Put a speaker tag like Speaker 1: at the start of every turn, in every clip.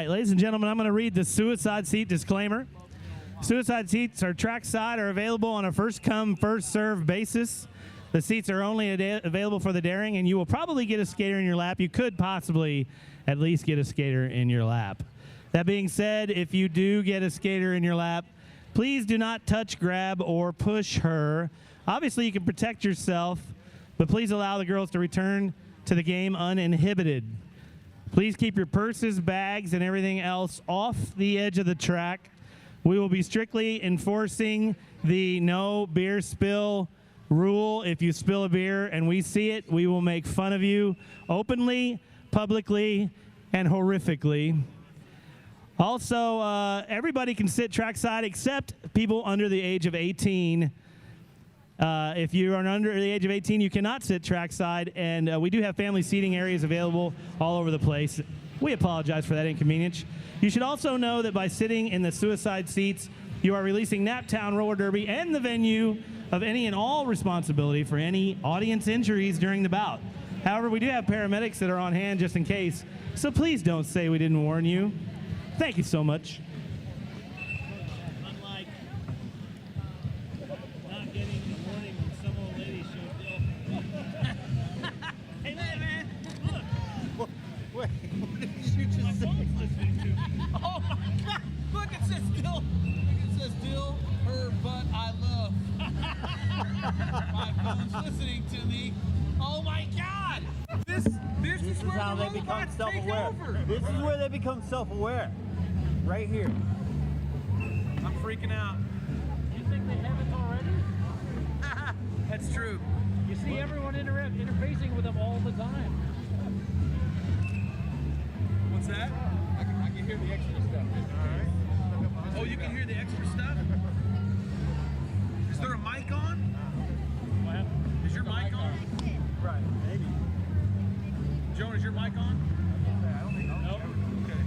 Speaker 1: right, ladies and gentlemen, I'm going to read the suicide seat disclaimer. Suicide seats are trackside are available on a first-come, first-served basis. The seats are only available for the daring, and you will probably get a skater in your lap. You could possibly at least get a skater in your lap. That being said, if you do get a skater in your lap, please do not touch, grab, or push her. Obviously, you can protect yourself, but please allow the girls to return to the game uninhibited. Please keep your purses, bags, and everything else off the edge of the track. We will be strictly enforcing the no beer spill rule. If you spill a beer and we see it, we will make fun of you openly, publicly, and horrifically. Also, everybody can sit trackside except people under the age of 18. If you are under the age of 18, you cannot sit trackside, and we do have family seating areas available all over the place. We apologize for that inconvenience. You should also know that by sitting in the suicide seats, you are releasing Naptown Roller Derby and the venue of any and all responsibility for any audience injuries during the bout. However, we do have paramedics that are on hand just in case, so please don't say we didn't warn you. Thank you so much. Unlike not getting the warning when some old lady showed up. Hey, man, look.
Speaker 2: Wait, what did you just say? Oh my God! Look, it says Dill. Look, it says Dill, her butt, I love. My phone's listening to me. Oh my God! This is where
Speaker 3: how
Speaker 2: the
Speaker 3: they become
Speaker 2: robots
Speaker 3: self-aware.
Speaker 2: take over.
Speaker 3: This is where they become self-aware. Right here.
Speaker 2: I'm freaking out.
Speaker 4: You think they have it already?
Speaker 2: That's true.
Speaker 4: You see everyone interfacing with them all the time.
Speaker 2: What's that? I can hear the extra stuff. All right. Oh, you can hear the extra stuff? Is there a mic on?
Speaker 4: What happened?
Speaker 2: Is your mic on?
Speaker 3: Right, maybe.
Speaker 2: Joan, is your mic on?
Speaker 3: I don't think so.
Speaker 4: Nope.
Speaker 2: Okay.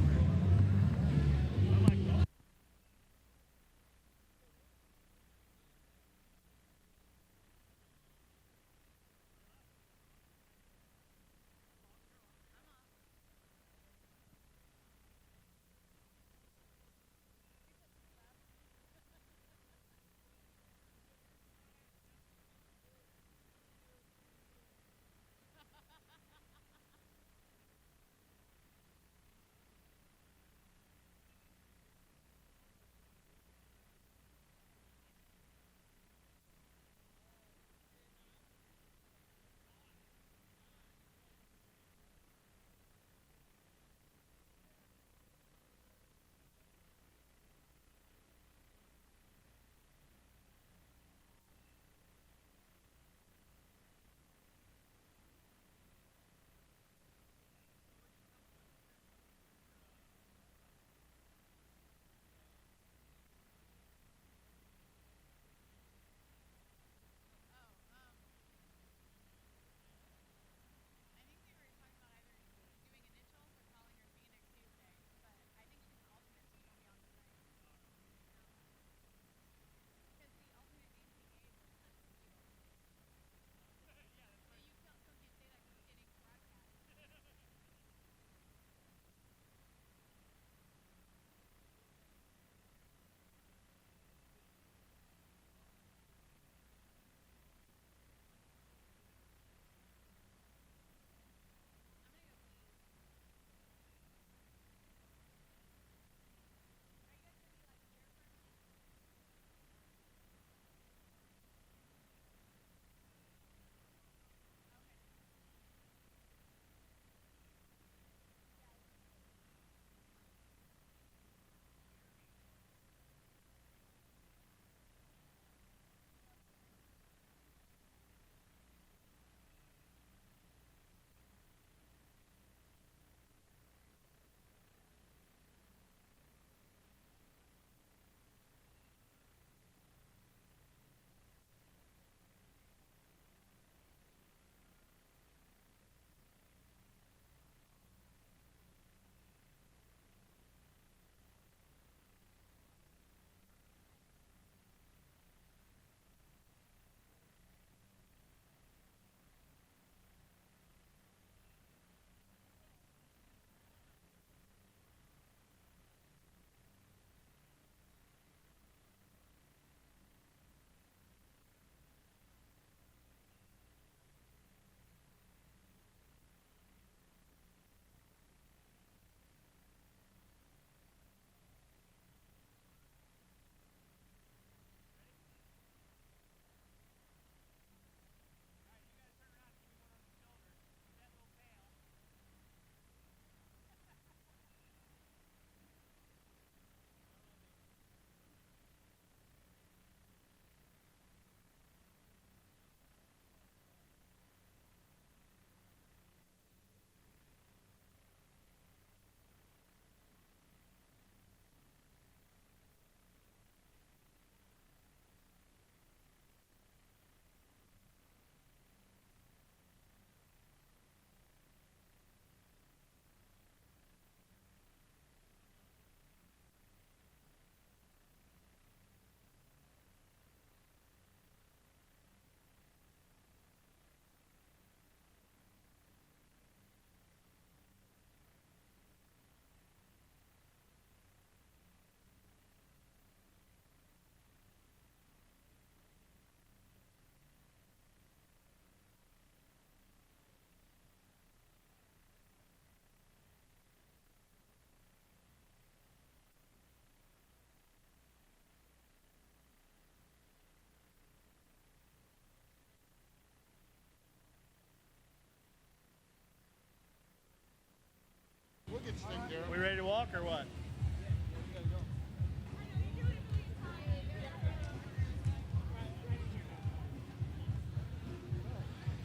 Speaker 1: We ready to walk or what?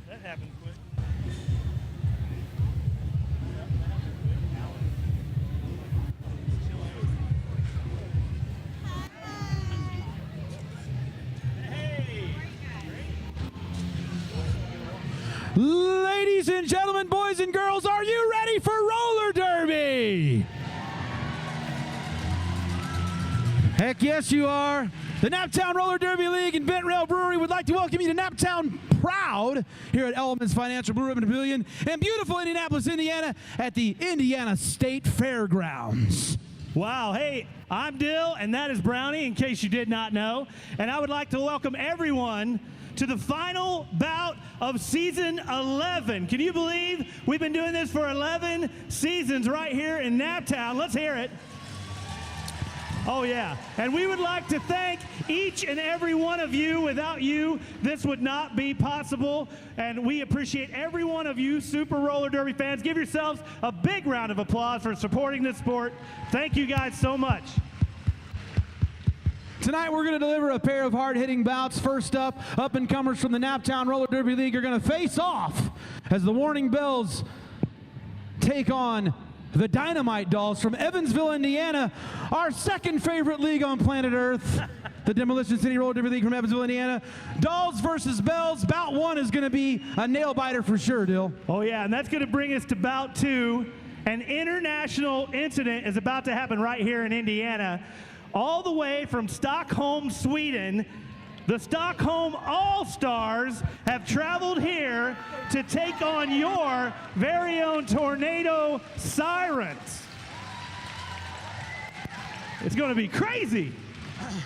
Speaker 1: That happened quick.
Speaker 5: Ladies and gentlemen, boys and girls, are you ready for roller derby? Heck yes, you are. The Naptown Roller Derby League and Bent Rail Brewery would like to welcome you to Naptown Proud here at Elements Financial Brew Ribbon Pavilion in beautiful Indianapolis, Indiana at the Indiana State Fairgrounds.
Speaker 1: Wow, hey, I'm Dill, and that is Brownie, in case you did not know. And I would like to welcome everyone to the final bout of season 11. Can you believe we've been doing this for 11 seasons right here in Naptown? Let's hear it. Oh yeah, and we would like to thank each and every one of you. Without you, this would not be possible, and we appreciate every one of you Super Roller Derby fans. Give yourselves a big round of applause for supporting this sport. Thank you guys so much.
Speaker 5: Tonight we're going to deliver a pair of hard-hitting bouts. First up-and-comers from the Naptown Roller Derby League are going to face off as the Warning Bells take on the Dynamite Dolls from Evansville, Indiana, our second favorite league on planet Earth. The Demolition City Roller Derby League from Evansville, Indiana. Dolls versus Bells. Bout 1 is going to be a nail-biter for sure, Dill.
Speaker 1: Oh yeah, and that's going to bring us to bout 2. An international incident is about to happen right here in Indiana. All the way from Stockholm, Sweden, the Stockholm Allstars have traveled here to take on your very own Tornado Sirens. It's going to be crazy.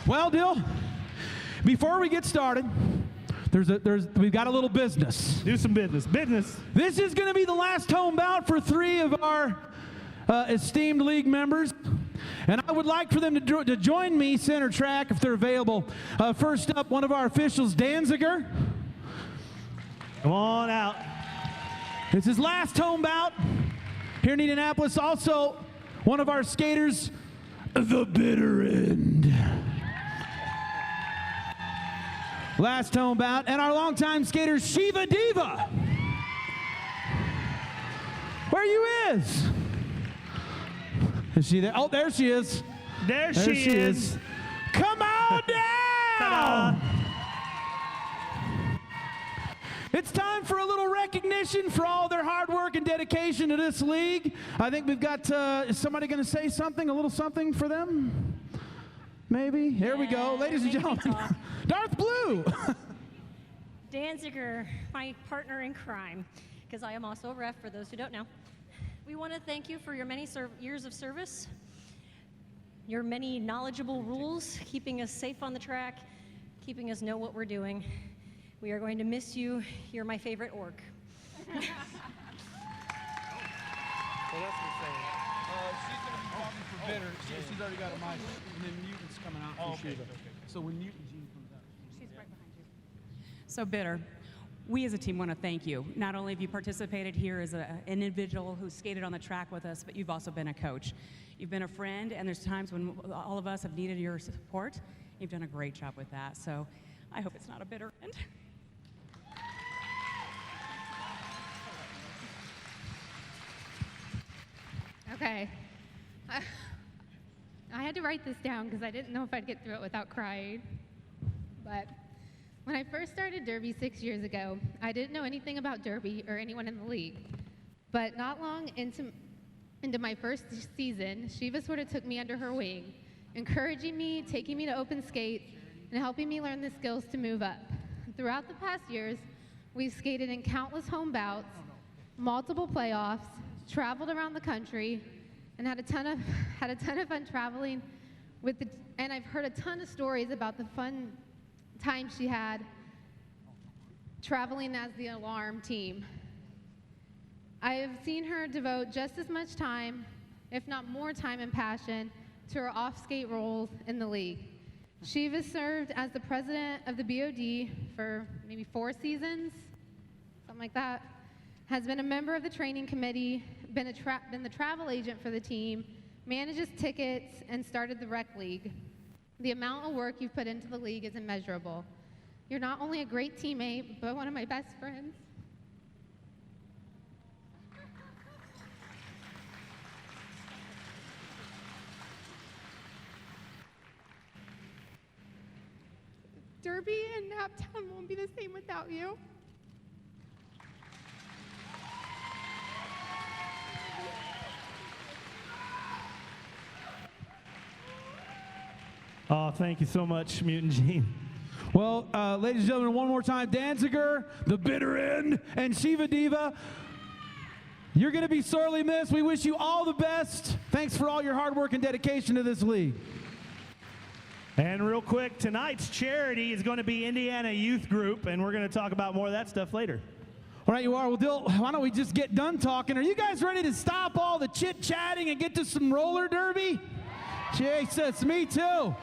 Speaker 5: Well, Dill, before we get started, we've got a little business.
Speaker 1: Do some business. Business.
Speaker 5: This is going to be the last home bout for 3 of our esteemed league members. And I would like for them to join me center track if they're available. First up, one of our officials, Danziger.
Speaker 1: Come on out.
Speaker 5: It's his last home bout here in Indianapolis. Also, one of our skaters, the Bitter End. Last home bout. And our longtime skater, Shiva Diva. Where you is? Is she there? Oh, there she is.
Speaker 1: There she is.
Speaker 5: Come on down! It's time for a little recognition for all their hard work and dedication to this league. I think we've got, is somebody going to say something, a little something for them? Maybe? Here we go. Ladies and gentlemen, Darth Blue.
Speaker 6: Danziger, my partner in crime, because I am also a ref, for those who don't know. We want to thank you for your many years of service, your many knowledgeable rules, keeping us safe on the track, keeping us know what we're doing. We are going to miss you. You're my favorite orc.
Speaker 2: She's going to be talking for Bitter. She's already got a mic, and then Mutant's coming out for Shiva. So when Mutant Gene comes out.
Speaker 7: She's right behind you. So Bitter, we as a team want to thank you. Not only have you participated here as an individual who skated on the track with us, but you've also been a coach. You've been a friend, and there's times when all of us have needed your support. You've done a great job with that, so I hope it's not a bitter end.
Speaker 8: Okay. I had to write this down because I didn't know if I'd get through it without crying. But when I first started Derby 6 years ago, I didn't know anything about Derby or anyone in the league. But not long into my first season, Shiva sort of took me under her wing, encouraging me, taking me to open skates, and helping me learn the skills to move up. Throughout the past years, we've skated in countless home bouts, multiple playoffs, traveled around the country, and had a ton of fun traveling and I've heard a ton of stories about the fun time she had traveling as the alarm team. I have seen her devote just as much time, if not more time and passion, to her off-skate roles in the league. Shiva served as the president of the BOD for maybe 4 seasons, something like that, has been a member of the training committee, been the travel agent for the team, manages tickets, and started the rec league. The amount of work you've put into the league is immeasurable. You're not only a great teammate, but one of my best friends. Derby and Naptown won't be the same without you.
Speaker 1: Oh, thank you so much, Mutant Gene.
Speaker 5: Well, ladies and gentlemen, one more time, Danziger, the bitter end, and Shiva Diva, you're going to be sorely missed. We wish you all the best. Thanks for all your hard work and dedication to this league.
Speaker 1: And real quick, tonight's charity is going to be Indiana Youth Group, and we're going to talk about more of that stuff later.
Speaker 5: All right, you are. Well, Dill, why don't we just get done talking? Are you guys ready to stop all the chit-chatting and get to some roller derby? Jesus, me too.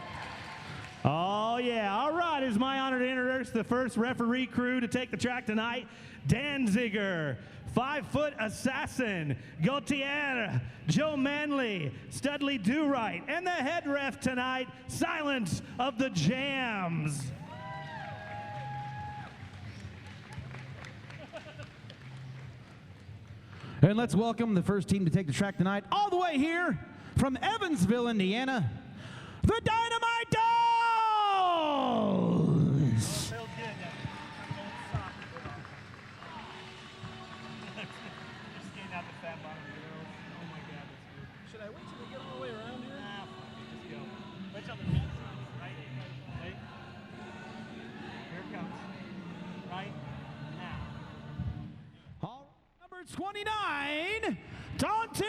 Speaker 1: Oh, yeah. All right. It's my honor to introduce the first referee crew to take the track tonight. Danziger, 5-foot assassin, Gautier, Joe Manley, Studley Do-Right, and the head ref tonight, Silence of the Jams.
Speaker 5: And let's welcome the first team to take the track tonight, all the way here from Evansville, Indiana, the Dynamite Dolls!
Speaker 3: Should I wait till we get all the way around here?
Speaker 1: Nah, fuck it, just go. Wait till the fence runs, right? Wait. Here it comes. Right now.
Speaker 5: All right, number 29, Daunted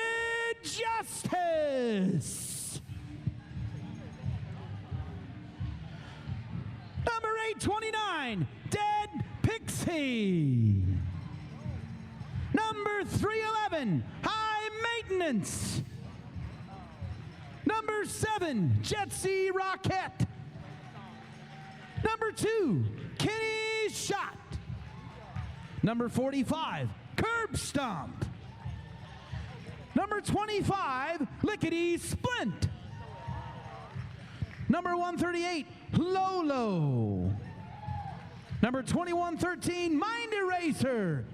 Speaker 5: Justice. Number 829, Dead Pixie. Number 311, High Maintenance. Number 7, Jetsy Rocket. Number 2, Kenny Shot. Number 45, Curb Stomp. Number 25, Lickety Splint. Number 138, Lolo. Number 2113, Mind Eraser.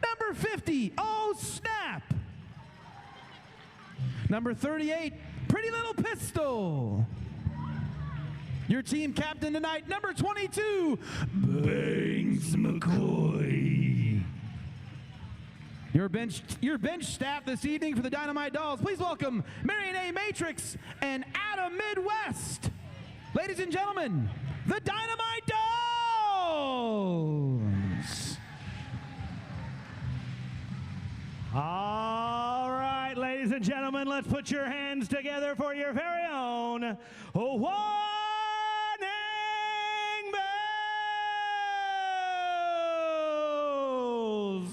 Speaker 5: Number 50, Oh Snap. Number 38, Pretty Little Pistol. Your team captain tonight, number 22, Bangs McCoy. Your bench staff this evening for the Dynamite Dolls. Please welcome Marion A. Matrix and Adam Midwest. Ladies and gentlemen, the Dynamite Dolls.
Speaker 1: All right, ladies and gentlemen, let's put your hands together for your very own Warning Bells.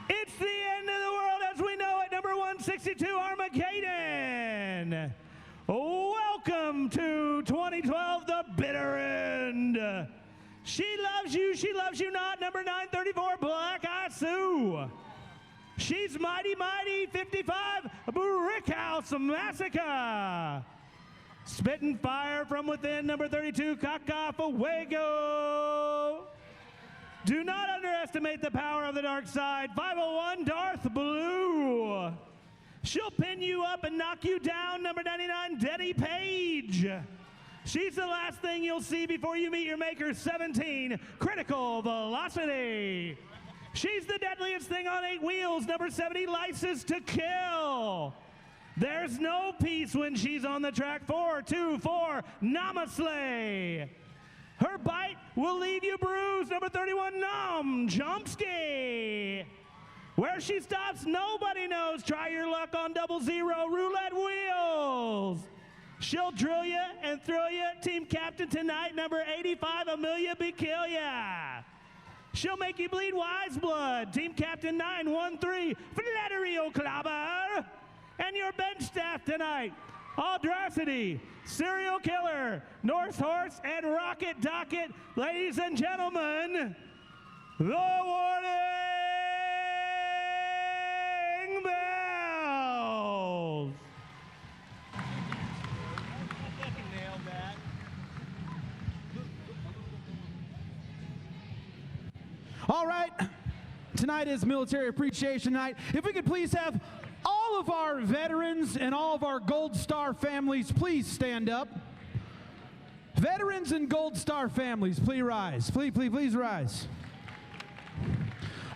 Speaker 1: It's the end of the world as we know it, number 162 Armageddon. Welcome to 2012, the bitter end. She loves you not, number 934, Black Eye Sue. She's mighty, 55, Brick House Massacre. Spitting fire from within, number 32, Caca Fuego. Do not underestimate the power of the dark side, 501, Darth Blue. She'll pin you up and knock you down, number 99, Denny Page. She's the last thing you'll see before you meet your maker, 17, Critical Velocity. She's the deadliest thing on 8 wheels, number 70, License to Kill. There's no peace when she's on the track, 424, Namaslay. Her bite will leave you bruised, number 31, Nom Chomsky. Where she stops, nobody knows. Try your luck on 00 roulette wheels. She'll drill you and thrill you. Team captain tonight, number 85, Amelia Bikilia. She'll make you bleed wise blood. Team captain 913, Flatterio Clobber. And your bench staff tonight, Audracity, Serial Killer, North Horse, and Rocket Docket. Ladies and gentlemen, The warning bells.
Speaker 2: Fucking nailed that.
Speaker 5: All right, tonight is Military Appreciation Night. If we could please have all of our veterans and all of our Gold Star families please stand up. Veterans and Gold Star families, please rise. Please rise.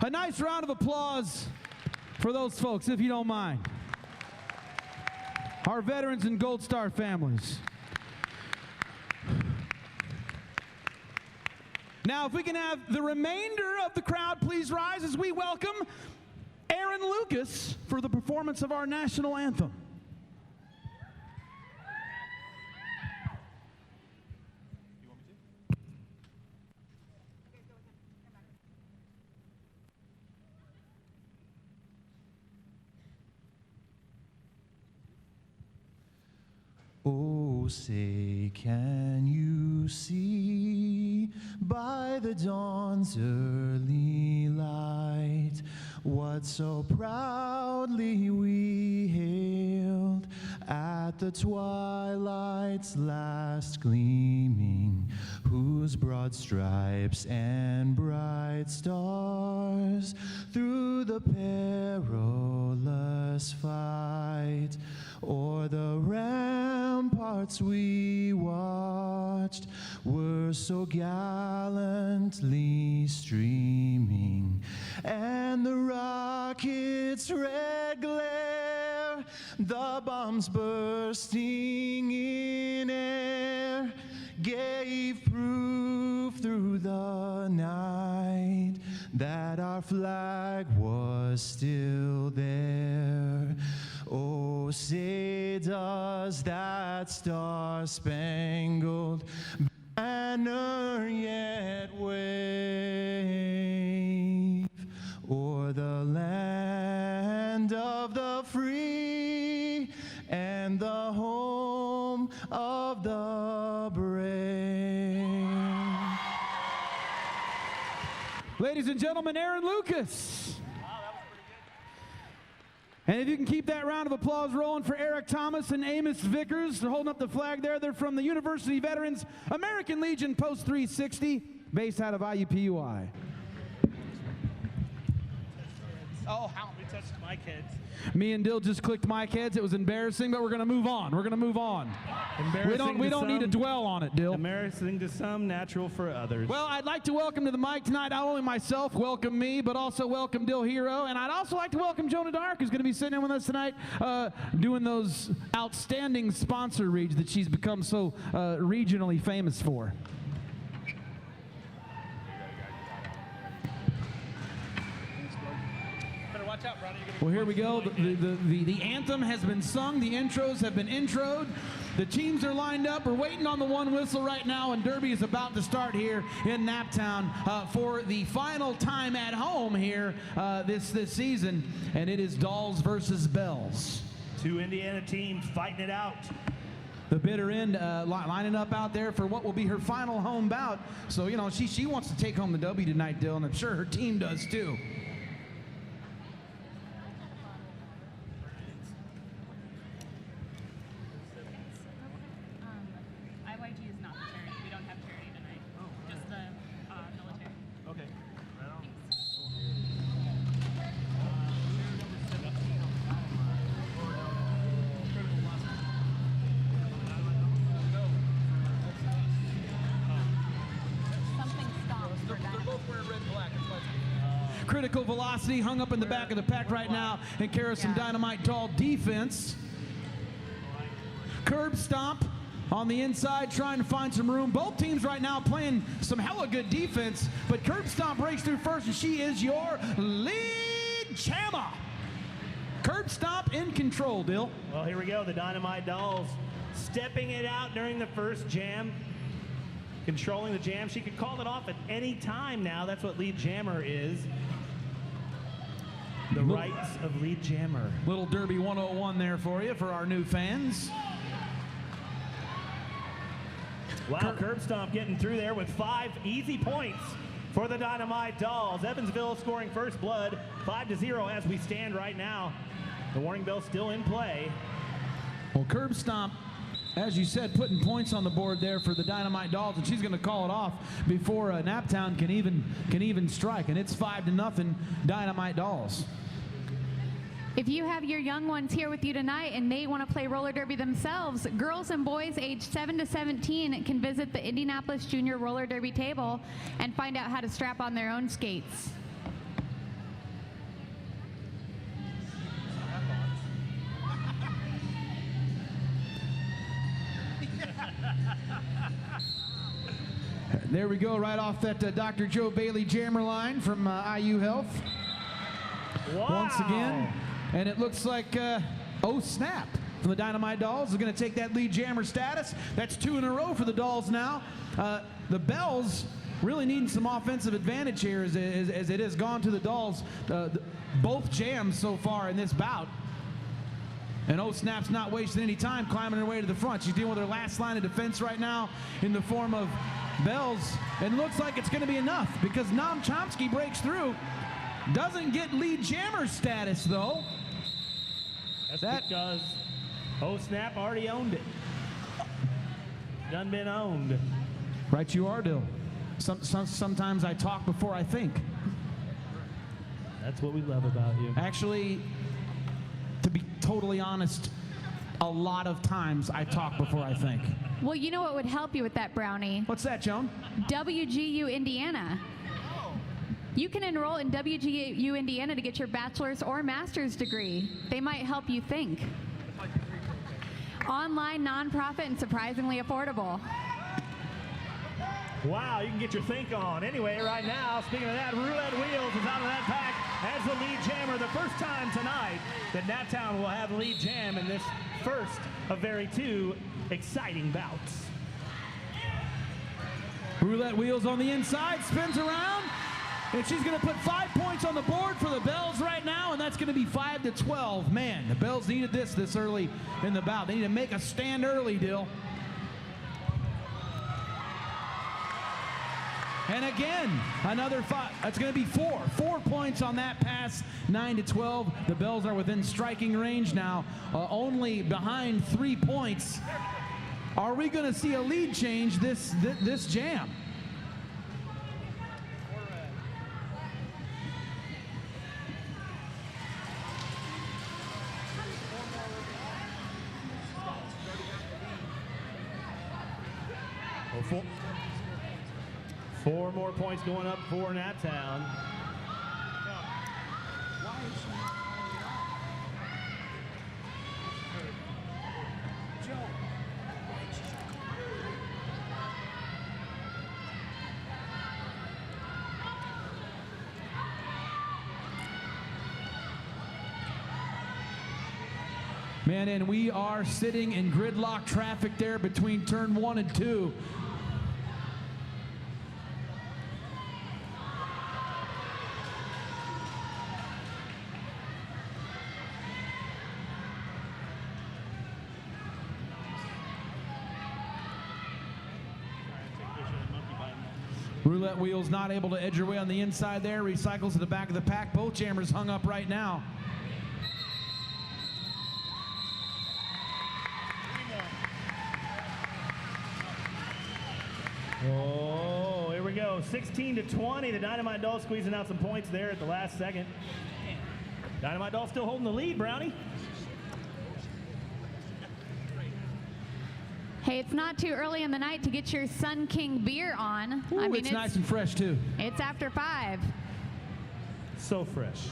Speaker 5: A nice round of applause for those folks, if you don't mind. Our veterans and Gold Star families. Now, if we can have the remainder of the crowd please rise as we welcome Aaron Lucas for the performance of our national anthem.
Speaker 9: Oh, say, can you see by the dawn's early light what so proudly we hailed at the twilight's last gleaming, whose broad stripes and bright stars through the perilous fight o'er the ramparts we watched were so gallantly streaming, and the rockets' red glare, the bombs bursting in air, gave proof through the night that our flag was still there. Oh, say does that star-spangled banner yet wave o'er the land of the free and the home of the brave?
Speaker 5: Ladies and gentlemen, Aaron Lucas. And if you can keep that round of applause rolling for Eric Thomas and Amos Vickers, they're holding up the flag there. They're from the University Veterans American Legion Post 360, based out of IUPUI.
Speaker 1: Oh, how we touched my kids.
Speaker 5: Me and Dill just clicked mic heads. It was embarrassing, but we're going to move on. We don't need to dwell on it, Dill.
Speaker 1: Embarrassing to some, natural for others.
Speaker 5: Well, I'd like to welcome to the mic tonight not only myself, welcome me, but also welcome Dill Hero. And I'd also like to welcome Jonah Dark, who's going to be sitting in with us tonight doing those outstanding sponsor reads that she's become so regionally famous for. Well, here we go. The anthem has been sung. The intros have been introed. The teams are lined up. We're waiting on the one whistle right now, and Derby is about to start here in Naptown for the final time at home here this season, and it is Dolls versus Bells.
Speaker 1: Two Indiana teams fighting it out.
Speaker 5: The bitter end lining up out there for what will be her final home bout. So, you know, she wants to take home the W tonight, Dylan. I'm sure her team does too. Critical velocity hung up in the back of the pack right now and carries some dynamite doll defense. Curb stomp on the inside trying to find some room. Both teams right now playing some hella good defense, but curb stomp breaks through first, and she is your lead jammer. Curb stomp in control, Dill.
Speaker 1: Well, here we go. The Dynamite Dolls stepping it out during the first jam. Controlling the jam. She could call it off at any time now. That's what lead jammer is. The rights of lead jammer.
Speaker 5: Little Derby 101 there for you, for our new fans.
Speaker 1: Wow, curb stomp getting through there with 5 easy points. for the Dynamite Dolls. Evansville scoring first blood, 5-0 as we stand right now. The warning bell still in play.
Speaker 5: Well, Curb Stomp, as you said, putting points on the board there for the Dynamite Dolls, and she's going to call it off before Naptown can even strike, and it's 5-0 Dynamite Dolls.
Speaker 10: If you have your young ones here with you tonight and they want to play roller derby themselves, girls and boys aged 7 to 17 can visit the Indianapolis Junior Roller Derby table and find out how to strap on their own skates.
Speaker 5: There we go, right off that Dr. Joe Bailey jammer line from IU Health.
Speaker 1: Wow.
Speaker 5: Once again. And it looks like, oh snap, from the Dynamite Dolls is going to take that lead jammer status. That's 2 in a row for the Dolls now. The Bells really needing some offensive advantage here as it has gone to the Dolls. Both jams so far in this bout. And Oh Snap's not wasting any time climbing her way to the front. She's dealing with her last line of defense right now in the form of Bells. And looks like it's going to be enough because Noam Chomsky breaks through. Doesn't get lead jammer status though.
Speaker 1: That's because Oh Snap already owned it. Done been owned.
Speaker 5: Right you are, Dill. Sometimes I talk before I think.
Speaker 1: That's what we love about you.
Speaker 5: Actually, to be totally honest, a lot of times I talk before I think.
Speaker 10: Well, you know what would help you with that, Brownie?
Speaker 5: What's that, Joan?
Speaker 10: WGU Indiana. You can enroll in WGU Indiana to get your bachelor's or master's degree. They might help you think. Online, nonprofit, and surprisingly affordable.
Speaker 1: Wow, you can get your think on. Anyway, right now, speaking of that, Roulette Wheels is out of that pack as the lead jammer. The first time tonight that Naptown will have lead jam in this first of very 2 exciting bouts.
Speaker 5: Roulette Wheels on the inside, spins around, and she's going to put 5 points on the board for the Bells right now, and that's going to be 5-12. Man, the Bells needed this early in the bout. They need to make a stand early, Dill. And again, another 5. That's going to be 4. 4 points on that pass, 9-12. The Bells are within striking range now, only behind 3 points. Are we going to see a lead change this jam?
Speaker 1: Well, 4 more points going up for Naptown.
Speaker 5: Man, and we are sitting in gridlock traffic there between turn 1 and 2. Roulette Wheels not able to edge her way on the inside there. Recycles to the back of the pack. Both jammers hung up right now.
Speaker 1: Oh, here we go. 16-20. The Dynamite Dolls squeezing out some points there at the last second. Dynamite Dolls still holding the lead, Brownie.
Speaker 10: Hey, it's not too early in the night to get your Sun King beer on.
Speaker 5: Ooh,
Speaker 10: I mean,
Speaker 5: it's nice and fresh too.
Speaker 10: It's after 5.
Speaker 1: So fresh.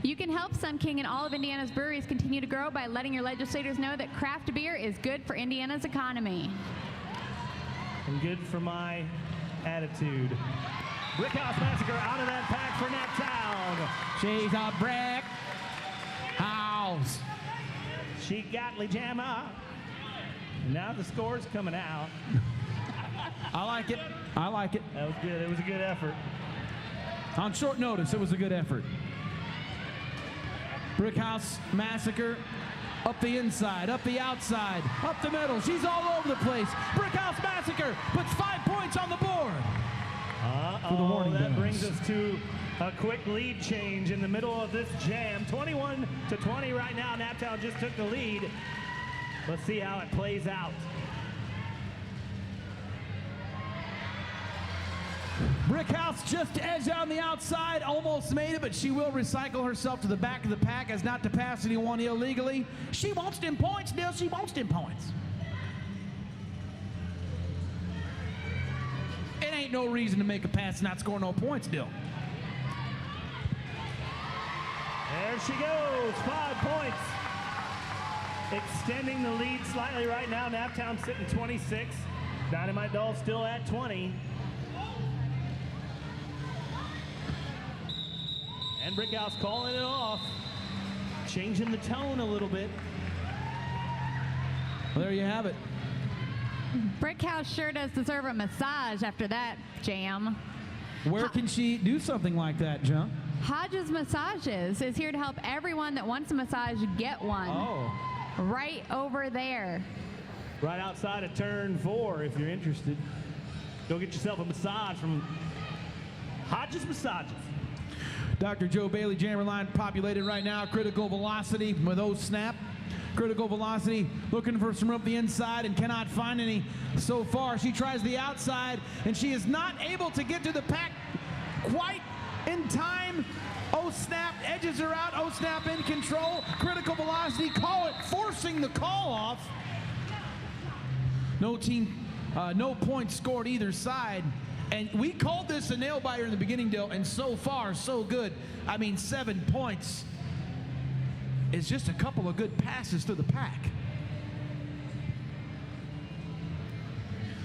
Speaker 10: You can help Sun King and all of Indiana's breweries continue to grow by letting your legislators know that craft beer is good for Indiana's economy.
Speaker 1: And good for my attitude. Brickhouse Massacre out of that pack for Naptown.
Speaker 5: She's a brick house.
Speaker 1: She got Jamma. Now the score's coming out.
Speaker 5: I like it. I like it.
Speaker 1: That was good. It was a good effort.
Speaker 5: On short notice, it was a good effort. Brickhouse Massacre up the inside, up the outside, up the middle. She's all over the place. Brickhouse Massacre puts 5 points on the board. for the warning
Speaker 1: that
Speaker 5: bells.
Speaker 1: brings us to a quick lead change in the middle of this jam. 21-20 right now. Naptown just took the lead. Let's see how it plays out.
Speaker 5: Brickhouse just edged on the outside, almost made it, but she will recycle herself to the back of the pack as not to pass anyone illegally. She wants them points, Dill. She wants them points. It ain't no reason to make a pass and not score no points, Dill.
Speaker 1: There she goes, 5 points. Extending the lead slightly right now. Naptown sitting 26. Dynamite Doll still at 20. And Brickhouse calling it off. Changing the tone a little bit.
Speaker 5: Well, there you have it.
Speaker 10: Brickhouse sure does deserve a massage after that jam.
Speaker 5: Where can she do something like that, John?
Speaker 10: Hodges Massages is here to help everyone that wants a massage get one.
Speaker 5: Oh.
Speaker 10: Right over there.
Speaker 1: Right outside of turn 4 if you're interested. Go get yourself a massage from Hodges Massages.
Speaker 5: Dr. Joe Bailey jammer line populated right now. Critical velocity with O-Snap. Critical velocity looking for some room up the inside and cannot find any so far. She tries the outside and she is not able to get to the pack quite in time. O-Snap edges her out. O-Snap in control. Critical velocity, call it, forcing the call off. No points scored either side. And we called this a nail biter in the beginning, Dill, and so far, so good. I mean, 7 points is just a couple of good passes through the pack.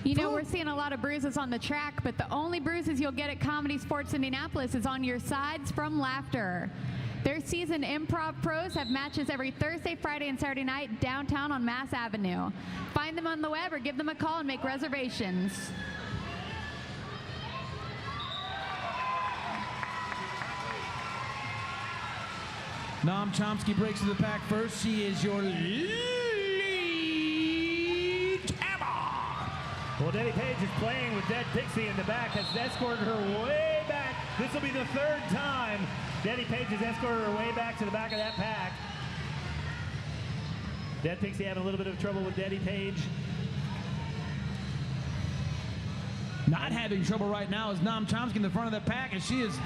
Speaker 10: You know, we're seeing a lot of bruises on the track, but the only bruises you'll get at Comedy Sports Indianapolis is on your sides from laughter. Their seasoned improv pros have matches every Thursday, Friday, and Saturday night downtown on Mass Avenue. Find them on the web or give them a call and make reservations.
Speaker 5: Noam Chomsky breaks to the pack first. She is your lead camera.
Speaker 1: Well, Debbie Page is playing with Dead Pixie in the back, has escorted her way back. This will be the 3rd time Debbie Page has escorted her way back to the back of that pack. Dead Pixie having a little bit of trouble with Debbie Page.
Speaker 5: Not having trouble right now is Noam Chomsky in the front of the pack as she is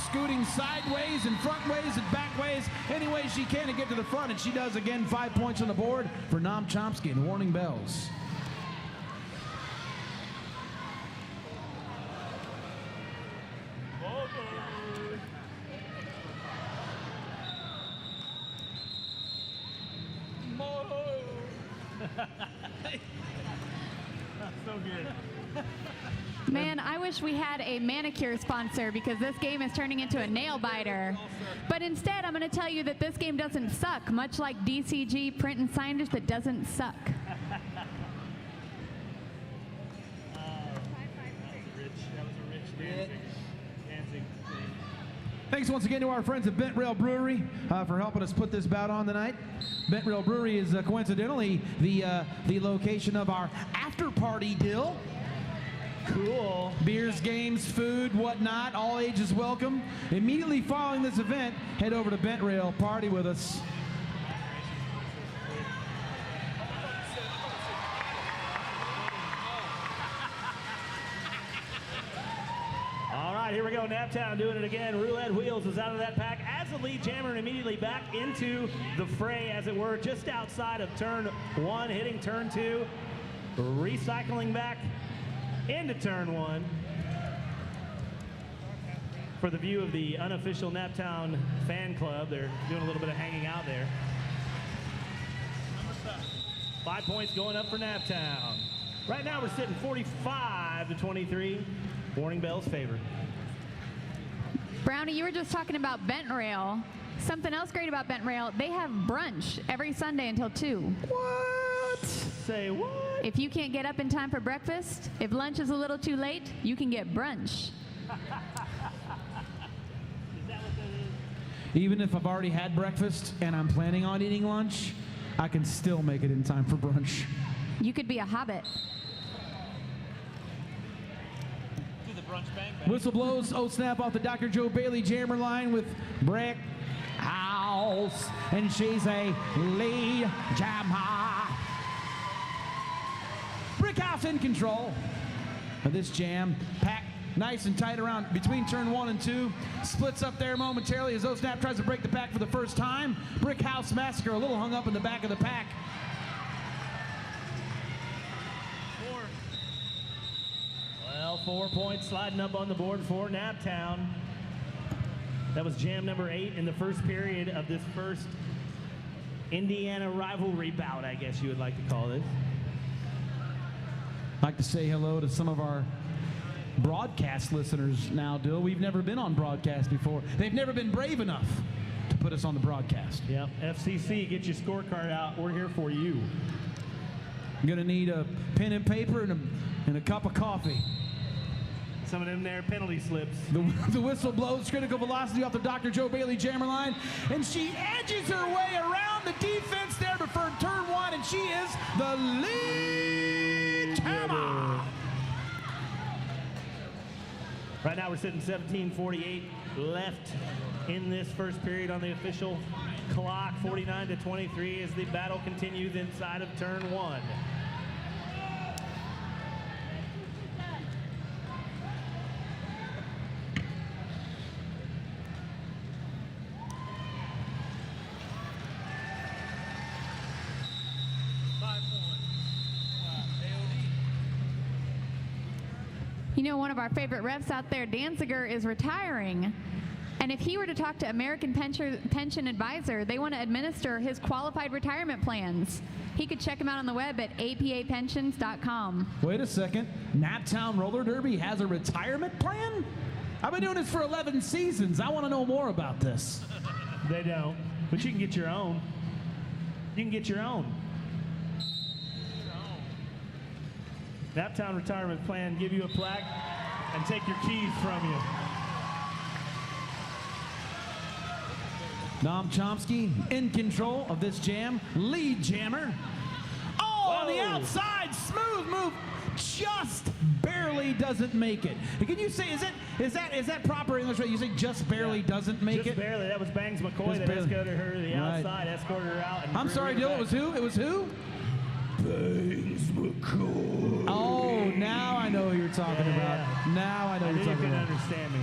Speaker 5: scooting sideways and frontways and backways any way she can to get to the front, and she does again. 5 points on the board for Noam Chomsky and warning bells.
Speaker 1: So good.
Speaker 10: Man, I wish we had a manicure sponsor because this game is turning into a nail biter. But instead, I'm going to tell you that this game doesn't suck, much like DCG print and signage that doesn't suck.
Speaker 5: Thanks once again to our friends at Bent Rail Brewery for helping us put this bout on tonight. Bent Rail Brewery is coincidentally the location of our after party, Dill.
Speaker 1: Cool.
Speaker 5: Beers, games, food, whatnot, all ages welcome. Immediately following this event, head over to Bent Rail, party with us.
Speaker 1: All right, here we go. Naptown doing it again. Roulette Wheels is out of that pack as the lead jammer and immediately back into the fray, as it were, just outside of turn 1, hitting turn 2, recycling back into turn 1 for the view of the unofficial Naptown fan club. They're doing a little bit of hanging out there. 5 points going up for Naptown. Right now we're sitting 45-23. Warning bells favored.
Speaker 10: Brownie, you were just talking about Bent Rail. Something else great about Bent Rail, they have brunch every Sunday until 2.
Speaker 1: What? Say what?
Speaker 10: If you can't get up in time for breakfast, if lunch is a little too late, you can get brunch.
Speaker 5: Even if I've already had breakfast and I'm planning on eating lunch, I can still make it in time for brunch.
Speaker 10: You could be a hobbit.
Speaker 5: Whistle blows. Oh, snap off the Dr. Joe Bailey jammer line with Brick House. And she's a lead jammer. Brick House in control of this jam. Packed nice and tight around between turn 1 and 2. Splits up there momentarily as O-Snap tries to break the pack for the first time. Brick House Massacre a little hung up in the back of the pack.
Speaker 1: Well, 4 points sliding up on the board for Naptown. That was jam number 8 in the first period of this first Indiana rivalry bout, I guess you would like to call this.
Speaker 5: I'd like to say hello to some of our broadcast listeners now, Dill. We've never been on broadcast before. They've never been brave enough to put us on the broadcast.
Speaker 1: Yep, FCC, get your scorecard out. We're here for you.
Speaker 5: I'm gonna need a pen and paper and a cup of coffee.
Speaker 1: Some of them there penalty slips.
Speaker 5: The whistle blows, critical velocity off the Dr. Joe Bailey jammer line, and she edges her way around the defense there before turn 1, and she is the lead jammer.
Speaker 1: Right now we're sitting 17:48 left in this first period on the official clock. 49-23 as the battle continues inside of turn 1.
Speaker 10: You know, one of our favorite refs out there, Danziger, is retiring. And if he were to talk to American Pension Advisor, they want to administer his qualified retirement plans. He could check them out on the web at apapensions.com.
Speaker 5: Wait a second. Naptown Roller Derby has a retirement plan? I've been doing this for 11 seasons. I want to know more about this.
Speaker 1: They don't, but you can get your own. You can get your own. Naptown Retirement Plan, give you a plaque and take your keys from you.
Speaker 5: Noam Chomsky in control of this jam, lead jammer. Oh, on the outside, smooth move, just barely doesn't make it. Can you say, is that proper English? You say just barely doesn't make it?
Speaker 1: Just barely. That was Bangs McCoy that escorted her to the outside, escorted her out. And
Speaker 5: I'm sorry, Dill. It was who? It was who? Bangs McCoy. Oh, now I know who you're talking about. Now I know who you're talking about.
Speaker 1: You can understand me.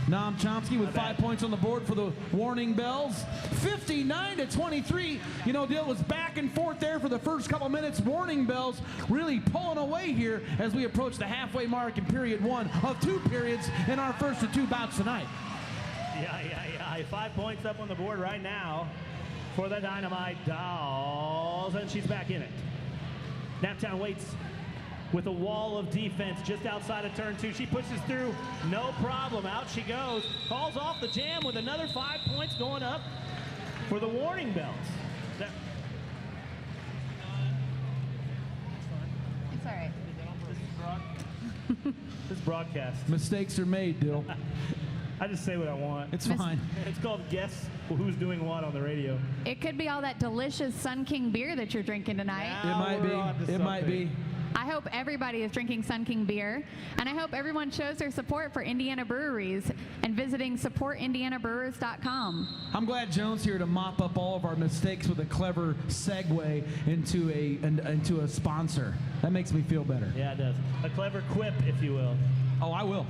Speaker 5: Noam Chomsky with 5 points on the board for the warning bells. 59-23. You know, Dill was back and forth there for the first couple minutes. Warning bells really pulling away here as we approach the halfway mark in period 1 of 2 periods in our first of 2 bouts tonight.
Speaker 1: Yeah. 5 points up on the board right now for the Dynamite Dolls, and she's back in it. Naptown waits with a wall of defense just outside of turn 2. She pushes through, no problem. Out she goes. Calls off the jam with another 5 points going up for the warning bells.
Speaker 10: It's all right.
Speaker 1: This broadcast.
Speaker 5: Mistakes are made, Dill.
Speaker 1: I just say what I want.
Speaker 5: It's fine.
Speaker 1: It's called Guess Who's Doing What on the radio.
Speaker 10: It could be all that delicious Sun King beer that you're drinking tonight.
Speaker 5: It might be. It might be.
Speaker 10: I hope everybody is drinking Sun King beer, and I hope everyone shows their support for Indiana breweries and visiting supportindianabrewers.com.
Speaker 5: I'm glad Joan's here to mop up all of our mistakes with a clever segue into a sponsor. That makes me feel better.
Speaker 1: Yeah, it does. A clever quip, if you will.
Speaker 5: Oh, I will.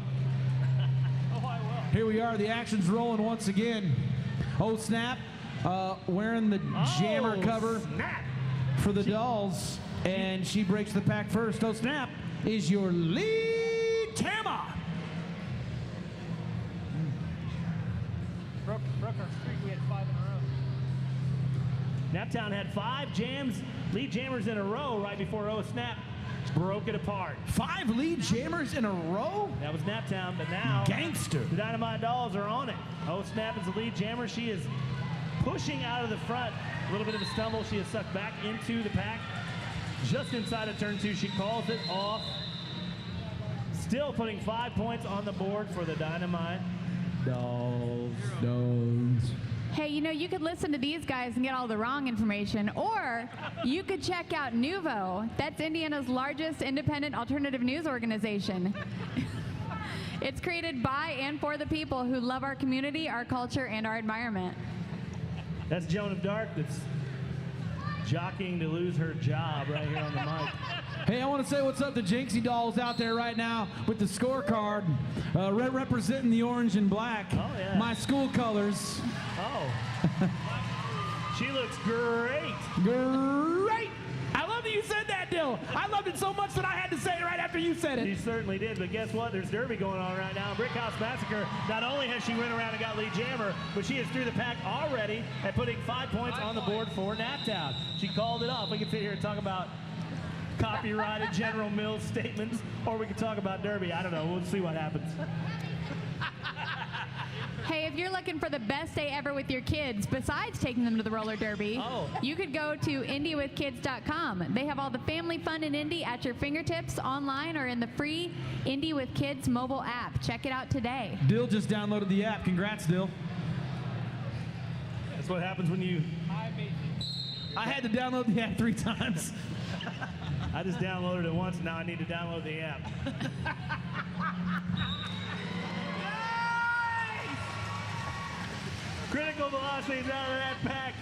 Speaker 1: Oh, I will.
Speaker 5: Here we are. The action's rolling once again. Oh, snap. Wearing the jammer cover for the Dolls. And she breaks the pack first. Oh, snap is your lead jammer.
Speaker 3: Broke our streak. We had 5 in a row.
Speaker 1: Naptown had 5 lead jammers in a row right before Oh Snap broke it apart.
Speaker 5: 5 lead jammers in a row?
Speaker 1: That was Naptown, but now
Speaker 5: Gangster.
Speaker 1: The Dynamite Dolls are on it. Oh Snap is the lead jammer. She is pushing out of the front. A little bit of a stumble. She is sucked back into the pack. Just inside of turn 2, she calls it off. Still putting 5 points on the board for the Dynamite Dolls.
Speaker 10: Hey, you know, you could listen to these guys and get all the wrong information, or you could check out Nuvo. That's Indiana's largest independent alternative news organization. It's created by and for the people who love our community, our culture, and our environment.
Speaker 1: That's Joan of Dark that's jockeying to lose her job right here on the mic.
Speaker 5: Hey, I want to say what's up to Jinxie Dolls out there right now with the scorecard, representing the orange and black.
Speaker 1: Oh, yeah.
Speaker 5: My school colors.
Speaker 1: Oh. She looks great.
Speaker 5: Great! I love that you said that, Dill. I loved it so much that I had to say it right after you said
Speaker 1: She
Speaker 5: it.
Speaker 1: certainly did, but guess what? There's derby going on right now. Brickhouse Massacre, not only has she went around and got lead jammer, but she is through the pack already at putting 5 points on the board for Naptown. She called it off. We can sit here and talk about copyrighted General Mills statements, or we can talk about derby. I don't know. We'll see what happens.
Speaker 10: Hey, if you're looking for the best day ever with your kids, besides taking them to the roller derby, you could go to IndyWithKids.com. They have all the family fun in Indy at your fingertips, online, or in the free Indy with Kids mobile app. Check it out today.
Speaker 5: Dill just downloaded the app. Congrats, Dill.
Speaker 1: That's what happens when you...
Speaker 5: I had to download the app 3 times.
Speaker 1: I just downloaded it once, and now I need to download the app. Critical velocities out of that pack.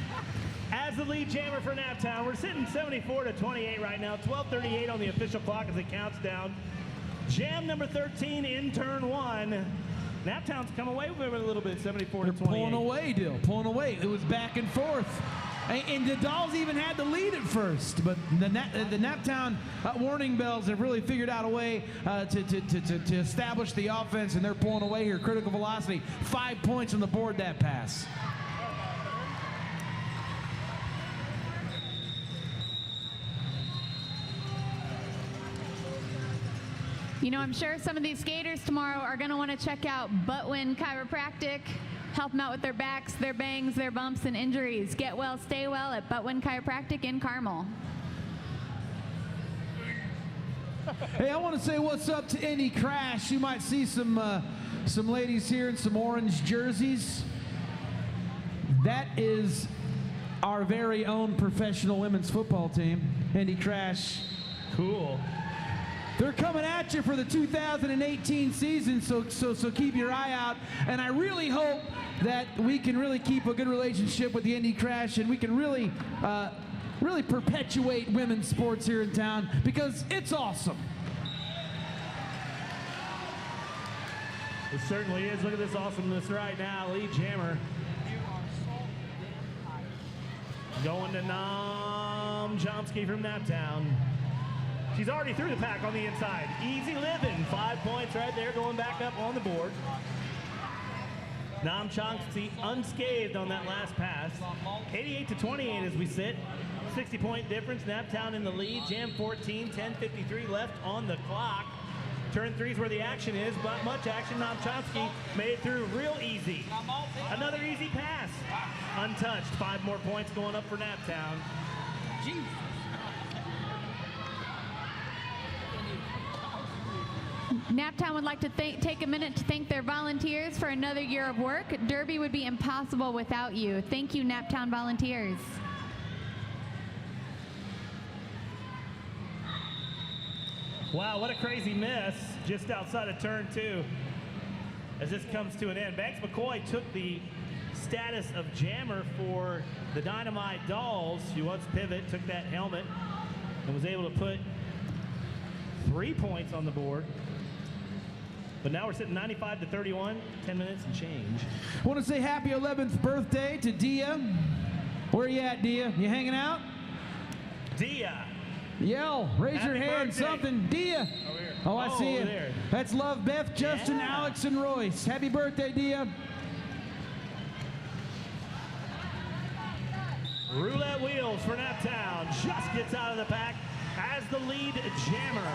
Speaker 1: As the lead jammer for Naptown, we're sitting 74-28 right now. 12:38 on the official clock as it counts down. Jam number 13 in turn 1. Naptown's come away with it a little bit, 74-28.
Speaker 5: They're pulling away, Dill, pulling away. It was back and forth. And the Dolls even had the lead at first, but the Naptown warning bells have really figured out a way to establish the offense, and they're pulling away here. Critical velocity, 5 points on the board that pass.
Speaker 10: You know, I'm sure some of these skaters tomorrow are going to want to check out Bout Chiropractic. Help them out with their backs, their bangs, their bumps, and injuries. Get well, stay well at Bout Chiropractic in Carmel.
Speaker 5: Hey, I want to say what's up to Indy Crash. You might see some ladies here in some orange jerseys. That is our very own professional women's football team, Indy Crash.
Speaker 1: Cool.
Speaker 5: They're coming at you for the 2018 season, so keep your eye out. And I really hope that we can really keep a good relationship with the Indy Crash, and we can really perpetuate women's sports here in town, because it's awesome.
Speaker 1: It certainly is. Look at this awesomeness right now. Lead jammer going to Nam Chomsky from Naptown. She's already through the pack on the inside. Easy living. 5 points right there going back up on the board. Nam Chomsky unscathed on that last pass. 88-28 as we sit. 60-point difference. Naptown in the lead. Jam 14. 10:53 left on the clock. Turn 3's where the action is, but much action. Nam Chomsky made it through real easy. Another easy pass. Untouched. 5 more points going up for Naptown.
Speaker 2: Jesus.
Speaker 10: Naptown would like to take a minute to thank their volunteers for another year of work. Derby would be impossible without you. Thank you, Naptown volunteers.
Speaker 1: Wow, what a crazy miss just outside of turn 2 as this comes to an end. Banks McCoy took the status of jammer for the Dynamite Dolls. She was pivot, took that helmet, and was able to put 3 points on the board. But now we're sitting 95-31, 10 minutes and change.
Speaker 5: I want to say happy 11th birthday to Dia. Where you at, Dia? You hanging out?
Speaker 1: Dia.
Speaker 5: Yell, raise your
Speaker 1: Happy
Speaker 5: hand,
Speaker 1: birthday.
Speaker 5: something. Dia. Oh, I see
Speaker 1: over
Speaker 5: it.
Speaker 1: there.
Speaker 5: That's Love, Beth, Justin,
Speaker 1: Yeah.
Speaker 5: Alex, and Royce. Happy birthday, Dia.
Speaker 1: Roulette wheels for Naptown. Just gets out of the pack as the lead jammer.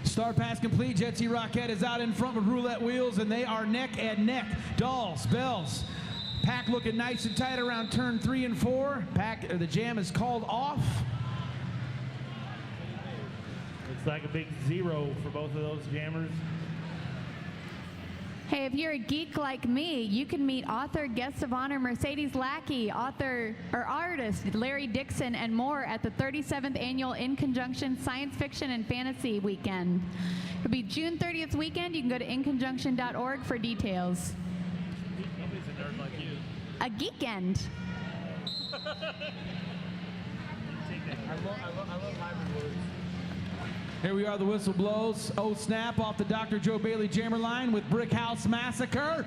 Speaker 5: Start pass complete. Jetty Rocket is out in front with roulette wheels, and they are neck and neck. Dolls, Bells. Pack looking nice and tight around turn 3 and 4. The jam is called off.
Speaker 1: Looks like a big 0 for both of those jammers.
Speaker 10: Hey, if you're a geek like me, you can meet author, guest of honor Mercedes Lackey, author or artist Larry Dixon, and more at the 37th Annual In Conjunction Science Fiction and Fantasy Weekend. It'll be June 30th weekend. You can go to inconjunction.org for details.
Speaker 3: Nobody's a nerd like you.
Speaker 10: A geekend.
Speaker 3: I love hybrid words.
Speaker 5: Here we are, the whistle blows. Oh snap, off the Dr. Joe Bailey jammer line with Brick House Massacre.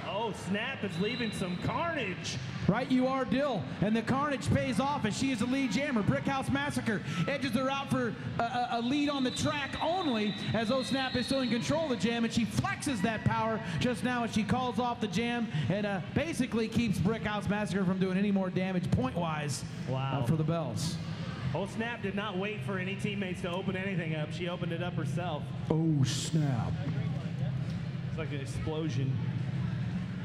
Speaker 1: Oh, Snap is leaving some carnage.
Speaker 5: Right you are, Dill. And the carnage pays off as she is the lead jammer. Brick House Massacre edges her out for a lead on the track only, as Oh Snap is still in control of the jam, and she flexes that power just now as she calls off the jam and basically keeps Brick House Massacre from doing any more damage point-wise for the bells.
Speaker 1: Oh Snap did not wait for any teammates to open anything up. She opened it up herself.
Speaker 5: Oh snap.
Speaker 1: It's like an explosion.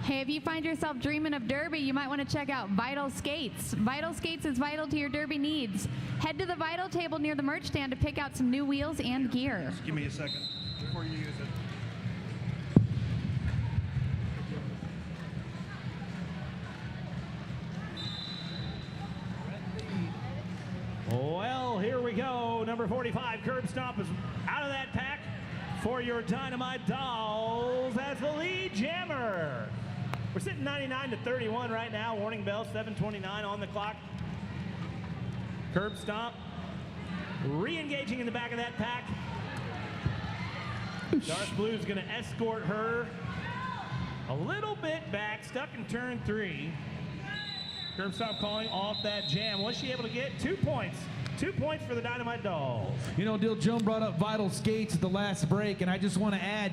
Speaker 10: Hey, if you find yourself dreaming of Derby, you might want to check out Vital Skates. Vital Skates is vital to your Derby needs. Head to the Vital table near the merch stand to pick out some new wheels and gear.
Speaker 9: Just give me a second before you use it.
Speaker 1: Well, here we go. Number 45, Curb Stomp, is out of that pack for your Dynamite Dolls as the lead jammer. We're sitting 99-31 right now. Warning bell, 7:29 on the clock. Curb Stomp re-engaging in the back of that pack. Darth Blue's going to escort her a little bit back, stuck in turn 3. Curb Stomp calling off that jam. Was she able to get 2 points? 2 points for the Dynamite Dolls.
Speaker 5: You know, Dill Joan brought up Vital Skates at the last break, and I just want to add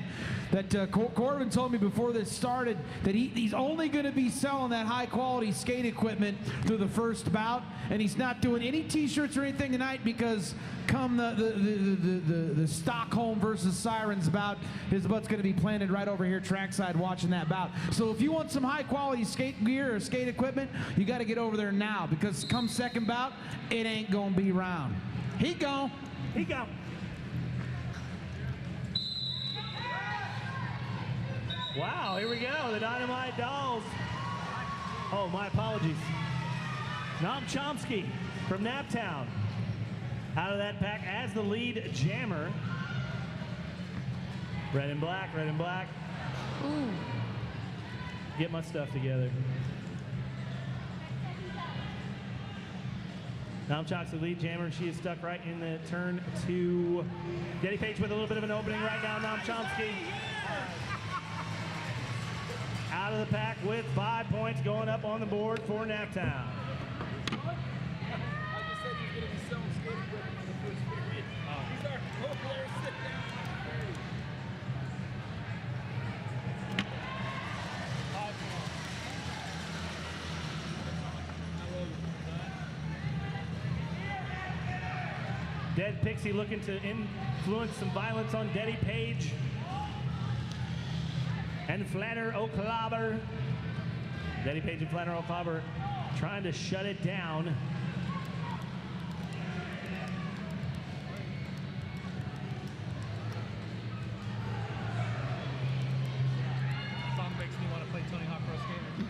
Speaker 5: that Corbin told me before this started that he's only going to be selling that high-quality skate equipment through the first bout, and he's not doing any T-shirts or anything tonight because come the Stockholm versus Sirens bout, his butt's going to be planted right over here trackside watching that bout. So if you want some high-quality skate gear or skate equipment, you got to get over there now because come second bout, it ain't going to be round. He go.
Speaker 1: He go. Wow, here we go. The Dynamite Dolls. Oh, my apologies. Noam Chomsky from Naptown out of that pack as the lead jammer. Red and black, red and black.
Speaker 10: Ooh.
Speaker 1: Get my stuff together. Noam Chomsky, the lead jammer. She is stuck right in the turn 2. Denny Page with a little bit of an opening right now. Noam Chomsky out of the pack with 5 points going up on the board for Naptown. Dead Pixie looking to influence some violence on Denny Page. And Flanner O'Clobber. Denny Page and Flanner O'Clobber trying to shut it down.
Speaker 3: Song makes me want to play Tony Hawk Pro Skater.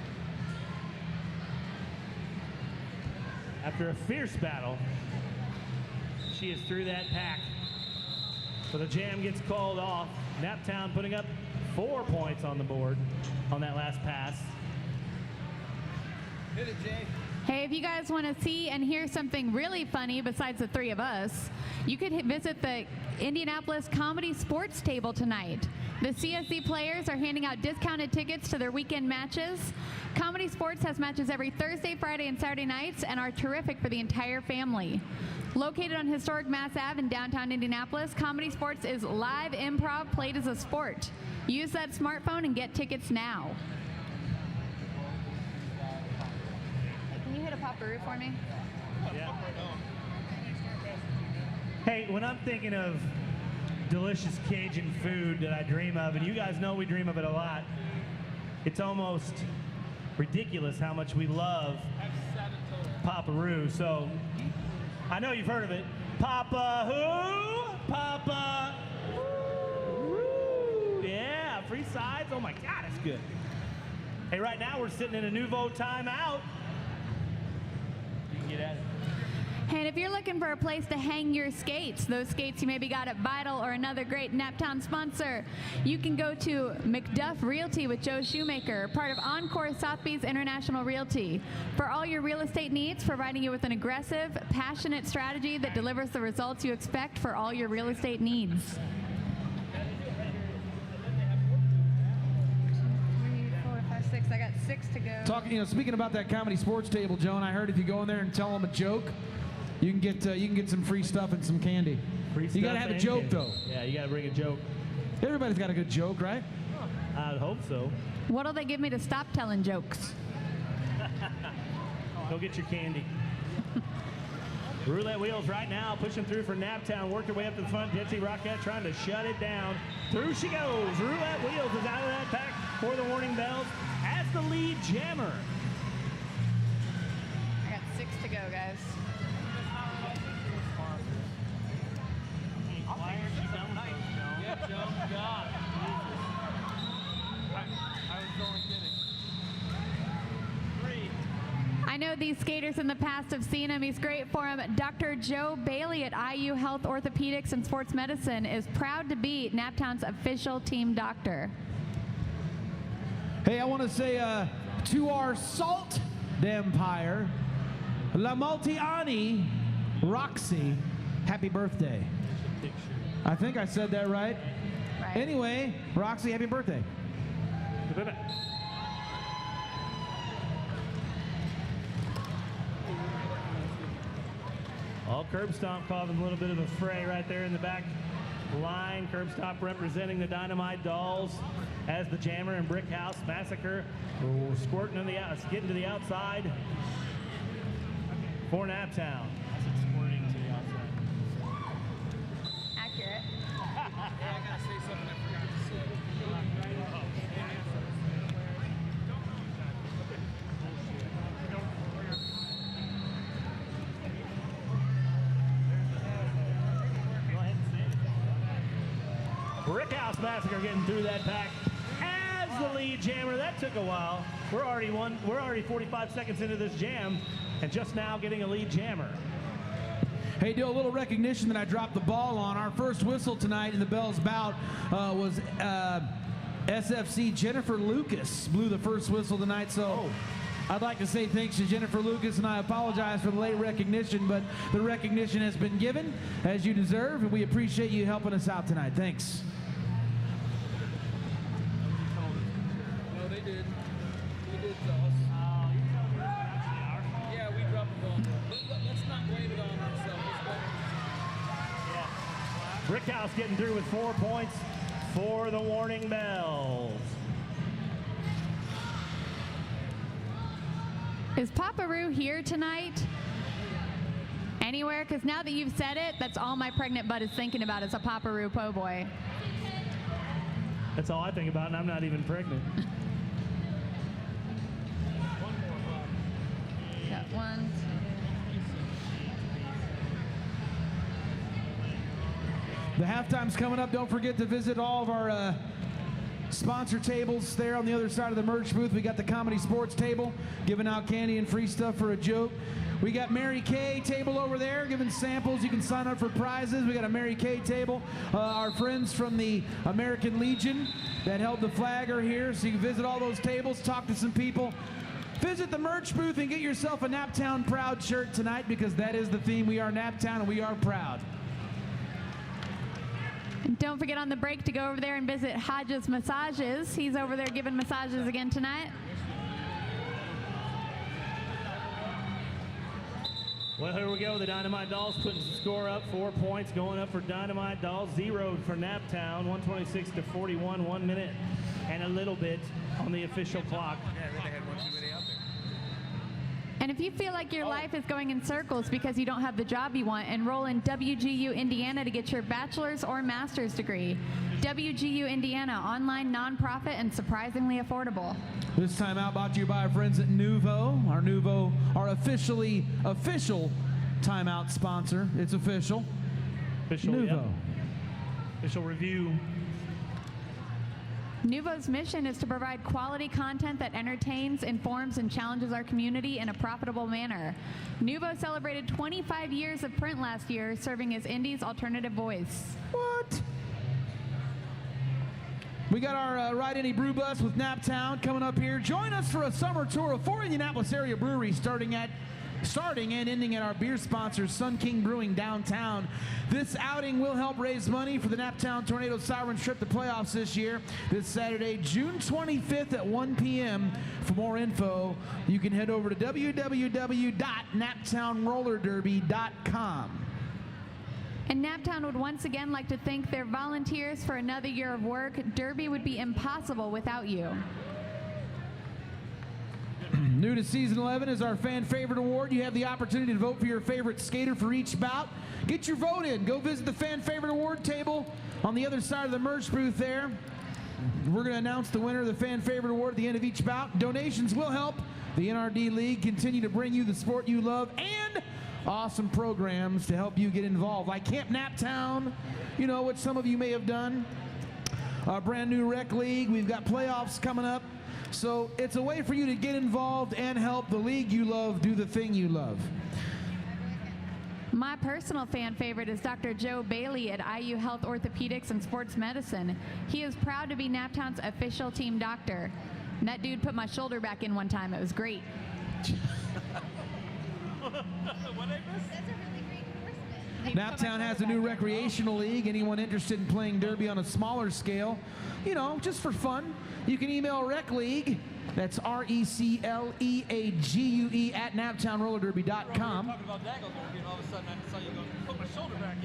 Speaker 1: After a fierce battle, she is through that pack. So the jam gets called off. Naptown putting up 4 points on the board on that last pass.
Speaker 2: Hit it, Jay.
Speaker 10: Hey, if you guys want to see and hear something really funny besides the three of us, you could visit the Indianapolis Comedy Sports Table tonight. The CSC players are handing out discounted tickets to their weekend matches. Comedy Sports has matches every Thursday, Friday, and Saturday nights and are terrific for the entire family. Located on historic Mass Ave in downtown Indianapolis, Comedy Sports is live improv played as a sport. Use that smartphone and get tickets now. Hey, can you hit a Pop-a-Roo for me?
Speaker 1: Yeah. Hey, when I'm thinking of delicious Cajun food that I dream of, and you guys know we dream of it a lot, it's almost ridiculous how much we love Pop-a-Roo. So I know you've heard of it. Papa who? Papa Roo. Yeah, for Three sides. Oh my God, it's good. Hey, right now we're sitting in a Nouveau timeout. You can get at it.
Speaker 10: And if you're looking for a place to hang your skates, those skates you maybe got at Vital or another great Naptown sponsor, you can go to McDuff Realty with Joe Shoemaker, part of Encore Sotheby's International Realty. For all your real estate needs, providing you with an aggressive, passionate strategy that delivers the results you expect for all your real estate needs.
Speaker 8: 3, 4, 5, 6. I got 6 to go.
Speaker 5: Talking, speaking about that comedy sports table, Joan, I heard if you go in there and tell them a joke, you can get some free stuff and some candy. You got to have a joke, though.
Speaker 1: Yeah, you got to bring a joke.
Speaker 5: Everybody's got a good joke, right?
Speaker 1: I would hope so.
Speaker 10: What'll they give me to stop telling jokes?
Speaker 1: Go get your candy. Roulette wheels right now, pushing through for Naptown, worked her way up to the front. Jetsy Rockette trying to shut it down. Through she goes. Roulette wheels is out of that pack for the warning bells as the lead jammer.
Speaker 8: I got 6 to go, guys.
Speaker 10: I know these skaters in the past have seen him. He's great for him. Dr. Joe Bailey at IU Health Orthopedics and Sports Medicine is proud to be Naptown's official team doctor.
Speaker 5: Hey, I want to say to our Salt Empire, La Multiani, Roxy, happy birthday. I think I said that right. Anyway, Roxy, happy birthday.
Speaker 1: All curb stomp causing a little bit of a fray right there in the back line. Curb stomp representing the Dynamite Dolls as the Jammer and Brick House Massacre squirting on the getting to the outside for Naptown. Squirting to the outside.
Speaker 8: Accurate.
Speaker 2: I gotta say something I forgot to say.
Speaker 1: Brick House Massacre getting through that pack as the lead jammer. That took a while. We're already 45 seconds into this jam, and just now getting a lead jammer.
Speaker 5: Hey, do a little recognition that I dropped the ball on. Our first whistle tonight in the Bells bout was SFC Jennifer Lucas blew the first whistle tonight. So I'd like to say thanks to Jennifer Lucas, and I apologize for the late recognition, but the recognition has been given as you deserve, and we appreciate you helping us out tonight. Thanks.
Speaker 2: No, they did. They did tell us. Yeah, we dropped the ball. Let's not blame it on ourselves.
Speaker 1: Brickhouse getting through with 4 points for the Warning Bells.
Speaker 10: Is Paparoo here tonight? Anywhere? Because now that you've said it, that's all my pregnant butt is thinking about is a Paparoo po' boy.
Speaker 1: That's all I think about, and I'm not even pregnant.
Speaker 8: Got 1, 2.
Speaker 5: The halftime's coming up. Don't forget to visit all of our sponsor tables there on the other side of the merch booth. We got the comedy sports table giving out candy and free stuff for a joke. We got Mary Kay table over there giving samples. You can sign up for prizes. We got a Mary Kay table. Our friends from the American Legion that held the flag are here, so you can visit all those tables, talk to some people. Visit the merch booth and get yourself a Naptown Proud shirt tonight, because that is the theme. We are Naptown and we are proud.
Speaker 10: And don't forget on the break to go over there and visit Hodges Massages. He's over there giving massages again tonight.
Speaker 1: Well, here we go. The Dynamite Dolls putting the score up. 4 points going up for Dynamite Dolls. 0 for Naptown. 126-41. 1 minute and a little bit on the official clock.
Speaker 2: Yeah, then they had one too many out there.
Speaker 10: And if you feel like your life is going in circles because you don't have the job you want, enroll in WGU Indiana to get your bachelor's or master's degree. WGU Indiana, online, nonprofit, and surprisingly affordable.
Speaker 5: This time out brought to you by our friends at Nouveau. Our official timeout sponsor. It's official.
Speaker 1: Official,
Speaker 5: Nouveau.
Speaker 1: yep. Official review.
Speaker 10: Nuvo's mission is to provide quality content that entertains, informs, and challenges our community in a profitable manner. Nuvo celebrated 25 years of print last year, serving as Indy's alternative voice.
Speaker 5: What? We got our Ride Any Brew Bus with Naptown coming up here. Join us for a summer tour of 4 Indianapolis area breweries starting and ending at our beer sponsor, Sun King Brewing downtown. This outing will help raise money for the Naptown Tornado Sirens trip to playoffs this year. This Saturday, June 25th at 1 p.m. For more info, you can head over to www.naptownrollerderby.com.
Speaker 10: And Naptown would once again like to thank their volunteers for another year of work. Derby would be impossible without you.
Speaker 5: New to Season 11 is our Fan Favorite Award. You have the opportunity to vote for your favorite skater for each bout. Get your vote in. Go visit the Fan Favorite Award table on the other side of the merch booth there. We're going to announce the winner of the Fan Favorite Award at the end of each bout. Donations will help the NRD League continue to bring you the sport you love and awesome programs to help you get involved, like Camp Naptown, you know, which some of you may have done. Our brand new rec league. We've got playoffs coming up. So it's a way for you to get involved and help the league you love do the thing you love.
Speaker 10: My personal fan favorite is Dr. Joe Bailey at IU Health Orthopedics and Sports Medicine. He is proud to be Naptown's official team doctor. And that dude put my shoulder back in one time. It was great.
Speaker 5: Naptown has a new recreational league. Anyone interested in playing derby on a smaller scale, you know, just for fun, you can email Rec League. That's RECLEAGUE at naptownrollerderby.com.
Speaker 2: Talking about Dago Derby, and all of a sudden I saw you go, put my shoulder back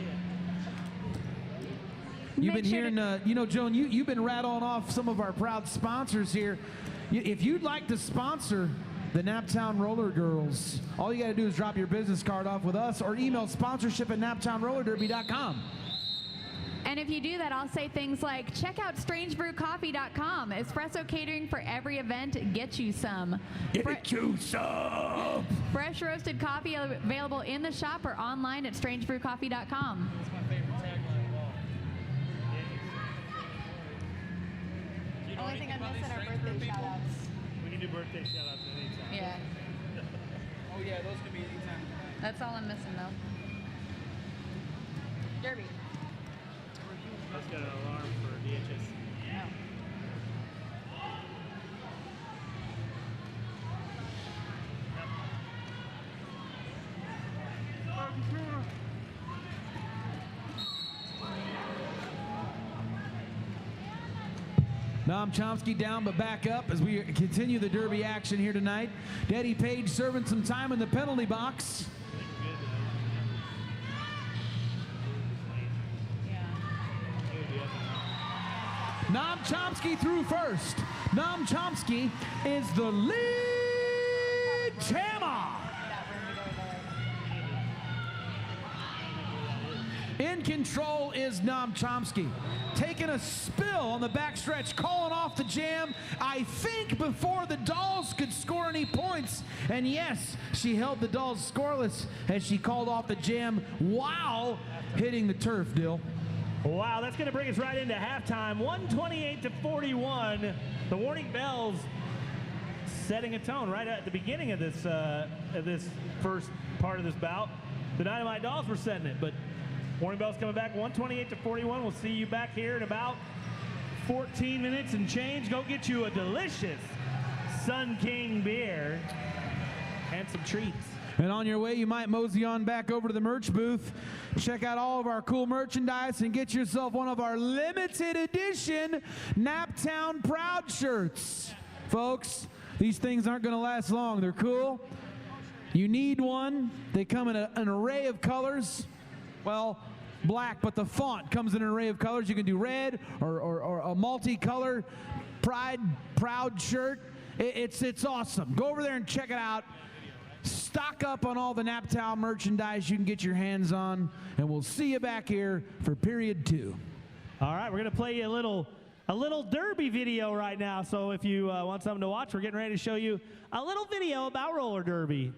Speaker 2: in.
Speaker 5: You've been hearing, you know, Joan, you've been rattling off some of our proud sponsors here. If you'd like to sponsor the Naptown Roller Girls, all you got to do is drop your business card off with us or email sponsorship at naptownrollerderby.com.
Speaker 10: And if you do that, I'll say things like, check out strangebrewcoffee.com. Espresso catering for every event. Get you some.
Speaker 5: Get you some.
Speaker 10: Fresh roasted coffee available in the shop or online at strangebrewcoffee.com.
Speaker 2: That's my favorite tagline of all. You know
Speaker 10: Only thing
Speaker 2: anything
Speaker 10: I'm
Speaker 2: about
Speaker 10: missing
Speaker 2: these
Speaker 10: are
Speaker 2: strange brew
Speaker 10: birthday
Speaker 2: people?
Speaker 10: shout-outs.
Speaker 1: We can do birthday shout-outs anytime.
Speaker 10: Yeah,
Speaker 2: Oh yeah, those can be anytime.
Speaker 10: that's all I'm missing though. Derby.
Speaker 1: Let's get an alarm for DHS.
Speaker 5: Noam Chomsky down but back up as we continue the derby action here tonight. Daddy Page serving some time in the penalty box. Noam Chomsky through first. Noam Chomsky is the lead jammer. In control is Noam Chomsky. Taking a spill on the backstretch, calling off the jam, I think before the Dolls could score any points. And yes, she held the Dolls scoreless as she called off the jam while hitting the turf, Dill.
Speaker 1: Wow, that's going to bring us right into halftime. 128-41. The warning bells setting a tone right at the beginning of this first part of this bout. The Dynamite Dolls were setting it, but warning bells coming back. 128-41. We'll see you back here in about 14 minutes and change. Go get you a delicious Sun King beer and some treats.
Speaker 5: And on your way, you might mosey on back over to the merch booth. Check out all of our cool merchandise and get yourself one of our limited edition Naptown Proud shirts. Folks, these things aren't going to last long. They're cool. You need one. They come in an array of colors. Well, black, but the font comes in an array of colors. You can do red or a multicolor Proud shirt. It's awesome. Go over there and check it out. Stock up on all the Naptown merchandise you can get your hands on, and we'll see you back here for period 2.
Speaker 1: All right, we're going to play you a little derby video right now. So if you want something to watch, we're getting ready to show you a little video about roller derby.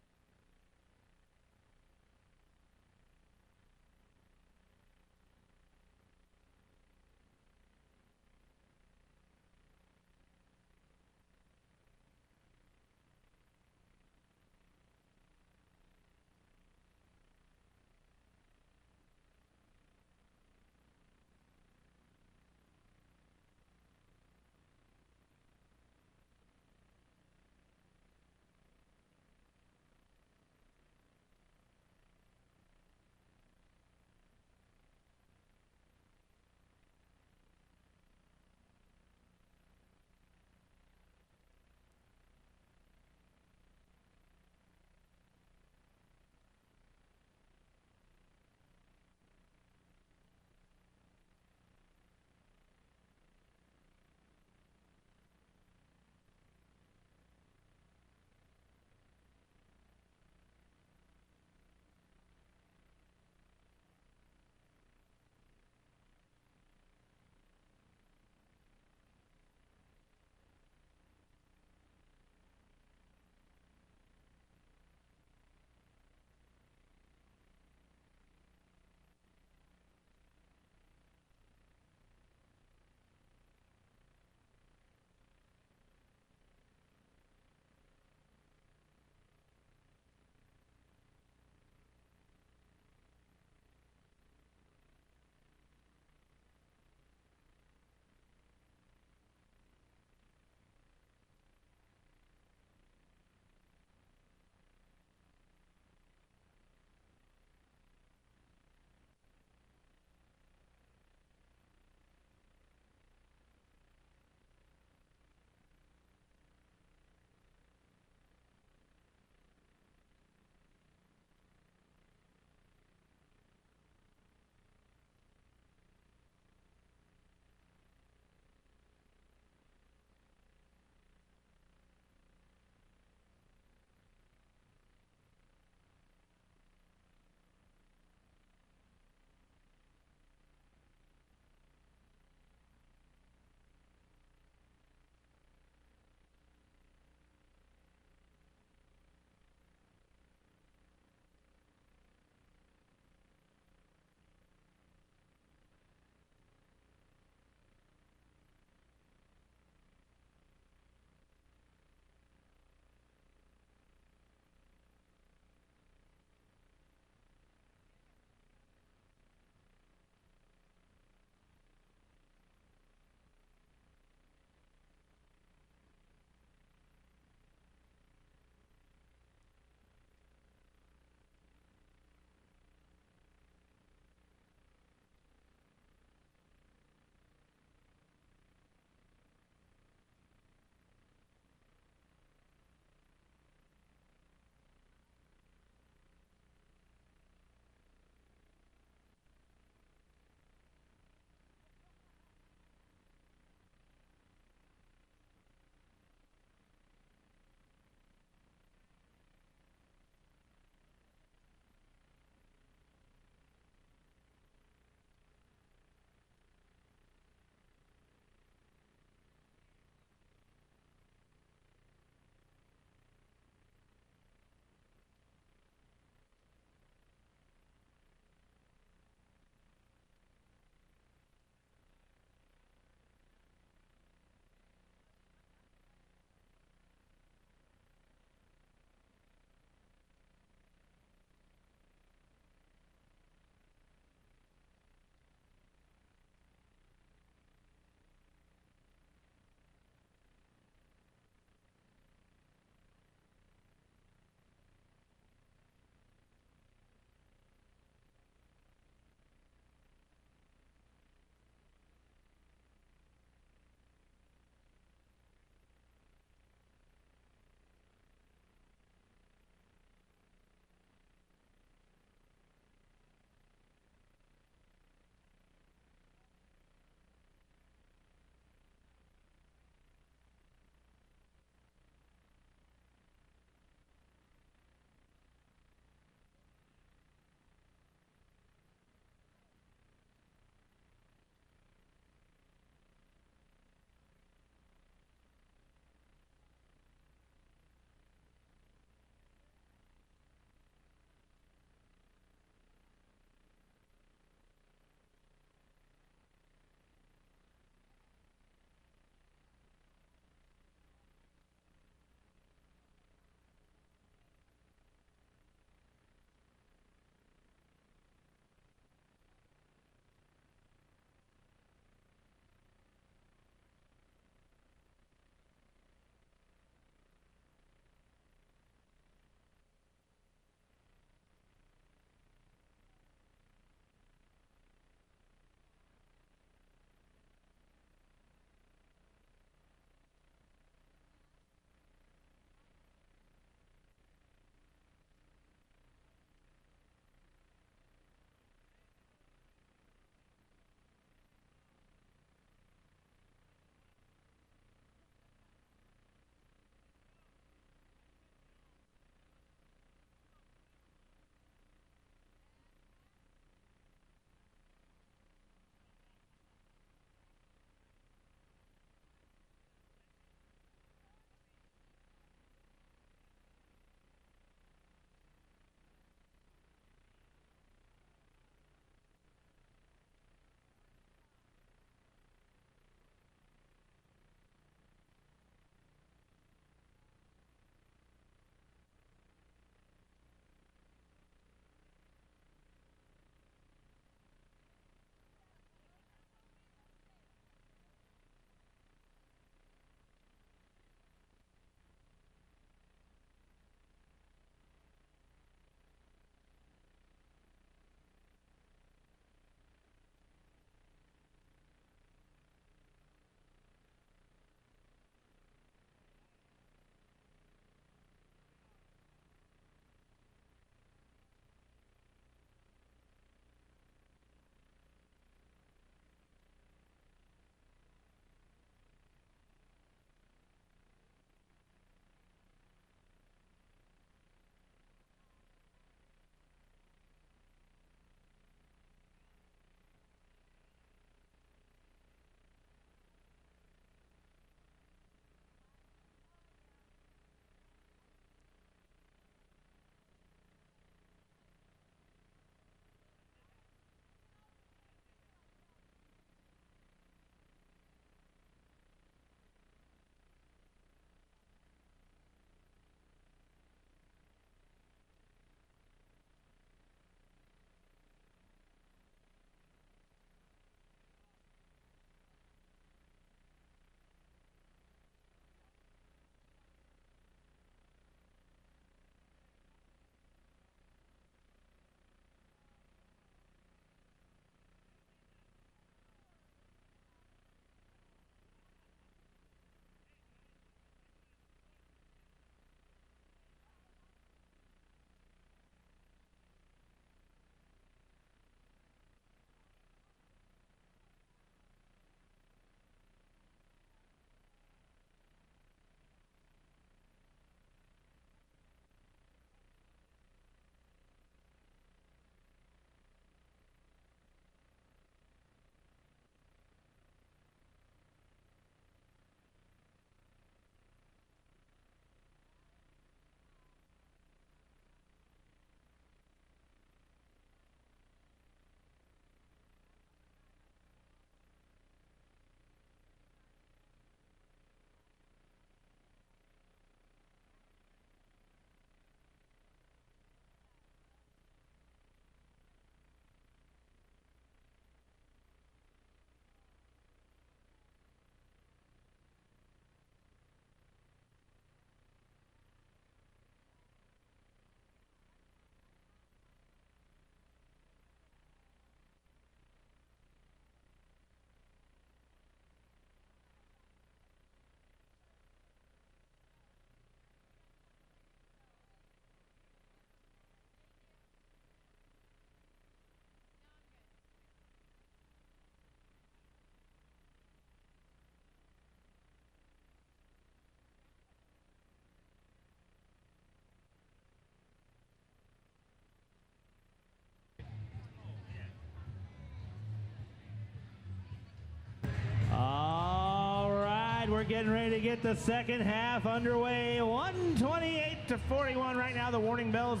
Speaker 1: right, we're getting ready to get the second half underway. 128-41 right now. The warning bell's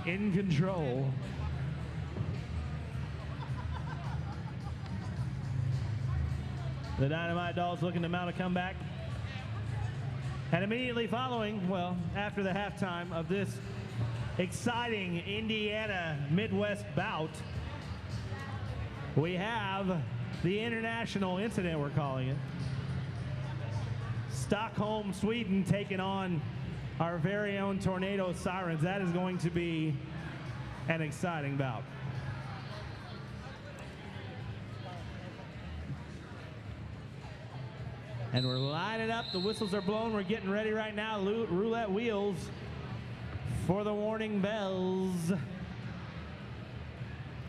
Speaker 1: in control. The Dynamite Dolls looking to mount a comeback. And immediately following, well, after the halftime of this exciting Indiana Midwest bout, we have the international incident, we're calling it. Stockholm, Sweden taking on our very own Tornado Sirens. That is going to be an exciting bout. And we're lining up. The whistles are blown. We're getting ready right now. Roulette wheels for the warning bells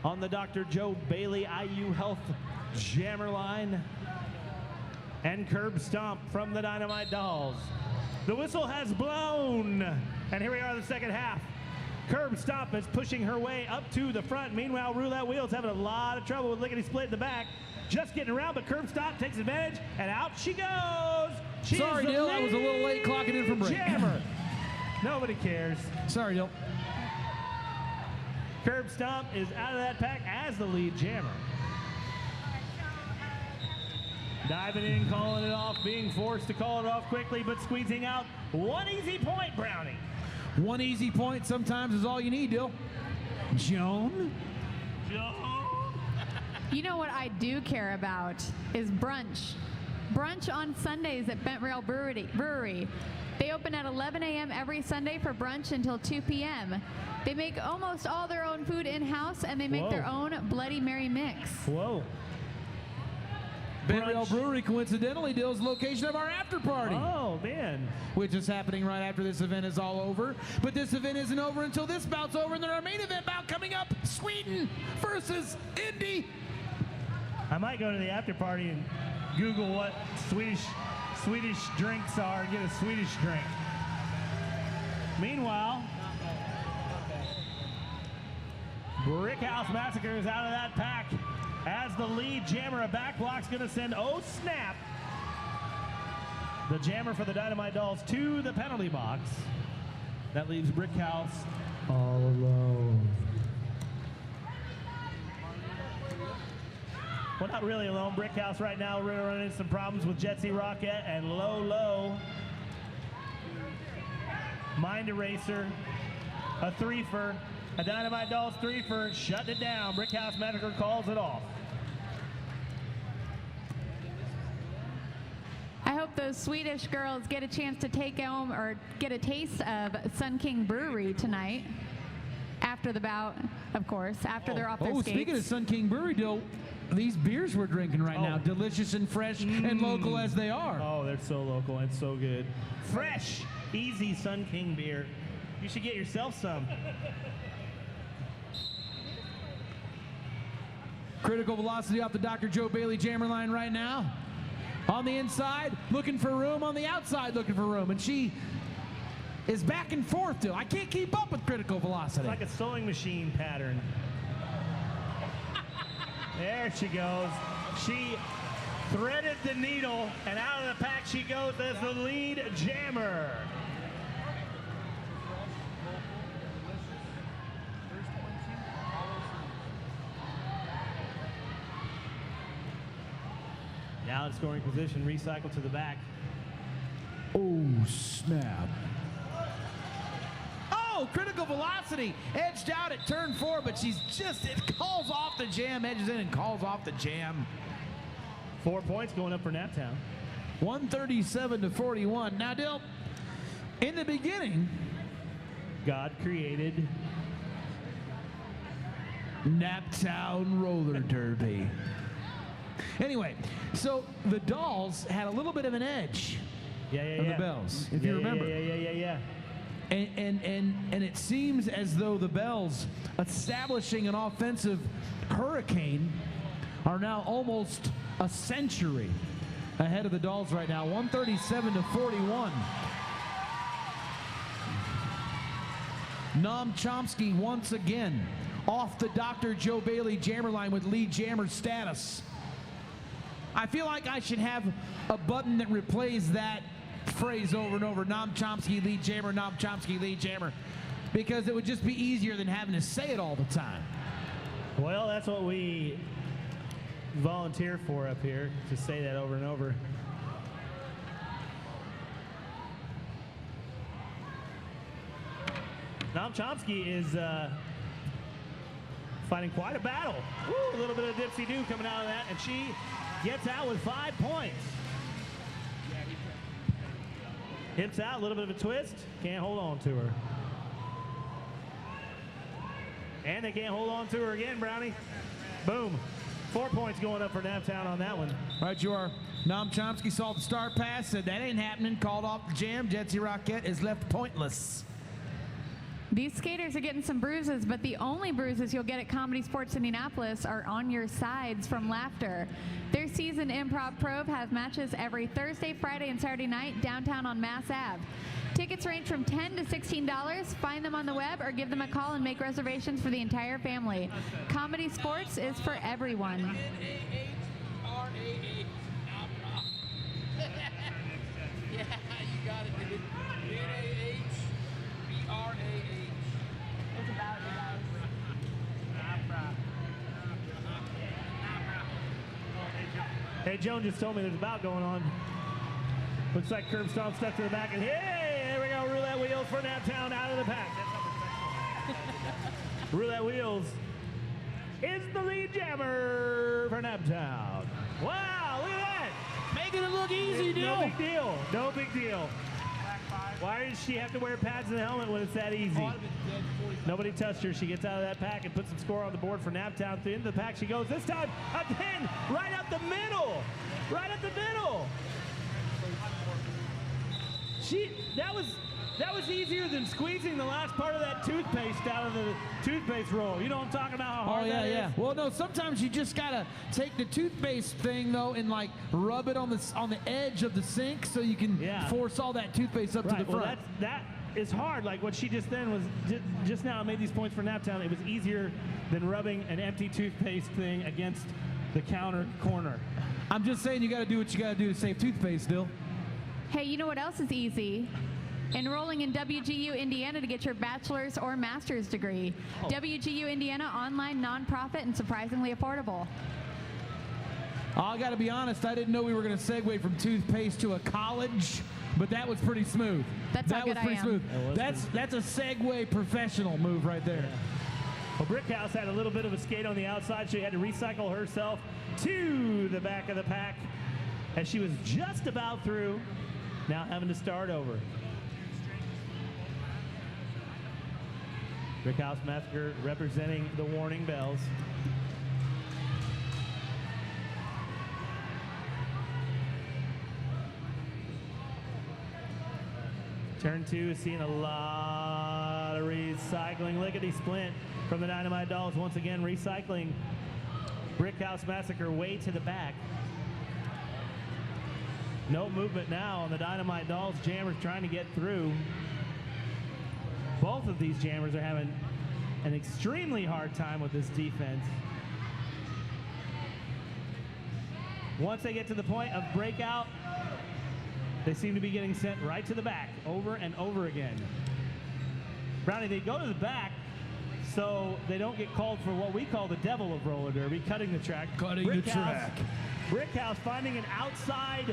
Speaker 1: on the Dr. Joe Bailey IU Health Jammer line. And curb stomp from the Dynamite Dolls. The whistle has blown. And here we are in the second half. Curb stomp is pushing her way up to the front. Meanwhile, Roulette Wheels having a lot of trouble with lickety split in the back. Just getting around, but curb stomp takes advantage, and out she goes.
Speaker 5: Sorry, Dill, I was a little late clocking in from break.
Speaker 1: Jammer. Nobody cares.
Speaker 5: Sorry, Dill.
Speaker 1: Curb stomp is out of that pack as the lead jammer. Diving in, calling it off, being forced to call it off quickly, but squeezing out one easy point, Brownie.
Speaker 5: One easy point sometimes is all you need, Dill. Joan?
Speaker 10: You know what I do care about is brunch. Brunch on Sundays at Bent Rail Brewery. They open at 11 a.m. every Sunday for brunch until 2 p.m. They make almost all their own food in-house, and they make their own Bloody Mary mix.
Speaker 1: Whoa.
Speaker 5: Bent Rail Brewery, coincidentally, Dill's location of our after party.
Speaker 1: Oh, man.
Speaker 5: Which is happening right after this event is all over. But this event isn't over until this bout's over, and then our main event bout coming up, Sweden versus Indy.
Speaker 1: I might go to the after party and Google what Swedish drinks are and get a Swedish drink. Meanwhile, Brickhouse Massacre is out of that pack as the lead jammer. A back block's going to send, oh snap, the jammer for the Dynamite Dolls to the penalty box. That leaves Brickhouse all alone. Well, not really alone. Brickhouse right now we're running into some problems with Jetsy Rocket and Low. Mind Eraser, a threefer, a Dynamite Dolls threefer, shutting it down. Brickhouse Massacre calls it off.
Speaker 10: I hope those Swedish girls get a chance to take home or get a taste of Sun King Brewery tonight. After the bout, of course, after they're off their skates.
Speaker 5: Speaking of Sun King Brewery, Dill, these beers we're drinking right now, delicious and fresh and local as they are.
Speaker 1: Oh, they're so local and so good. Fresh, easy Sun King beer. You should get yourself some.
Speaker 5: Critical Velocity off the Dr. Joe Bailey jammer line right now. On the inside, looking for room. On the outside, looking for room. And she is back and forth, Dill. I can't keep up with Critical Velocity.
Speaker 1: It's like a sewing machine pattern. There she goes. She threaded the needle, and out of the pack she goes as the lead jammer. Now in scoring position, recycle to the back.
Speaker 5: Oh, snap. Oh, Critical Velocity edged out at turn 4, but it calls off the jam, edges in and calls off the jam.
Speaker 1: 4 points going up for Naptown.
Speaker 5: 137-41. Now, Dill, in the beginning,
Speaker 1: God created
Speaker 5: Naptown Roller Derby. Anyway, so the Dolls had a little bit of an edge of the Bells, if you remember.
Speaker 1: Yeah.
Speaker 5: And it seems as though the Bells, establishing an offensive hurricane, are now almost a century ahead of the Dolls right now, 137-41. Noam Chomsky once again off the Dr. Joe Bailey jammer line with lead jammer status. I feel like I should have a button that replays that phrase over and over. Noam Chomsky, lead jammer, Noam Chomsky, lead jammer. Because it would just be easier than having to say it all the time.
Speaker 1: Well, that's what we volunteer for up here, to say that over and over. Noam Chomsky is fighting quite a battle. Woo, a little bit of dipsy-do coming out of that, and she gets out with 5 points. Hips out, a little bit of a twist. Can't hold on to her. And they can't hold on to her again, Brownie. Boom. 4 points going up for Naptown on that one.
Speaker 5: Right, you are. Noam Chomsky saw the star pass, said that ain't happening, called off the jam. Jetsi Rocket is left pointless.
Speaker 10: These skaters are getting some bruises, but the only bruises you'll get at Comedy Sports Indianapolis are on your sides from laughter. Their seasoned improv probe has matches every Thursday, Friday, and Saturday night downtown on Mass Ave. Tickets range from $10 to $16. Find them on the web or give them a call and make reservations for the entire family. Comedy Sports is for everyone.
Speaker 2: N-A-H-R-A-H. Yeah, you got it, dude. N-A-H-R-A-H.
Speaker 4: It's about you guys.
Speaker 1: Hey, Joan just told me there's a bout going on. Looks like Curb Stomp stuck to the back, and hey, there we go, roulette wheels for Naptown out of the pack. Roulette wheels is the lead jammer for Naptown. Wow, look at that.
Speaker 5: Making it look easy,
Speaker 1: No
Speaker 5: Dill.
Speaker 1: big deal, no big deal. Why does she have to wear pads and a helmet when it's that easy? Nobody touched her. She gets out of that pack and puts some score on the board for Naptown. To the end of the pack she goes. This time, again, right up the middle. Right up the middle. That was easier than squeezing the last part of that toothpaste out of the toothpaste roll. You know what I'm talking about, how hard that is?
Speaker 5: Well, no, sometimes you just gotta take the toothpaste thing though and like rub it on the edge of the sink so you can force all that toothpaste up to the front.
Speaker 1: Well, that is hard. Like what she just then was just now made these points for Naptown. It was easier than rubbing an empty toothpaste thing against the counter corner.
Speaker 5: I'm just saying you gotta do what you gotta do to save toothpaste, Dill.
Speaker 10: Hey, you know what else is easy? Enrolling in WGU Indiana to get your bachelor's or master's degree. WGU Indiana, online, nonprofit, and surprisingly affordable.
Speaker 5: I gotta be honest, I didn't know we were gonna segue from toothpaste to a college, but that was pretty smooth.
Speaker 10: That
Speaker 5: was pretty smooth. That's a segue professional move right there.
Speaker 1: Yeah. Well, Brickhouse had a little bit of a skate on the outside. She had to recycle herself to the back of the pack as she was just about through, now having to start over. Brickhouse Massacre representing the Warning Bells. Turn 2 is seeing a lot of recycling. Lickety Splint from the Dynamite Dolls once again recycling Brickhouse Massacre way to the back. No movement now on the Dynamite Dolls. Jammers trying to get through. Both of these jammers are having an extremely hard time with this defense. Once they get to the point of breakout, they seem to be getting sent right to the back over and over again. Brownie, they go to the back so they don't get called for what we call the devil of roller derby, cutting the track.
Speaker 5: Cutting the track.
Speaker 1: Brickhouse finding an outside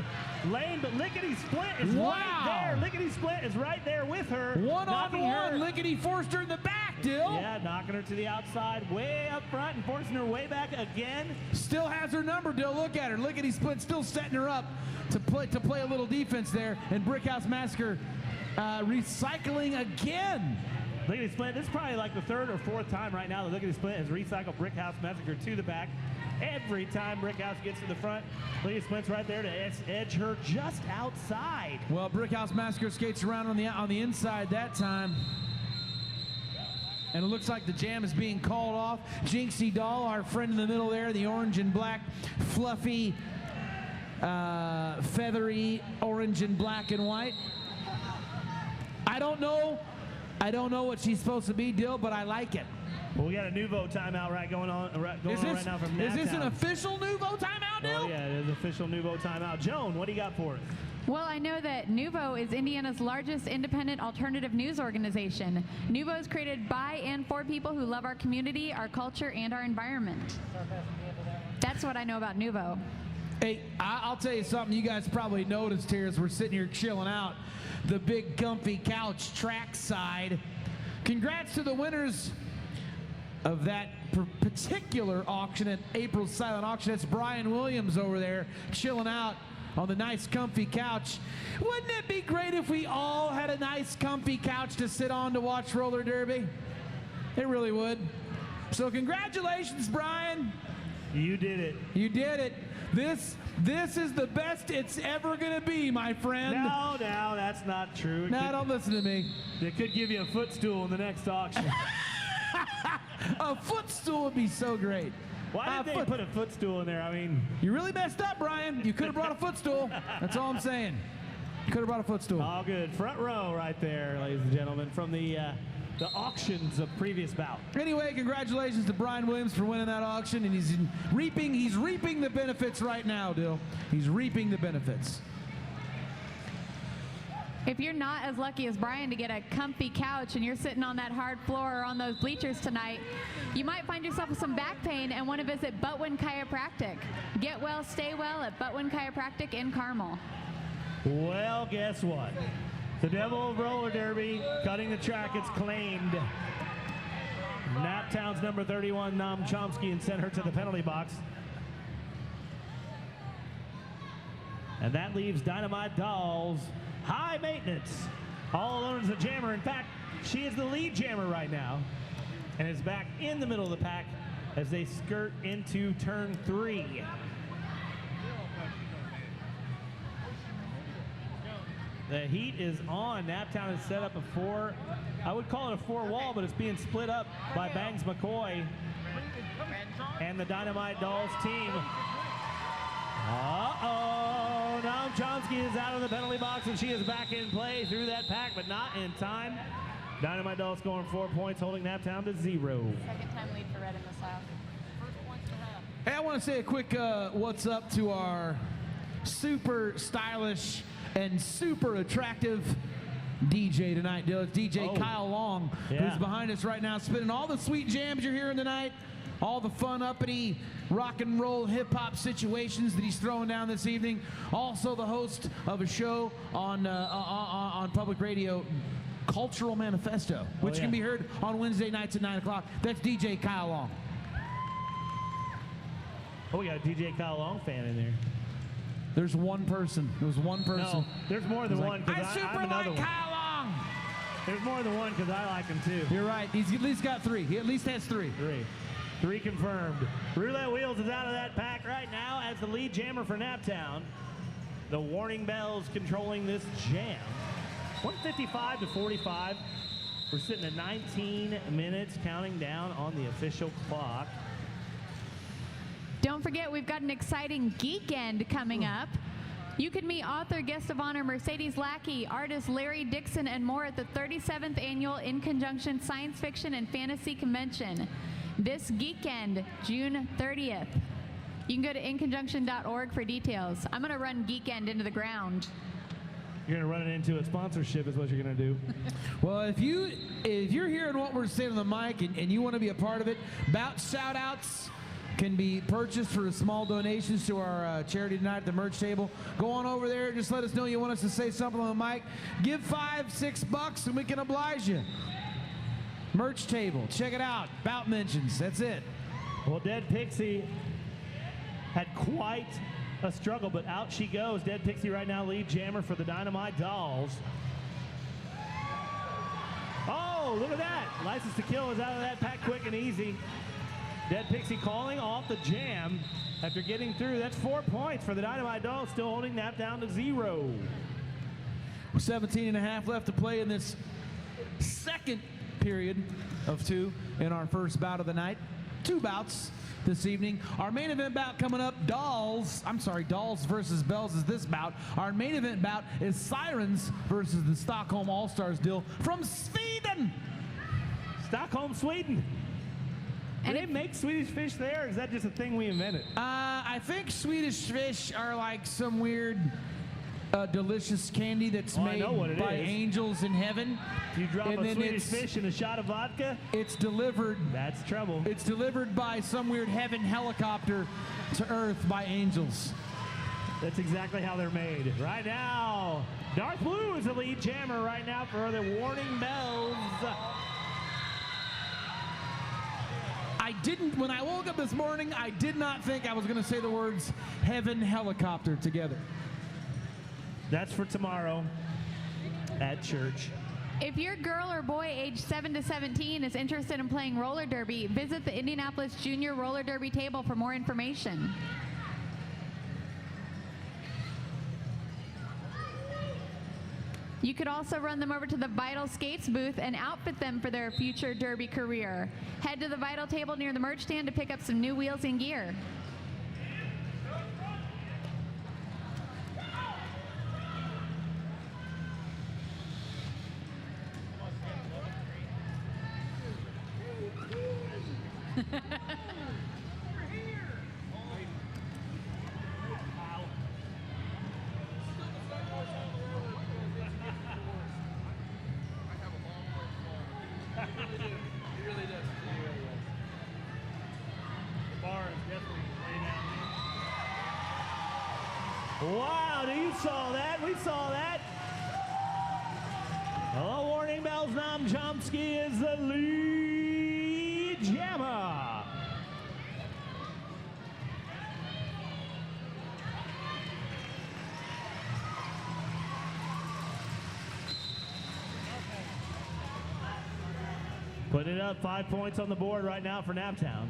Speaker 1: lane, but Lickety Splint is right there. Lickety Splint is right there with her.
Speaker 5: One-on-one, Lickety forced her in the back, Dill.
Speaker 1: Yeah, knocking her to the outside, way up front, and forcing her way back again.
Speaker 5: Still has her number, Dill. Look at her. Lickety Split still setting her up to play a little defense there. And Brickhouse Massacre recycling again.
Speaker 1: Lickety Splint, this is probably like the third or fourth time right now that Lickety Splint has recycled Brickhouse Massacre to the back. Every time Brickhouse gets to the front, Lickety Splint's right there to edge her just outside.
Speaker 5: Well, Brickhouse Massacre skates around on the inside that time. And it looks like the jam is being called off. Jinxie Doll, our friend in the middle there, the orange and black, fluffy, feathery orange and black and white. I don't know what she's supposed to be, Dill, but I like it.
Speaker 1: Well, we got a Nuvo timeout going on right now from
Speaker 5: Is this an
Speaker 1: Naptown.
Speaker 5: official Nuvo timeout, Dill?
Speaker 1: Oh, yeah, it is official Nuvo timeout. Joan, what do you got for us?
Speaker 10: Well, I know that Nuvo is Indiana's largest independent alternative news organization. Nuvo is created by and for people who love our community, our culture, and our environment. That's what I know about Nuvo.
Speaker 5: Hey, I'll tell you something you guys probably noticed here as we're sitting here chilling out. The big comfy couch trackside. Congrats to the winners of that particular auction at April's silent auction. That's Brian Williams over there chilling out on the nice comfy couch. Wouldn't it be great if we all had a nice comfy couch to sit on to watch roller derby? It really would. So congratulations, Brian.
Speaker 1: You did it.
Speaker 5: You did it. This is the best it's ever gonna be, my friend.
Speaker 1: No, that's not true.
Speaker 5: Don't listen to me.
Speaker 1: It could give you a footstool in the next auction.
Speaker 5: A footstool would be so great.
Speaker 1: Why did they put a footstool in there? I mean,
Speaker 5: you really messed up, Brian. You could have brought a footstool. That's all I'm saying. You could have brought a footstool.
Speaker 1: All good. Front row right there, ladies and gentlemen, from the auctions of previous bout.
Speaker 5: Anyway, congratulations to Brian Williams for winning that auction, and he's reaping the benefits right now, Dill. He's reaping the benefits.
Speaker 10: If you're not as lucky as Brian to get a comfy couch and you're sitting on that hard floor or on those bleachers tonight, you might find yourself with some back pain and want to visit Bout Chiropractic. Get well, stay well at Bout Chiropractic in Carmel.
Speaker 1: Well, guess what? The Devil of Roller Derby cutting the track. It's claimed. Naptown's number 31, Nam Chomsky, and sent her to the penalty box. And that leaves Dynamite Dolls high maintenance, all alone as a jammer. In fact, she is the lead jammer right now and is back in the middle of the pack as they skirt into turn 3. The heat is on. Naptown has set up I would call it a 4-wall, but it's being split up by Bangs McCoy and the Dynamite Dolls team. Uh-oh, Nam Chomsky is out of the penalty box, and she is back in play through that pack, but not in time. Dynamite Dolls scoring 4 points, holding Naptown to 0.
Speaker 10: Second time lead for Red in the South.
Speaker 5: Hey, I want to say a quick what's up to our super stylish and super attractive DJ tonight, Dill. It's DJ Kyle Long, who's behind us right now, spinning all the sweet jams you're hearing tonight. All the fun, uppity, rock and roll, hip hop situations that he's throwing down this evening. Also, the host of a show on public radio, Cultural Manifesto, which can be heard on Wednesday nights at 9 o'clock. That's DJ Kyle Long.
Speaker 1: Oh, we got a DJ Kyle Long fan in there.
Speaker 5: There's one person. There's one person.
Speaker 1: No, there's more than one.
Speaker 5: I super like Kyle Long.
Speaker 1: There's more than one because I like him too.
Speaker 5: You're right. He's at least got 3. He at least has 3.
Speaker 1: 3 confirmed. Roulette Wheels is out of that pack right now as the lead jammer for Naptown. The warning bells controlling this jam. 155 to 45. We're sitting at 19 minutes, counting down on the official clock.
Speaker 10: Don't forget, we've got an exciting Geek End coming up. You can meet author, guest of honor Mercedes Lackey, artist Larry Dixon, and more at the 37th Annual In Conjunction Science Fiction and Fantasy Convention. This Geekend, June 30th. You can go to inconjunction.org for details. I'm going to run Geekend into the ground.
Speaker 1: You're going to run it into a sponsorship is what you're going to do.
Speaker 5: Well, if you're hearing what we're saying on the mic and you want to be a part of it, Bout shout-outs can be purchased for small donations to our charity tonight at the merch table. Go on over there. Just let us know you want us to say something on the mic. Give $5-6 and we can oblige you. Merch table. Check it out. Bout mentions. That's it.
Speaker 1: Well, Dead Pixie had quite a struggle, but out she goes. Dead Pixie right now lead jammer for the Dynamite Dolls. Oh, look at that. License to Kill is out of that pack quick and easy. Dead Pixie calling off the jam after getting through. That's 4 points for the Dynamite Dolls, still holding Naptown to 0.
Speaker 5: 17 and a half left to play in this second period of 2 in our first bout of the night. 2 bouts this evening. Our main event bout coming up, Dolls versus Bells is this bout. Our main event bout is Sirens versus the Stockholm Allstars, Dill, from Sweden.
Speaker 1: Stockholm, Sweden. Do they make Swedish fish there, or is that just a thing we invented?
Speaker 5: I think Swedish fish are like some weird, delicious candy that's made by angels in heaven.
Speaker 1: If you drop a Swedish fish in a shot of vodka,
Speaker 5: it's delivered.
Speaker 1: That's trouble.
Speaker 5: It's delivered by some weird heaven helicopter to Earth by angels.
Speaker 1: That's exactly how they're made. Right now, Darth Blue is the lead jammer right now for the warning bells.
Speaker 5: When I woke up this morning, I did not think I was going to say the words heaven helicopter together.
Speaker 1: That's for tomorrow at church.
Speaker 10: If your girl or boy aged 7 to 17 is interested in playing roller derby, visit the Indianapolis Junior Roller Derby table for more information. You could also run them over to the Vital Skates booth and outfit them for their future derby career. Head to the Vital table near the merch stand to pick up some new wheels and gear.
Speaker 1: Wow, you saw that? We saw that. The warning bells. Nam Chomsky is the lead jammer. Putting it up, 5 points on the board right now for Naptown.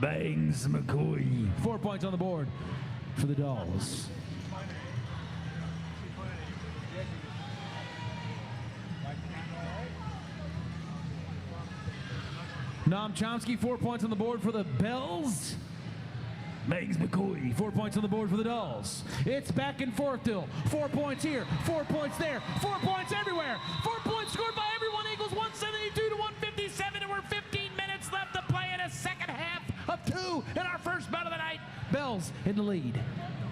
Speaker 5: Bangs McCoy. 4 points on the board for the Dolls. Noam Chomsky, 4 points on the board for the Bells. Bangs McCoy, 4 points on the board for the Dolls. It's back and forth, Dill. 4 points here, 4 points there, 4 points everywhere. 4 points scored by everyone equals 172 to 157, and we're 15 minutes left to play in a second half of 2 in our first bout of the night. Bells in the lead.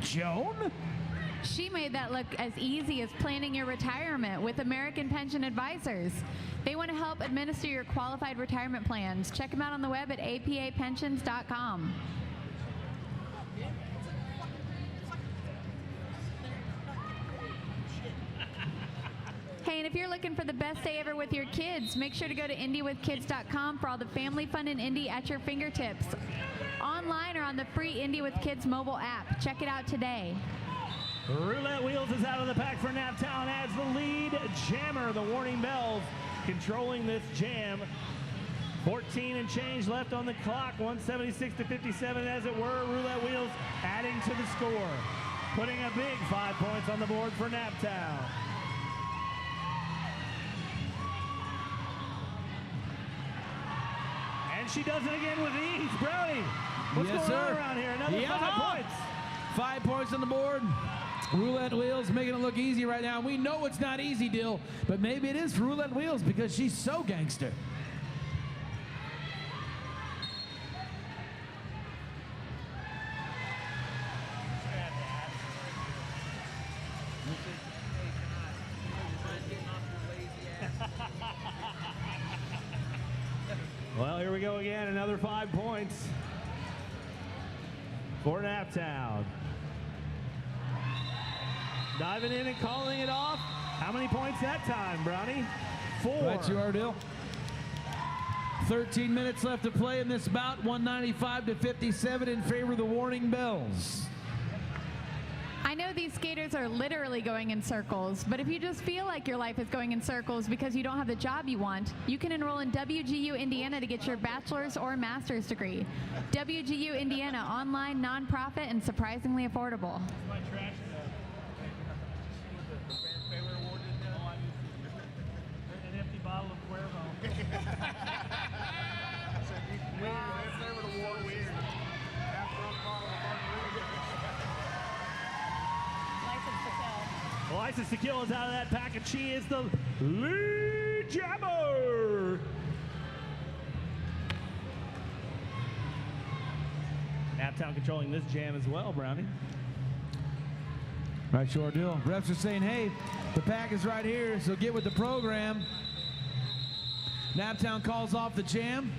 Speaker 5: Joan?
Speaker 10: She made that look as easy as planning your retirement with American Pension Advisors. They want to help administer your qualified retirement plans. Check them out on the web at apapensions.com. Hey, and if you're looking for the best day ever with your kids, make sure to go to IndyWithKids.com for all the family fun in Indy at your fingertips. Online or on the free Indy with Kids mobile app. Check it out today.
Speaker 1: Roulette Wheels is out of the pack for Naptown as the lead jammer. The warning bells controlling this jam. 14 and change left on the clock. 176 to 57 as it were. Roulette Wheels adding to the score. Putting a big 5 points on the board for Naptown. And she does it again with ease. Brody, what's going on around here? Another 5 points.
Speaker 5: 5 points on the board. Roulette Wheels making it look easy right now. We know it's not easy, Dill, but maybe it is for Roulette Wheels because she's so gangster.
Speaker 1: Well, here we go again. Another 5 points for Naptown. Diving in and calling it off. How many points that time, Brownie? 4.
Speaker 5: Right, you are, Dill. 13 minutes left to play in this bout. 195 to 57 in favor of the warning bells.
Speaker 10: I know these skaters are literally going in circles, but if you just feel like your life is going in circles because you don't have the job you want, you can enroll in WGU Indiana to get your bachelor's or master's degree. WGU Indiana, online, nonprofit, and surprisingly affordable.
Speaker 9: An empty bottle of Cuervo.
Speaker 1: License to Kill is out of that pack, and she is the lead jammer. Naptown controlling this jam as well, Brownie.
Speaker 5: Right, sure deal. Refs are saying, hey, the pack is right here, so get with the program. Naptown calls off the jam.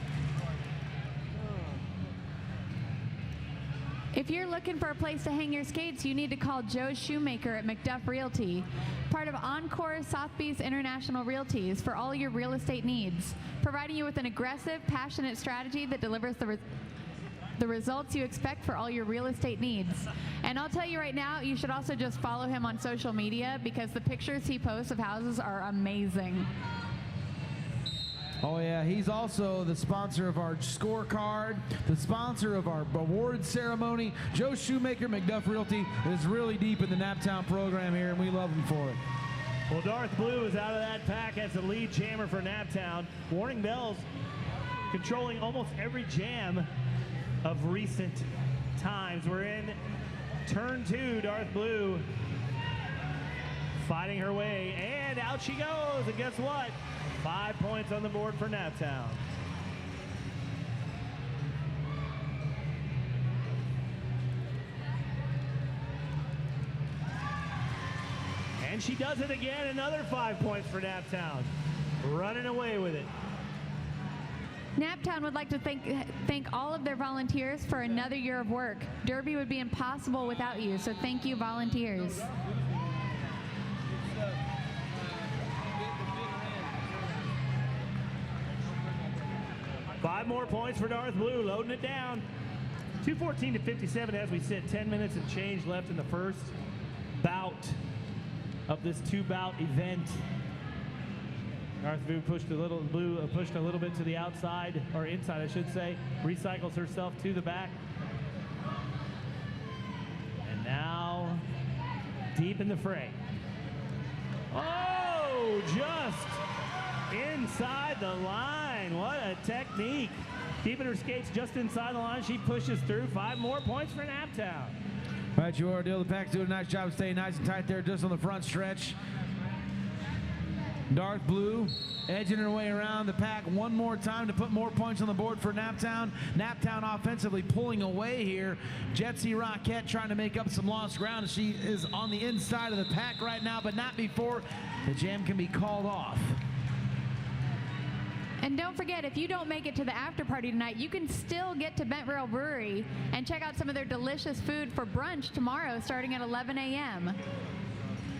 Speaker 10: If you're looking for a place to hang your skates, you need to call Joe Shoemaker at McDuff Realty, part of Encore Sotheby's International Realties, for all your real estate needs, providing you with an aggressive, passionate strategy that delivers the results you expect for all your real estate needs. And I'll tell you right now, you should also just follow him on social media because the pictures he posts of houses are amazing.
Speaker 5: Oh yeah, he's also the sponsor of our scorecard, the sponsor of our award ceremony. Joe Shoemaker, McDuff Realty, is really deep in the Naptown program here, and we love him for it.
Speaker 1: Well, Darth Blue is out of that pack as the lead jammer for Naptown. Warning bells controlling almost every jam of recent times. We're in turn 2. Darth Blue fighting her way, and out she goes, and guess what? 5 points on the board for Naptown. And she does it again, another 5 points for Naptown. Running away with it.
Speaker 10: Naptown would like to thank all of their volunteers for another year of work. Derby would be impossible without you, so thank you, volunteers.
Speaker 1: Five more points for Darth Blue, loading it down. 2:14 to 57 as we sit. 10 minutes and change left in the first bout of this 2-bout event. Darth Blue pushed a little bit to the outside, or inside I should say. Recycles herself to the back. And now deep in the fray. Oh, just inside the line. What a technique. Keeping her skates just inside the line. She pushes through. 5 more points for Naptown.
Speaker 5: Right, you are, Deal. The pack's doing a nice job staying nice and tight there just on the front stretch. Darth Blue edging her way around the pack one more time to put more points on the board for Naptown. Naptown offensively pulling away here. Jetsy Rockette trying to make up some lost ground. She is on the inside of the pack right now, but not before the jam can be called off.
Speaker 10: And don't forget, if you don't make it to the after party tonight, you can still get to Bent Rail Brewery and check out some of their delicious food for brunch tomorrow starting at 11 a.m.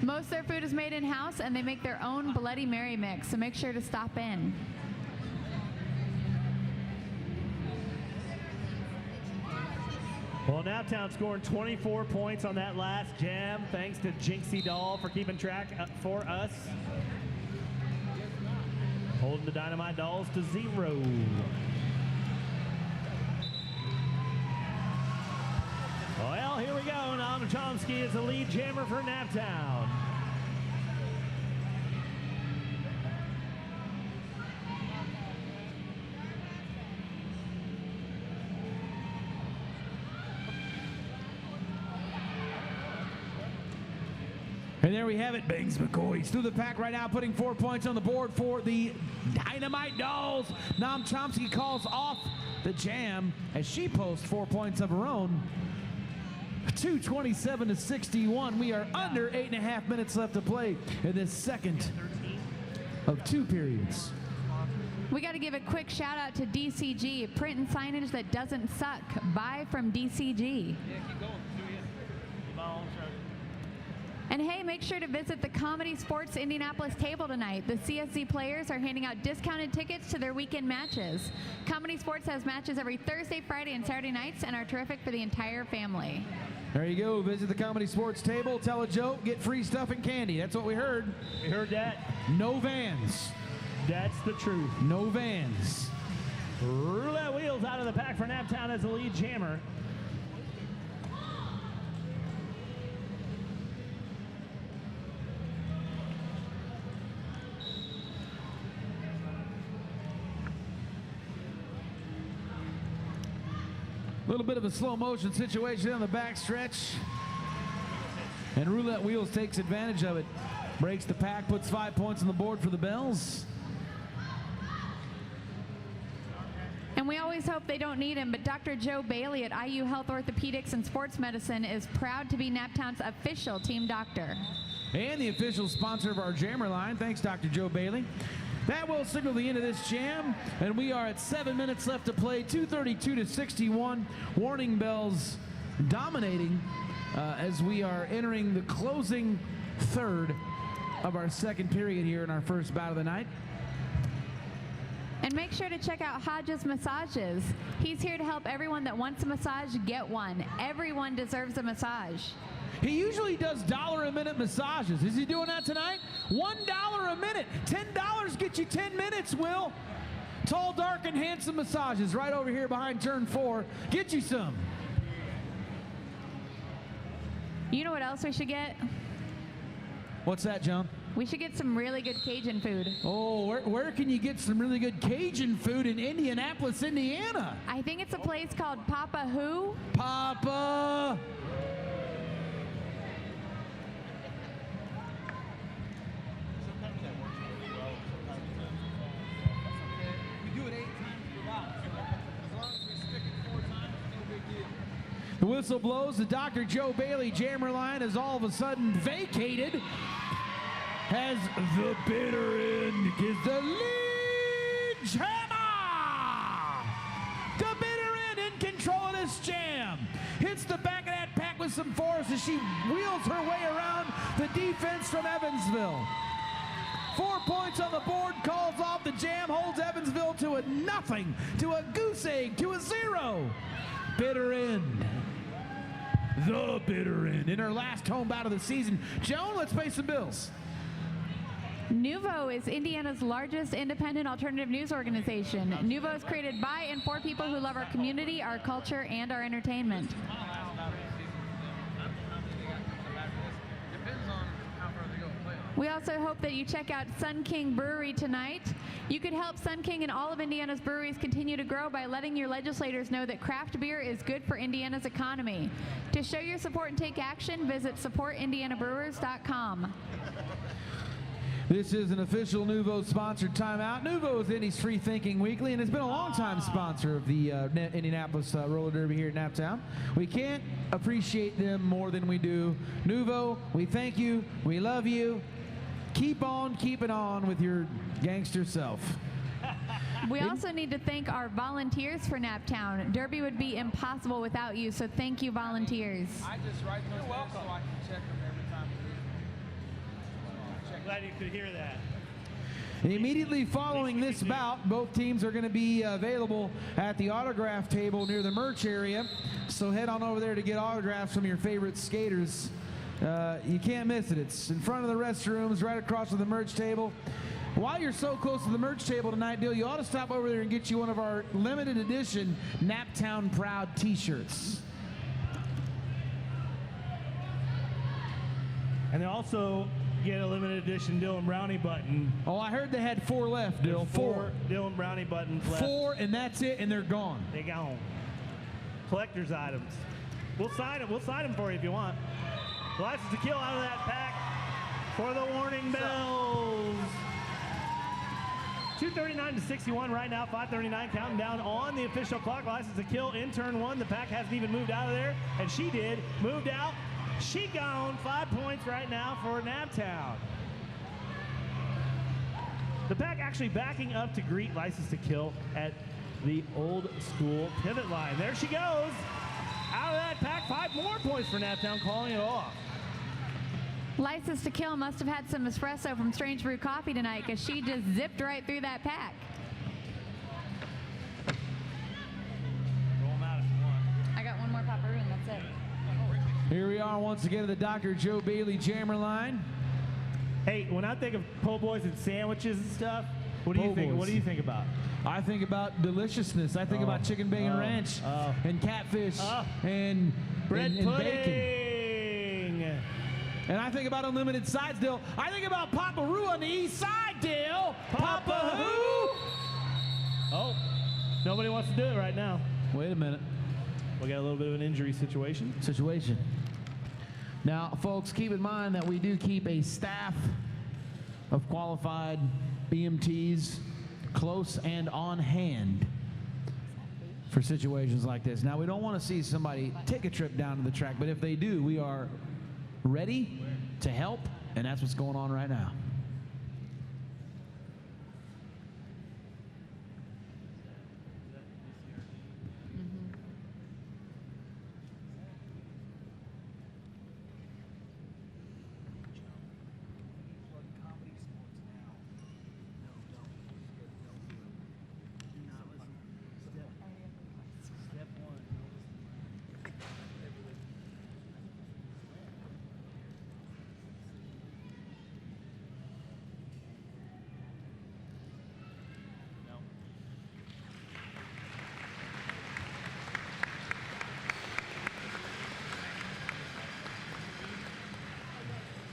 Speaker 10: Most of their food is made in-house, and they make their own Bloody Mary mix, so make sure to stop in.
Speaker 1: Well, Naptown scoring 24 points on that last jam, thanks to Jinxie Doll for keeping track for us. Holding the Dynamite Dolls to 0. Well, here we go. Naum Chomsky is the lead jammer for Naptown.
Speaker 5: And there we have it. Bangs McCoy through the pack right now, putting 4 points on the board for the Dynamite Dolls. Naum Chomsky calls off the jam as she posts 4 points of her own. 2:27 to 61. We are under 8.5 minutes left to play in this second of 2 periods.
Speaker 10: We got to give a quick shout out to DCG, print and signage that doesn't suck. Buy from DCG. And hey, make sure to visit the Comedy Sports Indianapolis table tonight. The CSZ players are handing out discounted tickets to their weekend matches. Comedy Sports has matches every Thursday, Friday, and Saturday nights and are terrific for the entire family.
Speaker 5: There you go. Visit the Comedy Sports table, tell a joke, get free stuff and candy. That's what we heard.
Speaker 1: We heard that.
Speaker 5: No vans.
Speaker 1: That's the truth.
Speaker 5: No vans.
Speaker 1: Roulette Wheels out of the pack for Naptown as the lead jammer.
Speaker 5: A little bit of a slow motion situation on the back stretch. And Roulette Wheels takes advantage of it. Breaks the pack, puts 5 points on the board for the Bells.
Speaker 10: And we always hope they don't need him, but Dr. Joe Bailey at IU Health Orthopedics and Sports Medicine is proud to be Naptown's official team doctor.
Speaker 5: And the official sponsor of our jammer line. Thanks, Dr. Joe Bailey. That will signal the end of this jam, and we are at 7 minutes left to play, 2:32-61. Warning bells dominating as we are entering the closing third of our second period here in our first bout of the night.
Speaker 10: And make sure to check out Hodges Massages. He's here to help everyone that wants a massage get one. Everyone deserves a massage.
Speaker 5: He usually does $1-a-minute massages. Is he doing that tonight? $1 a minute. $10 get you 10 minutes, Will. Tall, dark, and handsome massages right over here behind turn 4. Get you some.
Speaker 10: You know what else we should get?
Speaker 5: What's that, John?
Speaker 10: We should get some really good Cajun food.
Speaker 5: Oh, where can you get some really good Cajun food in Indianapolis, Indiana?
Speaker 10: I think it's a place called Papa Who?
Speaker 5: Papa! The whistle blows. The Dr. Joe Bailey jammer line is all of a sudden vacated as the bitter end gives the lead hammer. The bitter end in control of this jam. Hits the back of that pack with some force as she wheels her way around the defense from Evansville. 4 points on the board, calls off the jam, holds Evansville to a nothing, to a goose egg, to a 0. Bitter end. The bitter end in her last home bout of the season. Joan, let's pay some bills.
Speaker 10: Nuvo is Indiana's largest independent alternative news organization. Nuvo is created by and for people who love our community, our culture, and our entertainment. We also hope that you check out Sun King Brewery tonight. You could help Sun King and all of Indiana's breweries continue to grow by letting your legislators know that craft beer is good for Indiana's economy. To show your support and take action, visit supportindianabrewers.com.
Speaker 5: This is an official Nuvo sponsored timeout. Nuvo is Indy's Free Thinking Weekly and has been a long-time sponsor of the Indianapolis Roller Derby here at Naptown. We can't appreciate them more than we do. Nuvo, we thank you. We love you. Keep on keeping on with your gangster self.
Speaker 10: We also need to thank our volunteers for Naptown. Derby would be impossible without you, so thank you, volunteers.
Speaker 2: I just write those down so I can check them every time.
Speaker 1: Glad you could hear that.
Speaker 5: And immediately following this bout, both teams are going to be available at the autograph table near the merch area. So head on over there to get autographs from your favorite skaters. You can't miss it. It's in front of the restrooms, right across from the merch table. While you're so close to the merch table tonight, Dill, you ought to stop over there and get you one of our limited edition Naptown Proud t-shirts.
Speaker 1: And they also get a limited edition Dylan Brownie button.
Speaker 5: Oh, I heard they had 4 left, Dill.
Speaker 1: 4 Dylan Brownie buttons left.
Speaker 5: 4, and that's it, and they're gone.
Speaker 1: They're gone. Collector's items. We'll sign them. We'll sign them for you if you want. License to kill out of that pack for the warning bells. 2:39-61 right now. 5:39 counting down on the official clock. License to kill in turn 1. The pack hasn't even moved out of there, and she did. Moved out. She gone. 5 points right now for Naptown. The pack actually backing up to greet License to Kill at the old school pivot line. There she goes. Out of that pack, 5 more points for Naptown, calling it off.
Speaker 10: License to Kill must have had some espresso from Strange Brew Coffee tonight because she just zipped right through that pack.
Speaker 1: Roll them out if you want.
Speaker 10: I got one more Paparoon, that's it.
Speaker 5: Here we are once again at the Dr. Joe Bailey jammer line.
Speaker 1: Hey, when I think of po' boys and sandwiches and stuff, what do you think? What do you think about?
Speaker 5: I think about deliciousness. I think about chicken bacon ranch and catfish and
Speaker 1: bread
Speaker 5: and
Speaker 1: pudding.
Speaker 5: bacon. And I think about unlimited sides, Dill. I think about Papa-Roo on the east side, Dill. Papa-Who?
Speaker 1: Oh, nobody wants to do it right now.
Speaker 5: Wait a minute.
Speaker 1: We got a little bit of an injury situation.
Speaker 5: Now, folks, keep in mind that we do keep a staff of qualified EMTs close and on hand for situations like this. Now, we don't want to see somebody take a trip down to the track, but if they do, we are ready to help, and that's what's going on right now.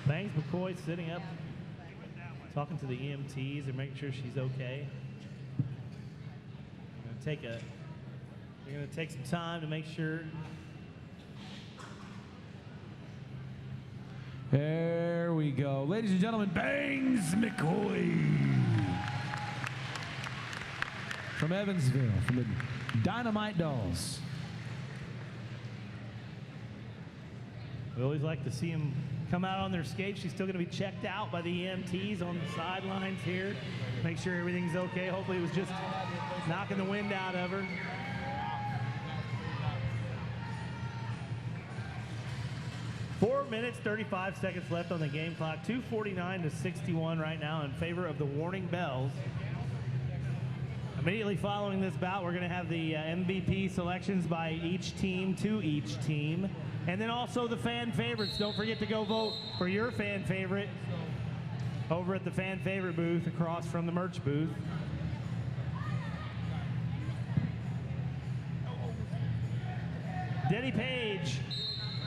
Speaker 1: Bangs McCoy sitting up, talking to the EMTs and making sure she's okay. They're going to take some time to make sure.
Speaker 5: There we go. Ladies and gentlemen, Bangs McCoy from Evansville, from the Dynamite Dolls.
Speaker 1: We always like to see them come out on their skates. She's still going to be checked out by the EMTs on the sidelines here. Make sure everything's okay. Hopefully it was just knocking the wind out of her. Four minutes, 35 seconds left on the game clock. 2:49 to 61 right now in favor of the Warning Bells. Immediately following this bout, we're going to have the MVP selections by each team to each team. And then also the fan favorites. Don't forget to go vote for your fan favorite over at the fan favorite booth across from the merch booth. Denny Page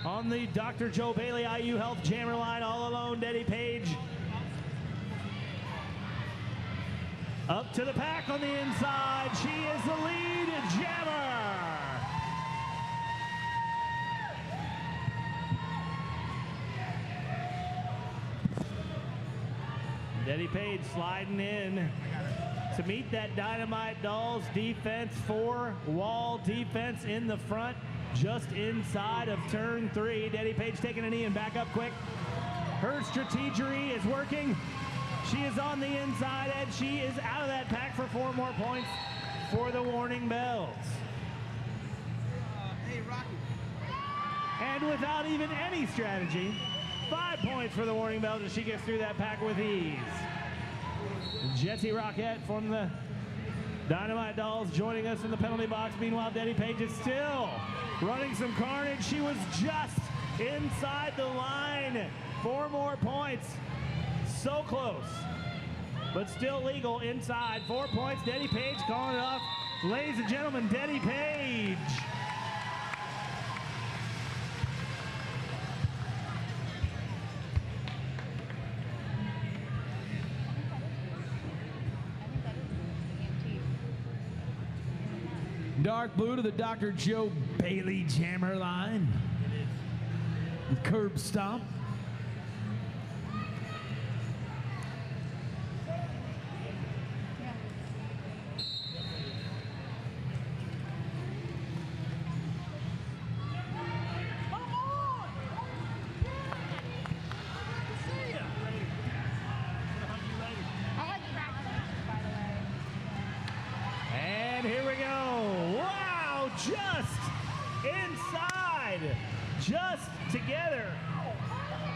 Speaker 1: on the Dr. Joe Bailey IU Health Jammer line, all alone. Denny Page up to the pack on the inside. She is the lead jammer. Denny Page sliding in to meet that Dynamite Dolls defense. 4-wall defense in the front, just inside of turn 3. Denny Page taking a knee and back up quick. Her strategery is working. She is on the inside edge. She is out of that pack for 4 more points for the Warning Bells.
Speaker 2: Hey, Rocky.
Speaker 1: And without even any strategy, 5 points for the Warning Bells as she gets through that pack with ease. Jessie Rockette from the Dynamite Dolls joining us in the penalty box. Meanwhile, Denny Page is still running some carnage. She was just inside the line. 4 more points. So close, but still legal inside. 4 points. Denny Page calling it off. Ladies and gentlemen, Denny Page.
Speaker 5: Dark blue to the Dr. Joe Bailey jammer line. With curb stomp.
Speaker 1: And here we go. Wow, just inside, just together.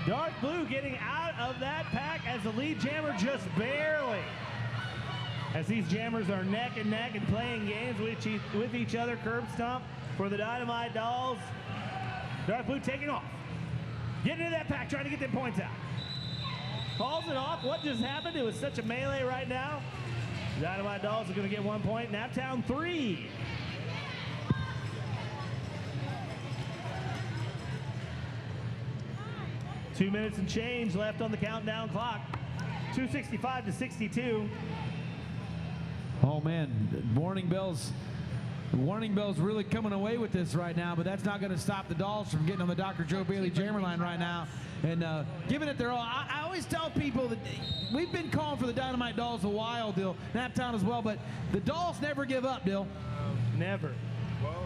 Speaker 1: Dark blue getting out of that pack as the lead jammer just barely. As these jammers are neck and neck and playing games with each other. Curb stomp for the Dynamite Dolls. Dark blue taking off. Getting into that pack, trying to get them points out. Calls it off. What just happened? It was such a melee right now. The Dynamite Dolls are going to get 1 point. Naptown 3. Two minutes and change left on the countdown clock. 2:65 to 62.
Speaker 5: Oh man, Warning Bells The warning bell's really coming away with this right now, but that's not going to stop the Dolls from getting on the Dr. Joe Bailey jammer line right now and giving it their all. I always tell people that we've been calling for the Dynamite Dolls a while, Dill, Naptown as well, but the Dolls never give up, Dill.
Speaker 1: Never.
Speaker 9: Well,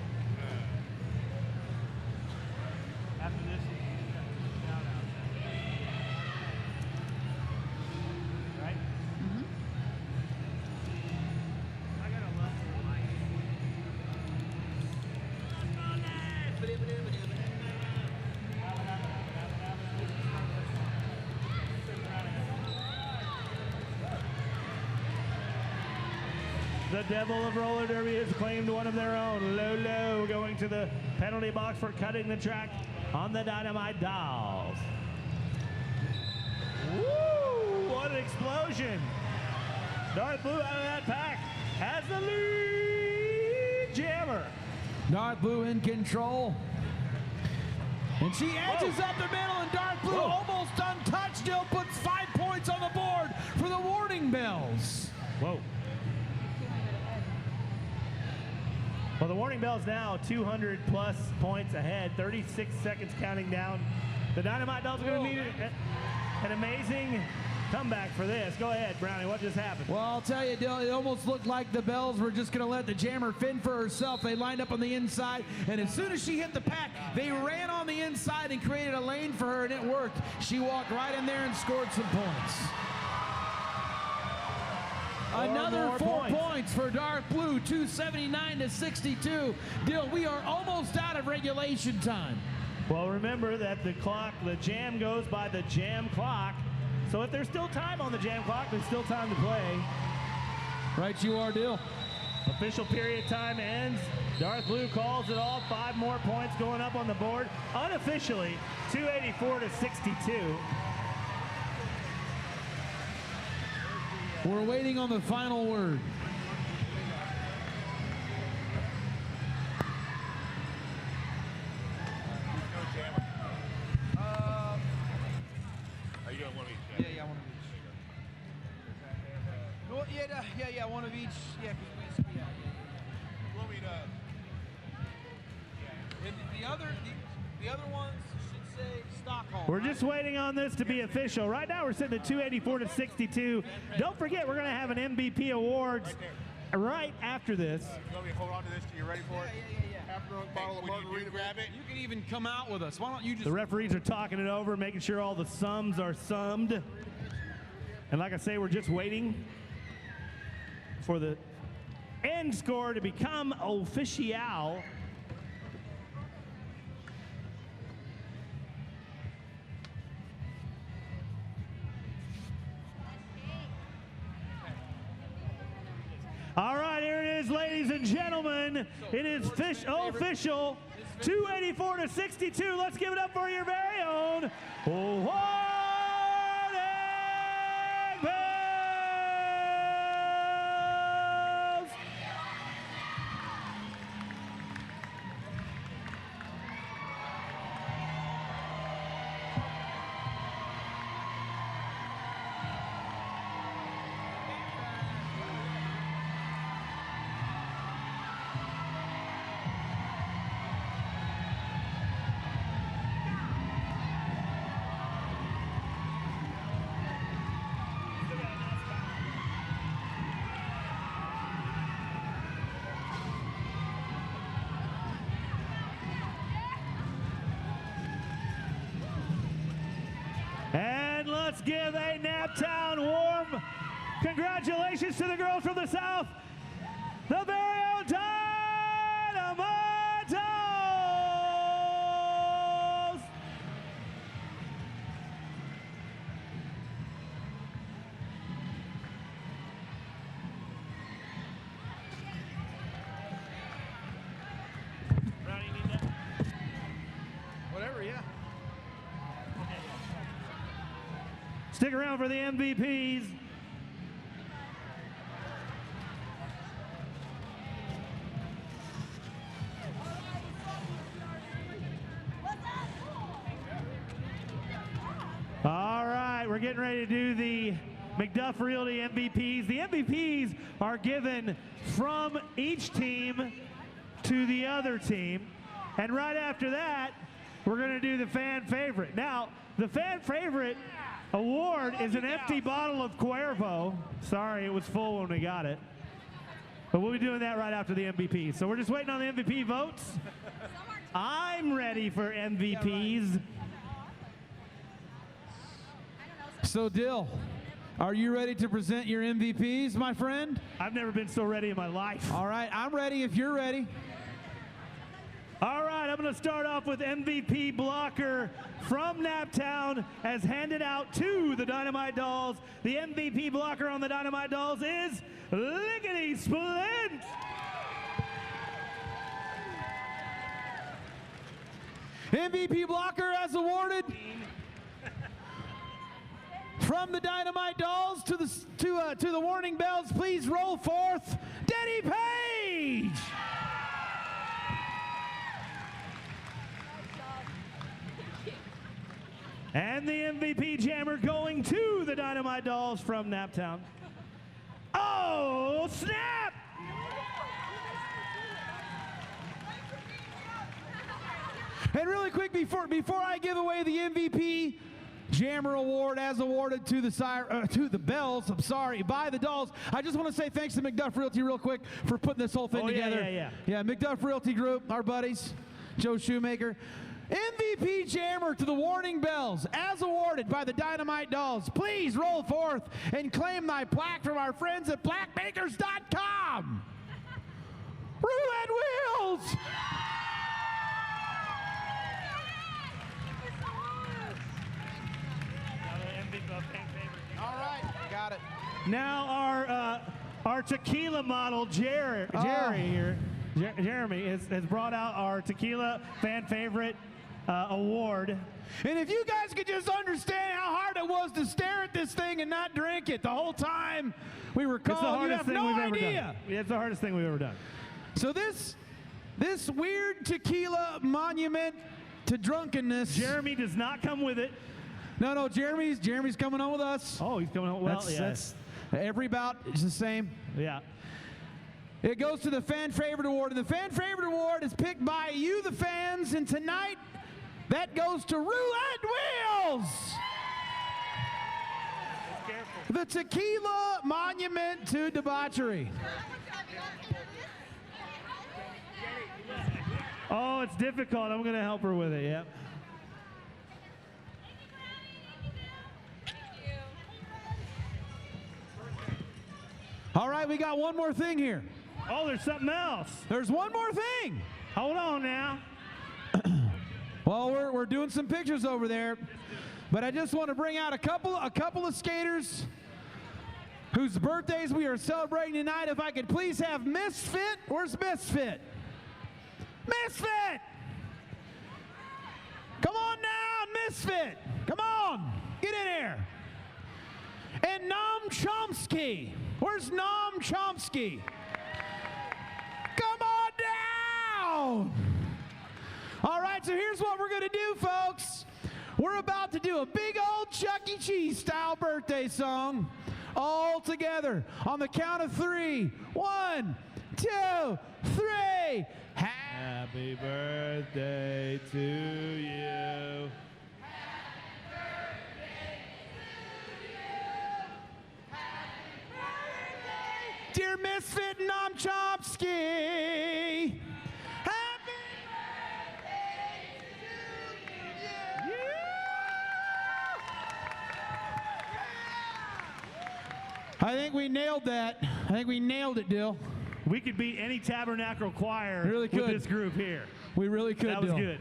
Speaker 9: after this, shout out. Right? I got a love for the light. The Devil of Roller Derby has claimed one of their own. Lolo going to the penalty box for cutting the track on the Dynamite Dolls. Woo! What an explosion! Darth Blue out of that pack has the lead jammer.
Speaker 5: Darth Blue in control. And she edges up the middle, and Darth Blue almost untouched. Still puts 5 points on the board for the warning bells.
Speaker 1: Whoa. Well, the warning bell's now 200 plus points ahead, 36 seconds counting down. The Dynamite Dolls are going to need an amazing comeback for this. Go ahead, Brownie, what just happened?
Speaker 5: Well, I'll tell you, Dill, it almost looked like the bells were just going to let the jammer fend for herself. They lined up on the inside, and as soon as she hit the pack, they ran on the inside and created a lane for her, and it worked. She walked right in there and scored some points. Another 4 points for Darth Blue, 279 to 62. Dill, we are almost out of regulation time.
Speaker 1: Well, remember that the jam goes by the jam clock. So if there's still time on the jam clock, there's still time to play.
Speaker 5: Right you are, Dill.
Speaker 1: Official period time ends. Darth Blue calls it all. 5 more points going up on the board. Unofficially, 284 to 62.
Speaker 5: We're waiting on the final word.
Speaker 9: Are you doing one of each?
Speaker 2: Yeah, one of each. Well, yeah, one of each. Yeah, because we,
Speaker 9: Want me to?
Speaker 2: and the other ones should say Stockholm.
Speaker 1: We're just waiting on this to be official. Right now we're sitting at 284 to 62. Don't forget, we're going to have an MVP awards right after this.
Speaker 9: You want me to hold on to this till you're ready for it?
Speaker 2: Yeah.
Speaker 9: Half a bottle of margarita, grab it.
Speaker 2: You can even come out with us. Why don't you just?
Speaker 1: The referees are talking it over, making sure all the sums are summed. And like I say, we're just waiting for the end score to become official. All right, here it is, ladies and gentlemen. It is official, 284 to 62. Let's give it up for your very own Warning Bells. And let's give a Naptown warm congratulations to the girls from the South, the very own Dynamite Dolls. Brownie, you need that?
Speaker 2: Whatever, yeah.
Speaker 1: Stick around for the MVPs. All right, we're getting ready to do the McDuff Realty MVPs. The MVPs are given from each team
Speaker 9: to the other team. And right after that, we're going to do the fan favorite. Now, the fan favorite award is an empty bottle of Cuervo. Sorry, it was full when we got it. But we'll be doing that right after the MVP. So we're just waiting on the MVP votes. I'm ready for MVPs.
Speaker 5: So, Dill, are you ready to present your MVPs, my friend?
Speaker 9: I've never been so ready in my life.
Speaker 5: All right, I'm ready if you're ready.
Speaker 9: All right, I'm going to start off with MVP blocker from Naptown as handed out to the Dynamite Dolls. The MVP blocker on the Dynamite Dolls is Lickety Splint.
Speaker 5: MVP blocker as awarded from the Dynamite Dolls to the Warning Bells. Please roll forth Denny Page.
Speaker 9: And the MVP jammer going to the Dynamite Dolls from Naptown. Oh, snap!
Speaker 5: And really quick, before I give away the MVP Jammer Award as awarded to the Bells, by the Dolls, I just want to say thanks to McDuff Realty real quick for putting this whole thing together. Yeah, McDuff Realty Group, our buddies, Joe Shoemaker. MVP Jammer to the Warning Bells, as awarded by the Dynamite Dolls. Please roll forth and claim thy plaque from our friends at plaquemakers.com. Roulette wheels! All right, got it.
Speaker 9: Now our tequila model, Jeremy has brought out our tequila fan favorite award.
Speaker 5: And if you guys could just understand how hard it was to stare at this thing and not drink it the whole time we were called,
Speaker 9: It's the hardest thing we've ever
Speaker 5: idea.
Speaker 9: done. Yeah, it's the hardest thing we've ever done.
Speaker 5: So this weird tequila monument to drunkenness.
Speaker 9: Jeremy does not come with it.
Speaker 5: No, Jeremy's coming on with us.
Speaker 9: Oh, he's coming on. Well,
Speaker 5: That's every bout is the same.
Speaker 9: Yeah.
Speaker 5: It goes to the Fan Favorite Award, and the Fan Favorite Award is picked by you, the fans, and tonight that goes to Roulette Wheels! The Tequila Monument to Debauchery.
Speaker 9: Oh, it's difficult. I'm going to help her with it, yep.
Speaker 5: All right, we got one more thing here.
Speaker 9: Oh, there's something else.
Speaker 5: There's one more thing.
Speaker 9: Hold on now.
Speaker 5: Well, we're doing some pictures over there, but I just want to bring out a couple of skaters whose birthdays we are celebrating tonight. If I could please have Misfit. Where's Misfit? Misfit! Come on down, Misfit! Come on, get in here. And Noam Chomsky. Where's Noam Chomsky? Come on down! All right, so here's what we're going to do, folks. We're about to do a big old Chuck E. Cheese style birthday song all together on the count of 3. 1, 2, 3.
Speaker 9: Happy birthday to you.
Speaker 5: Dear Misfit Noam Chomsky, happy birthday to you. I think we nailed that. I think we nailed it, Dill.
Speaker 9: We could beat any tabernacle choir
Speaker 5: Really
Speaker 9: with
Speaker 5: could.
Speaker 9: this group here.
Speaker 5: We really could,
Speaker 9: That was
Speaker 5: Dill.
Speaker 9: good.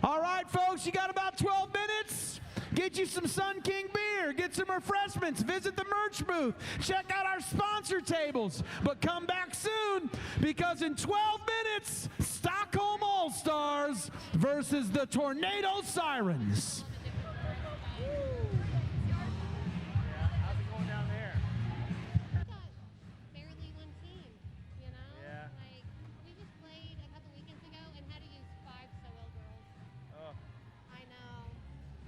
Speaker 5: All right, folks, you got about 12 minutes. Get you some Sun King beer, get some refreshments, visit the merch booth, check out our sponsor tables. But come back soon, because in 12 minutes, Stockholm Allstars versus the Tornado Sirens.
Speaker 11: Barely one team, you know?
Speaker 9: Yeah.
Speaker 11: Like, we just played a couple weekends ago and had to use 5 solo girls.
Speaker 9: Oh,
Speaker 11: I know.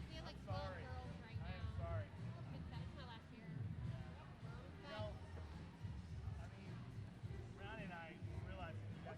Speaker 11: We have like 12 girls right now.
Speaker 9: I'm sorry.
Speaker 11: It's my last year. But
Speaker 9: I mean, Ronnie and I realized we got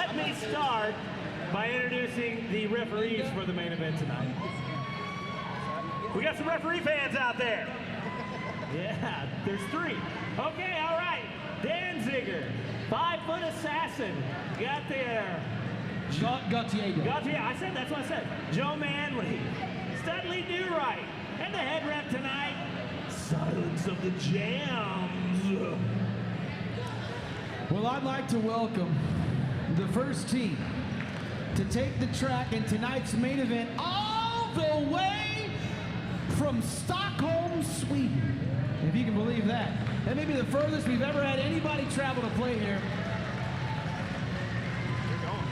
Speaker 9: let me start by introducing the referees for the main event tonight. We got some referee fans out there. Yeah, there's 3. Okay, all right. Danziger, 5-foot assassin, got there.
Speaker 5: Gautier.
Speaker 9: Gautier, that's what I said. Joe Manley, Studley Do-Right, and the head ref tonight, Silence of the Jams.
Speaker 5: Well, I'd like to welcome the first team to take the track in tonight's main event all the way from Stockholm, Sweden. If you can believe that. That may be the furthest we've ever had anybody travel to play here.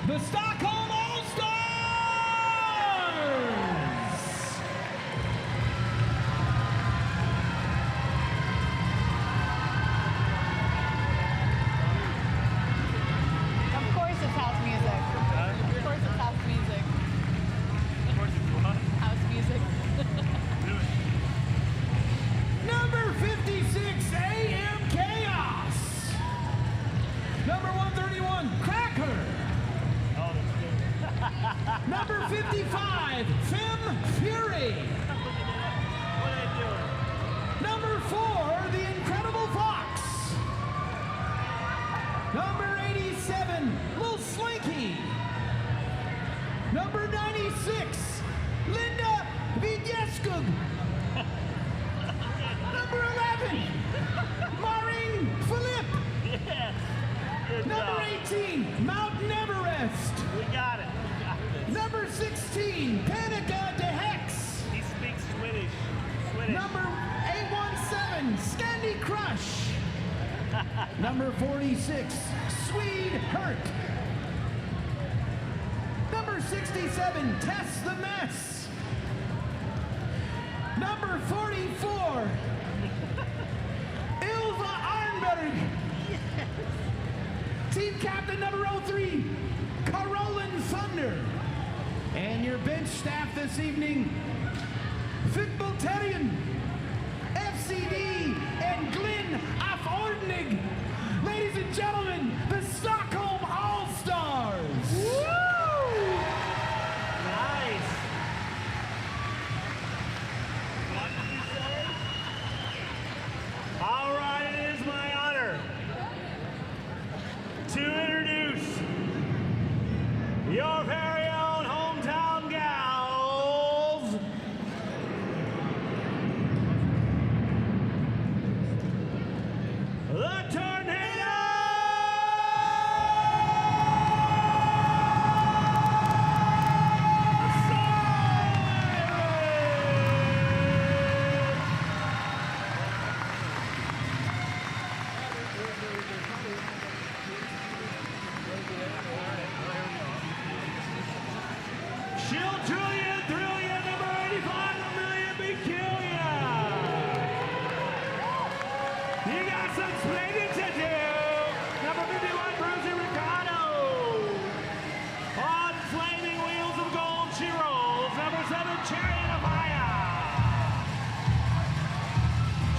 Speaker 5: The Stockholm Allstars!
Speaker 12: Of course it's house music. Of course it's house music.
Speaker 3: Of course it's what?
Speaker 12: House music.
Speaker 5: Number 56, AM Chaos. Number 131, Cracker.
Speaker 3: Oh, that's good.
Speaker 5: Number 55, Fem Fury.
Speaker 3: What are they doing?
Speaker 5: Number 4, The Incredible Fox. Number 87, Lil Slinky. Number 96, Linda Vigeskug. Number 11, Maureen Philippe.
Speaker 3: Yes. Good
Speaker 5: Number
Speaker 3: job.
Speaker 5: 18, Mountain Everest.
Speaker 3: We got it. We got this.
Speaker 5: Number 16, Panica de Hex.
Speaker 3: He speaks Swedish. Swedish.
Speaker 5: Number 817, Scandi Crush. Number 46, Swede Hurt. Number 67, Tess the Mess. Number 44, Ilva Arnberg. Team captain number 03, Carolyn Thunder. And your bench staff this evening, Fitbulterian, FCD, and Glenn Afordnig. Ladies and gentlemen, the Stockholm All-Stars.
Speaker 9: Woo! Nice.
Speaker 3: What did you say?
Speaker 9: All right, it is my honor to introduce your very own hometown gals, the Tornado! She'll drill you, thrill you, number 85, a million be kill ya. You got some explaining to do. Number 51, Bruiser Ricardo. On flaming wheels of gold, she rolls. Number 7, Chariot of Fire.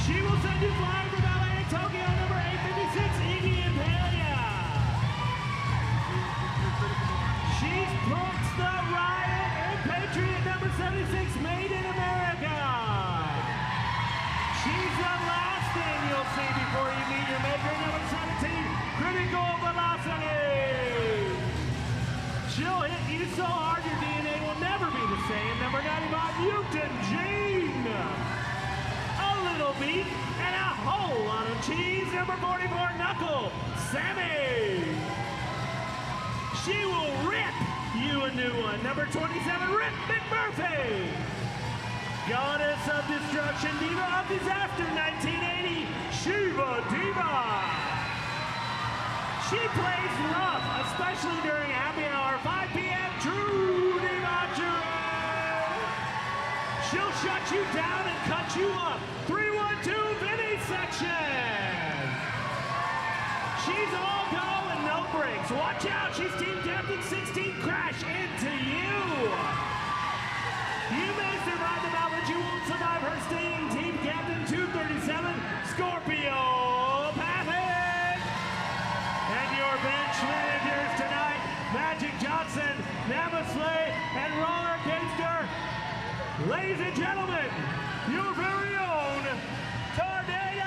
Speaker 9: She will send you flying from LA and Tokyo, number 856, Iggy Impalia. She's Brooks the Riot and Patriot, number 76, Made in America. She's the last thing you'll see before you meet your maker, number 17, Critical Velocity. She'll hit you so hard your DNA will never be the same, number 95, Mutant Gene. A little beef and a whole lot of cheese, number 44, Knuckle Sammy. She will rip you a new one. Number 27, Rip McMurphy. Goddess of Destruction, Diva of Disaster, 1980, Shiva Diva. She plays rough, especially during happy hour, 5 p.m. True Diva True. She'll shut you down and cut you up. 312 Vinny section. She's all go and no brakes. Watch out, she's team captain 16, Crash into you. You may survive the battle, but you won't survive her stinging. Team captain 237, Scorpio Pathic. And your bench managers tonight, Ladies and gentlemen, your very own Tornado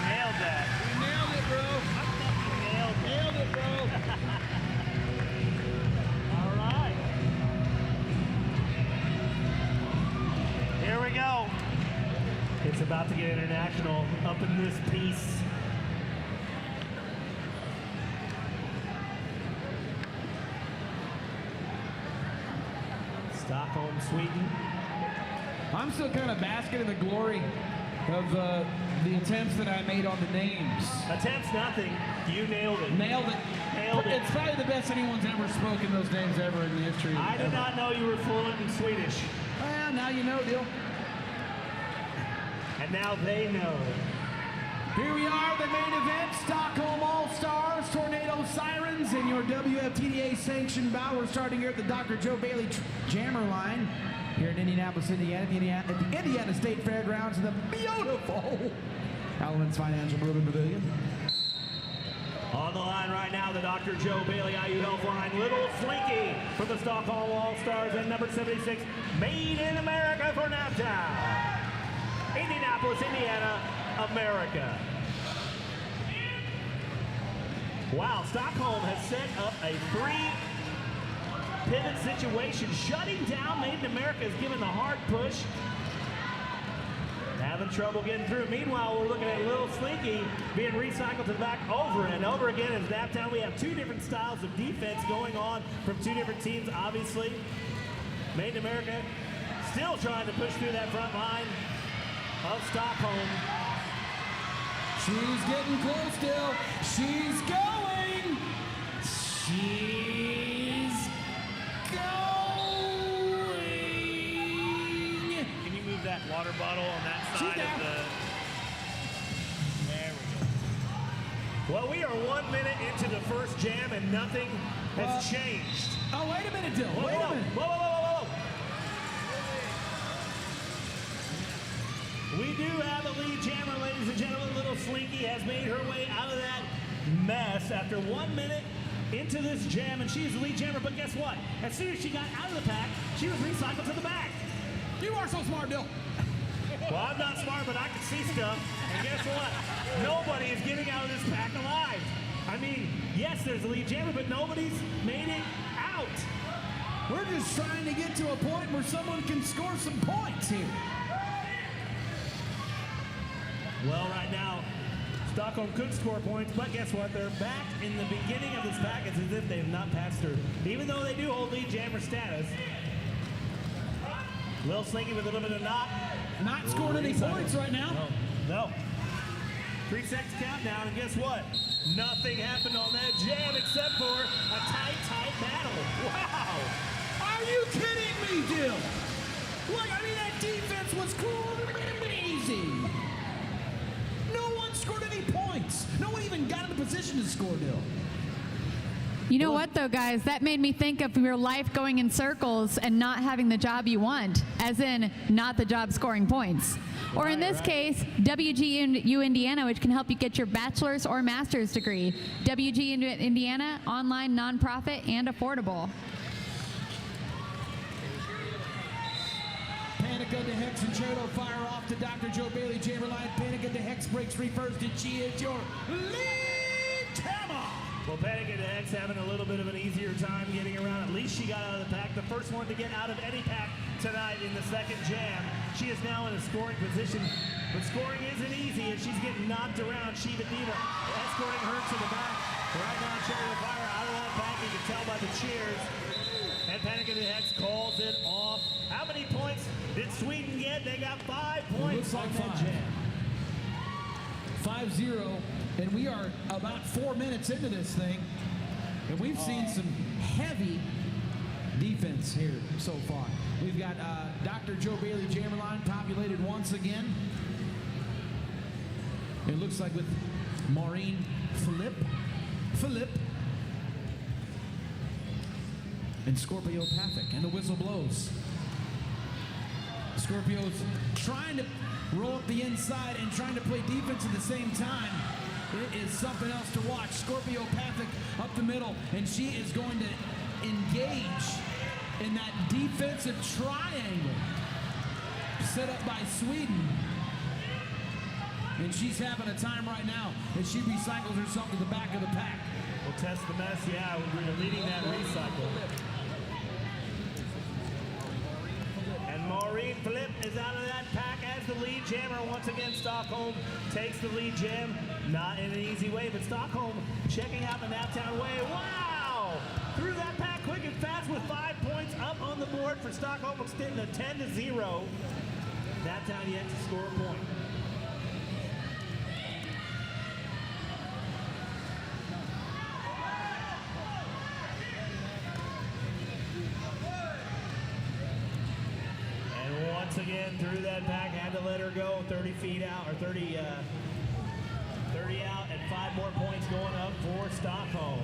Speaker 2: Nailed that. You nailed it, bro. Nailed it, bro.
Speaker 9: All right. Here we go. It's about to get international up in this piece. Stockholm, Sweden.
Speaker 5: I'm still kind of basking in the glory of the attempts that I made on the names.
Speaker 9: Attempts nothing. You nailed it.
Speaker 5: Nailed it.
Speaker 9: Nailed it.
Speaker 5: It's probably the best anyone's ever spoken those names ever in the history.
Speaker 9: I did not know you were fluent in Swedish.
Speaker 5: Well, now you know, Dill.
Speaker 9: And now they know.
Speaker 5: Here we are, the main event, Stockholm All-Stars, Tornado Sirens, in your WFTDA sanctioned bout. We're starting here at the Dr. Joe Bailey Jammer line here in Indianapolis, Indiana, at the Indiana State Fairgrounds in the beautiful Elements Financial Moving Pavilion.
Speaker 9: On the line right now, the Dr. Joe Bailey IU Health line, Little Slinky from the Stockholm All-Stars, and number 76, Made in America for Naptown. Indianapolis, Indiana, America. Wow, Stockholm has set up a three-pivot situation, shutting down Made in America, is given the hard push. Having trouble getting through. Meanwhile, we're looking at Little Slinky being recycled to the back over and over again. As Naptown, we have two different styles of defense going on from two different teams, obviously. Made in America still trying to push through that front line of Stockholm.
Speaker 5: She's getting close still. She's going. She's going.
Speaker 9: Can you move that water bottle on that side of the... There we go. Well, we are 1 minute into the first jam and nothing has changed.
Speaker 5: Oh, wait a minute, Dill. Wait a minute.
Speaker 9: Whoa. We do have a lead jammer, ladies and gentlemen. Little Slinky has made her way out of that mess after 1 minute into this jam, and she is the lead jammer. But guess what? As soon as she got out of the pack, she was recycled to the back.
Speaker 5: You are so smart, Dill.
Speaker 9: Well, I'm not smart, but I can see stuff. And guess what? Nobody is getting out of this pack alive. I mean, yes, there's a lead jammer, but nobody's made it out.
Speaker 5: We're just trying to get to a point where someone can score some points here.
Speaker 9: Well, right now, Stockholm could score points, but guess what? They're back in the beginning of this pack. It's as if they have not passed through, even though they do hold lead jammer status. Lil Slinky with a little bit of not
Speaker 5: scoring any points right now.
Speaker 9: No. 3 seconds countdown, and guess what? Nothing happened on that jam except for a tight battle. Wow!
Speaker 5: Are you kidding me, Dill? Like, I mean, that defense was crazy. No one scored any points. No one even got in a position to score, Dill.
Speaker 10: You know what, though, guys? That made me think of your life going in circles and not having the job you want, as in not the job scoring points. Or in this case, WGU Indiana, which can help you get your bachelor's or master's degree. WGU Indiana, online, nonprofit, and affordable.
Speaker 5: Panica to Hex and Cherto fire off to Dr. Joe Bailey Chamberlain. Panica to Hex breaks free first, and she is your lead jammer.
Speaker 9: Well, Panica to Hex having a little bit of an easier time getting around. At least she got out of the pack. The first one to get out of any pack tonight in the second jam. She is now in a scoring position, but scoring isn't easy as she's getting knocked around. Shiva Diva escorting her to the back. Right now, Cherry Fire out of that pack. You can tell by the cheers. And Panica to Hex calls it off. How many points did Sweden get? They got 5 points on that jam.
Speaker 5: 5-0, and we are about 4 minutes into this thing, and we've seen some heavy defense here so far. We've got Dr. Joe Bailey Jammerline populated once again. It looks like with Maureen Philippe, and Scorpio Pathic, and the whistle blows. Scorpio's trying to roll up the inside and trying to play defense at the same time. It is something else to watch. Scorpiopathic up the middle, and she is going to engage in that defensive triangle set up by Sweden. And she's having a time right now as she recycles herself to the back of the pack.
Speaker 9: We'll test the mess, yeah, we're leading that recycle. And Maureen Flip is out of that pack as the lead jammer. Once again, Stockholm takes the lead jam. Not in an easy way, but Stockholm checking out the Naptown way. Wow! Through that pack quick and fast with 5 points up on the board for Stockholm, extending a 10-0. Naptown yet to score a point. Once again, through that pack, had to let her go 30 feet out, or 30 out, and 5 more points going up for Stockholm.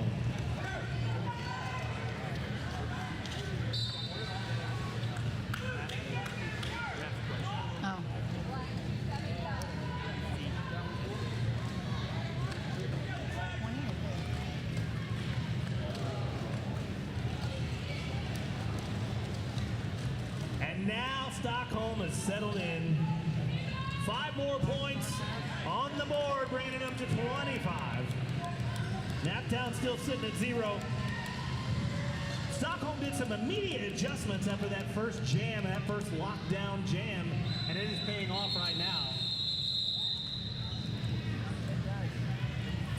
Speaker 12: Oh.
Speaker 9: And now Stockholm has settled in. 5 more points on the board, bringing it up to 25. Naptown still sitting at 0. Stockholm did some immediate adjustments after that first jam, that first lockdown jam, and it is paying off right now.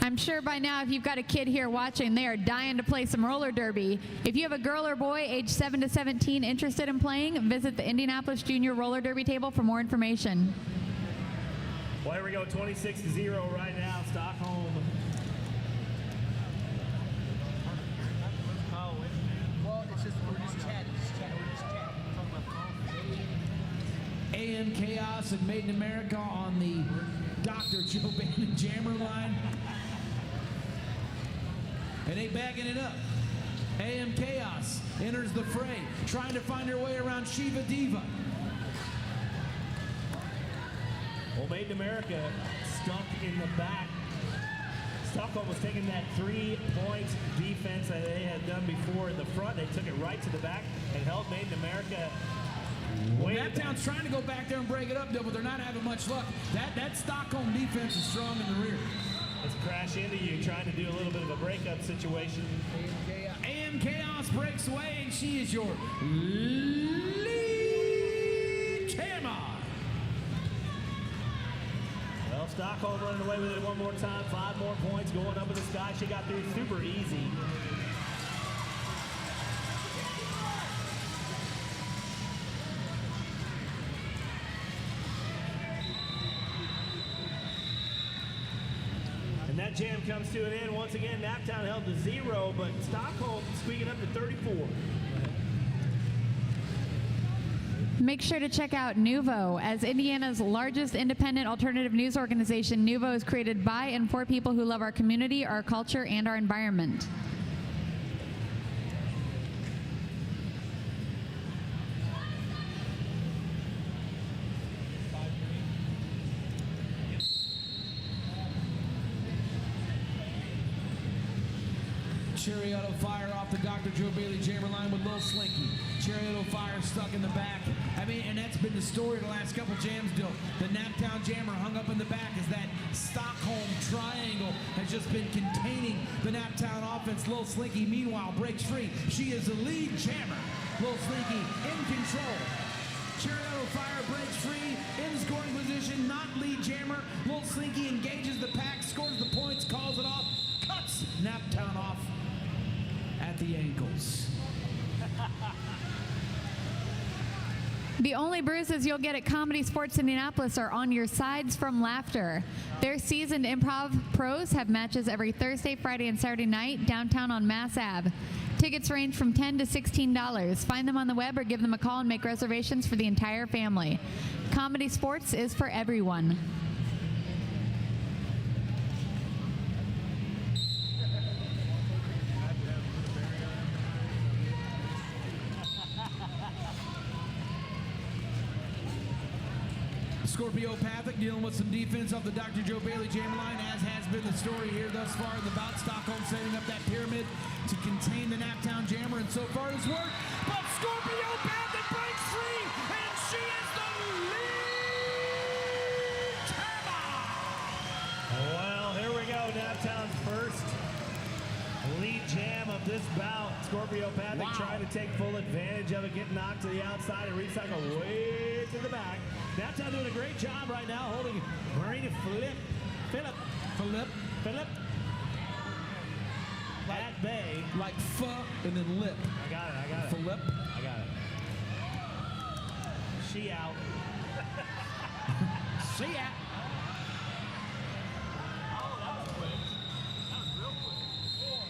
Speaker 10: I'm sure by now, if you've got a kid here watching, they are dying to play some roller derby. If you have a girl or boy age 7 to 17 interested in playing, visit the Indianapolis Junior Roller Derby table for more information.
Speaker 9: Well, here we go, 26-0 right now, Stockholm.
Speaker 2: Well, it's just, we're just chatting.
Speaker 5: AM Chaos and Made in America on the Dr. Joe Bannon jammer line. And they bagging it up. AM Chaos enters the fray, trying to find her way around Shiva Diva.
Speaker 9: Well, Made in America stuck in the back. Stockholm was taking that 3-point defense that they had done before in the front. They took it right to the back and held Made in America.
Speaker 5: Naptown's trying to go back there and break it up, though, but they're not having much luck. That Stockholm defense is strong in the rear.
Speaker 9: Let's crash into you, trying to do a little bit of a breakup situation.
Speaker 5: AM Chaos breaks away, and she is your lead jammer.
Speaker 9: Well, Stockholm running away with it one more time. 5 more points going up in the sky. She got through super easy. And that jam comes to an end. Once again, Naptown held to 0, but Stockholm squeaking up to 34.
Speaker 10: Make sure to check out Nuvo. As Indiana's largest independent alternative news organization, Nuvo is created by and for people who love our community, our culture, and our environment.
Speaker 5: Chariot Fire off the Dr. Joe Bailey jammer line with Lil Slinky. Chariot Fire stuck in the back. I mean, and that's been the story the last couple jams, Dill. The Naptown jammer hung up in the back as that Stockholm triangle has just been containing the Naptown offense. Lil Slinky, meanwhile, breaks free. She is the lead jammer. Lil Slinky in control. Chariot Fire breaks free, in scoring position, not lead jammer. Lil Slinky engages the pack, scores the points, calls it off, cuts Naptown off at the ankles.
Speaker 10: The only bruises you'll get at Comedy Sports Indianapolis are on your sides from laughter. Their seasoned improv pros have matches every Thursday, Friday, and Saturday night downtown on Mass Ave. Tickets range from $10 to $16. Find them on the web or give them a call and make reservations for the entire family. Comedy Sports is for everyone.
Speaker 5: Scorpiopathic dealing with some defense off the Dr. Joe Bailey jammer line, as has been the story here thus far in the bout. Stockholm setting up that pyramid to contain the Naptown jammer, and so far it's worked. But Scorpiopathic breaks free, and she is the lead jammer!
Speaker 9: Well, here we go. Naptown's first lead jam of this bout. Scorpiopathic trying to take full advantage of it, getting knocked to the outside and recycle way to the back. Naptown doing a great job right now, holding Marina Phillip at bay.
Speaker 5: Like and then lip.
Speaker 9: I got it.
Speaker 5: Phillip.
Speaker 9: I got it. She out.
Speaker 5: See ya.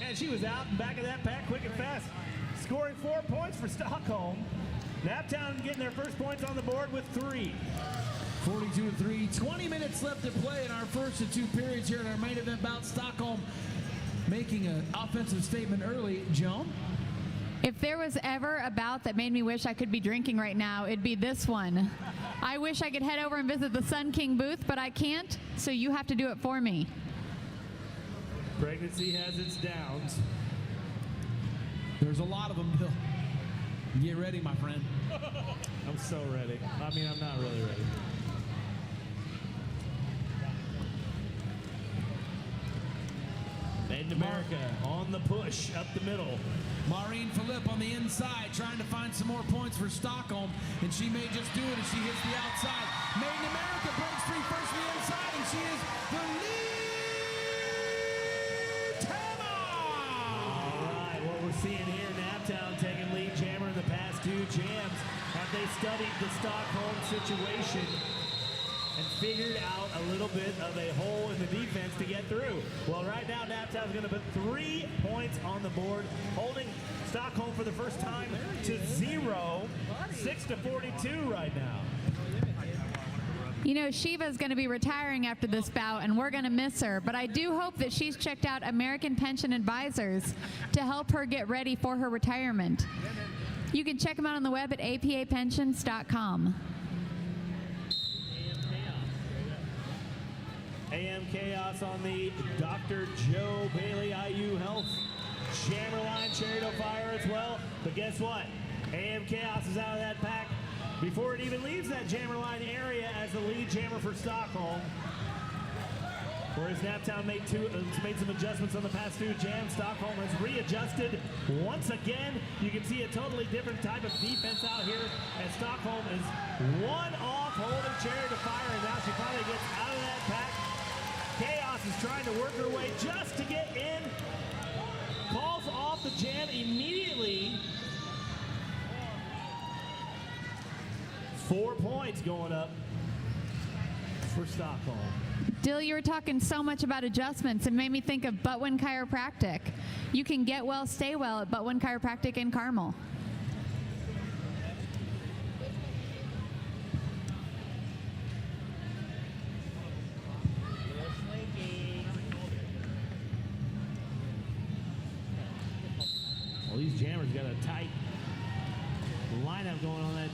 Speaker 9: And she was out and back of that pack quick and fast, scoring 4 points for Stockholm. Naptown getting their first points on the board with 3.
Speaker 5: 42-3, 20 minutes left to play in our first of 2 periods here in our main event bout. Stockholm making an offensive statement early. Joan?
Speaker 10: If there was ever a bout that made me wish I could be drinking right now, it'd be this one. I wish I could head over and visit the Sun King booth, but I can't, so you have to do it for me.
Speaker 9: Pregnancy has its downs.
Speaker 5: There's a lot of them, Bill. Get ready, my friend.
Speaker 9: I'm so ready. I mean, I'm not really ready. Made in America on the push up the middle.
Speaker 5: Maureen Phillip on the inside trying to find some more points for Stockholm, and she may just do it as she hits the outside. Made in America breaks free first from the inside, and she is the lead jammer!
Speaker 9: All right, what we're seeing here, Naptown taking lead jammer in the past 2 jams. Have they studied the Stockholm situation and figured out a little bit of a hole in the defense to get through? Well, right now, Naptown's going to put 3 points on the board, holding Stockholm for the first time to 0, 6-42 right now.
Speaker 10: You know, Shiva's going to be retiring after this bout, and we're going to miss her. But I do hope that she's checked out American Pension Advisors to help her get ready for her retirement. You can check them out on the web at apapensions.com.
Speaker 9: AM Chaos on the Dr. Joe Bailey IU Health jammer line, Chariot Fire as well. But guess what? AM Chaos is out of that pack before it even leaves that jammer line area as the lead jammer for Stockholm. Whereas Naptown made some adjustments on the past 2 jams, Stockholm has readjusted once again. You can see a totally different type of defense out here as Stockholm is one off holding Chariot of Fire, and now she finally gets out of that pack. Chaos is trying to work her way just to get in. Calls off the jam immediately. 4 points going up for Stockholm.
Speaker 10: Dill, you were talking so much about adjustments. It made me think of Butwin Chiropractic. You can get well, stay well at Butwin Chiropractic in Carmel.
Speaker 9: Well, these jammers got a tight lineup going on that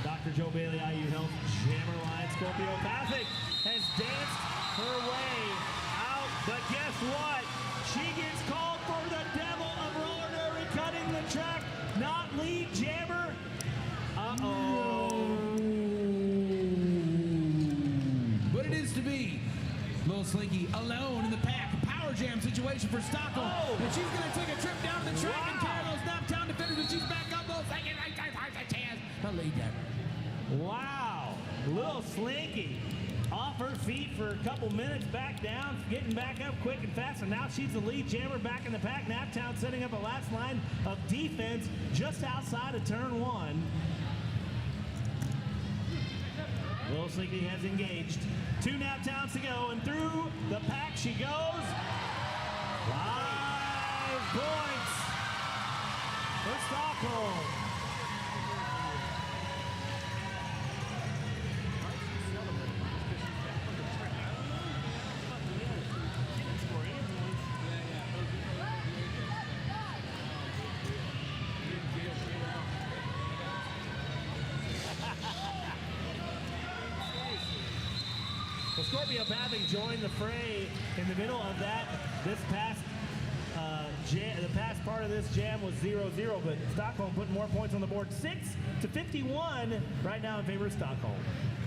Speaker 9: Dr. Joe Bailey IU Health jammer line. Scorpiopathic has danced her way out, but guess what? She gets called for the devil of roller derby, cutting the track, not lead jammer.
Speaker 5: What it is to be Little Slinky alone in the pack. Power jam situation for Stockholm. And she's going to take a trip down the track and carry those Naptown defenders, and she's back up. Little Slinky, the lead jammer.
Speaker 9: Wow, Little Slinky off her feet for a couple minutes, back down, getting back up quick and fast, and now she's the lead jammer back in the pack. Naptown setting up a last line of defense just outside of turn 1. Little Slinky has engaged. 2 Naptowns to go, and through the pack she goes. 5 points for Stockholm.
Speaker 1: Well, Scorpio Pathing joined the fray in the middle of that. This past the past part of this jam was 0-0, but Stockholm putting more points on the board, 6-51 right now in favor of Stockholm.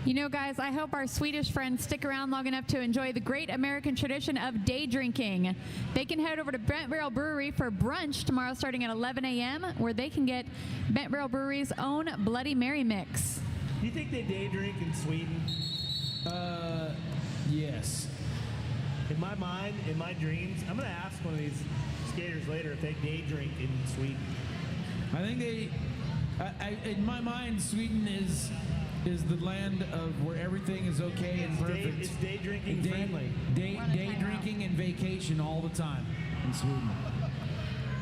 Speaker 10: You know, guys, I hope our Swedish friends stick around long enough to enjoy the great American tradition of day drinking. They can head over to Bent Barrel Brewery for brunch tomorrow starting at 11 a.m., where they can get Bent Barrel Brewery's own Bloody Mary mix.
Speaker 1: Do you think they day drink in Sweden?
Speaker 5: Yes.
Speaker 1: In my mind, in my dreams, I'm going to ask one of these skaters later if they day drink in Sweden.
Speaker 5: I think they, in my mind, Sweden is the land of where everything is okay and perfect.
Speaker 1: It's day drinking friendly.
Speaker 5: Day drinking and vacation all the time in Sweden.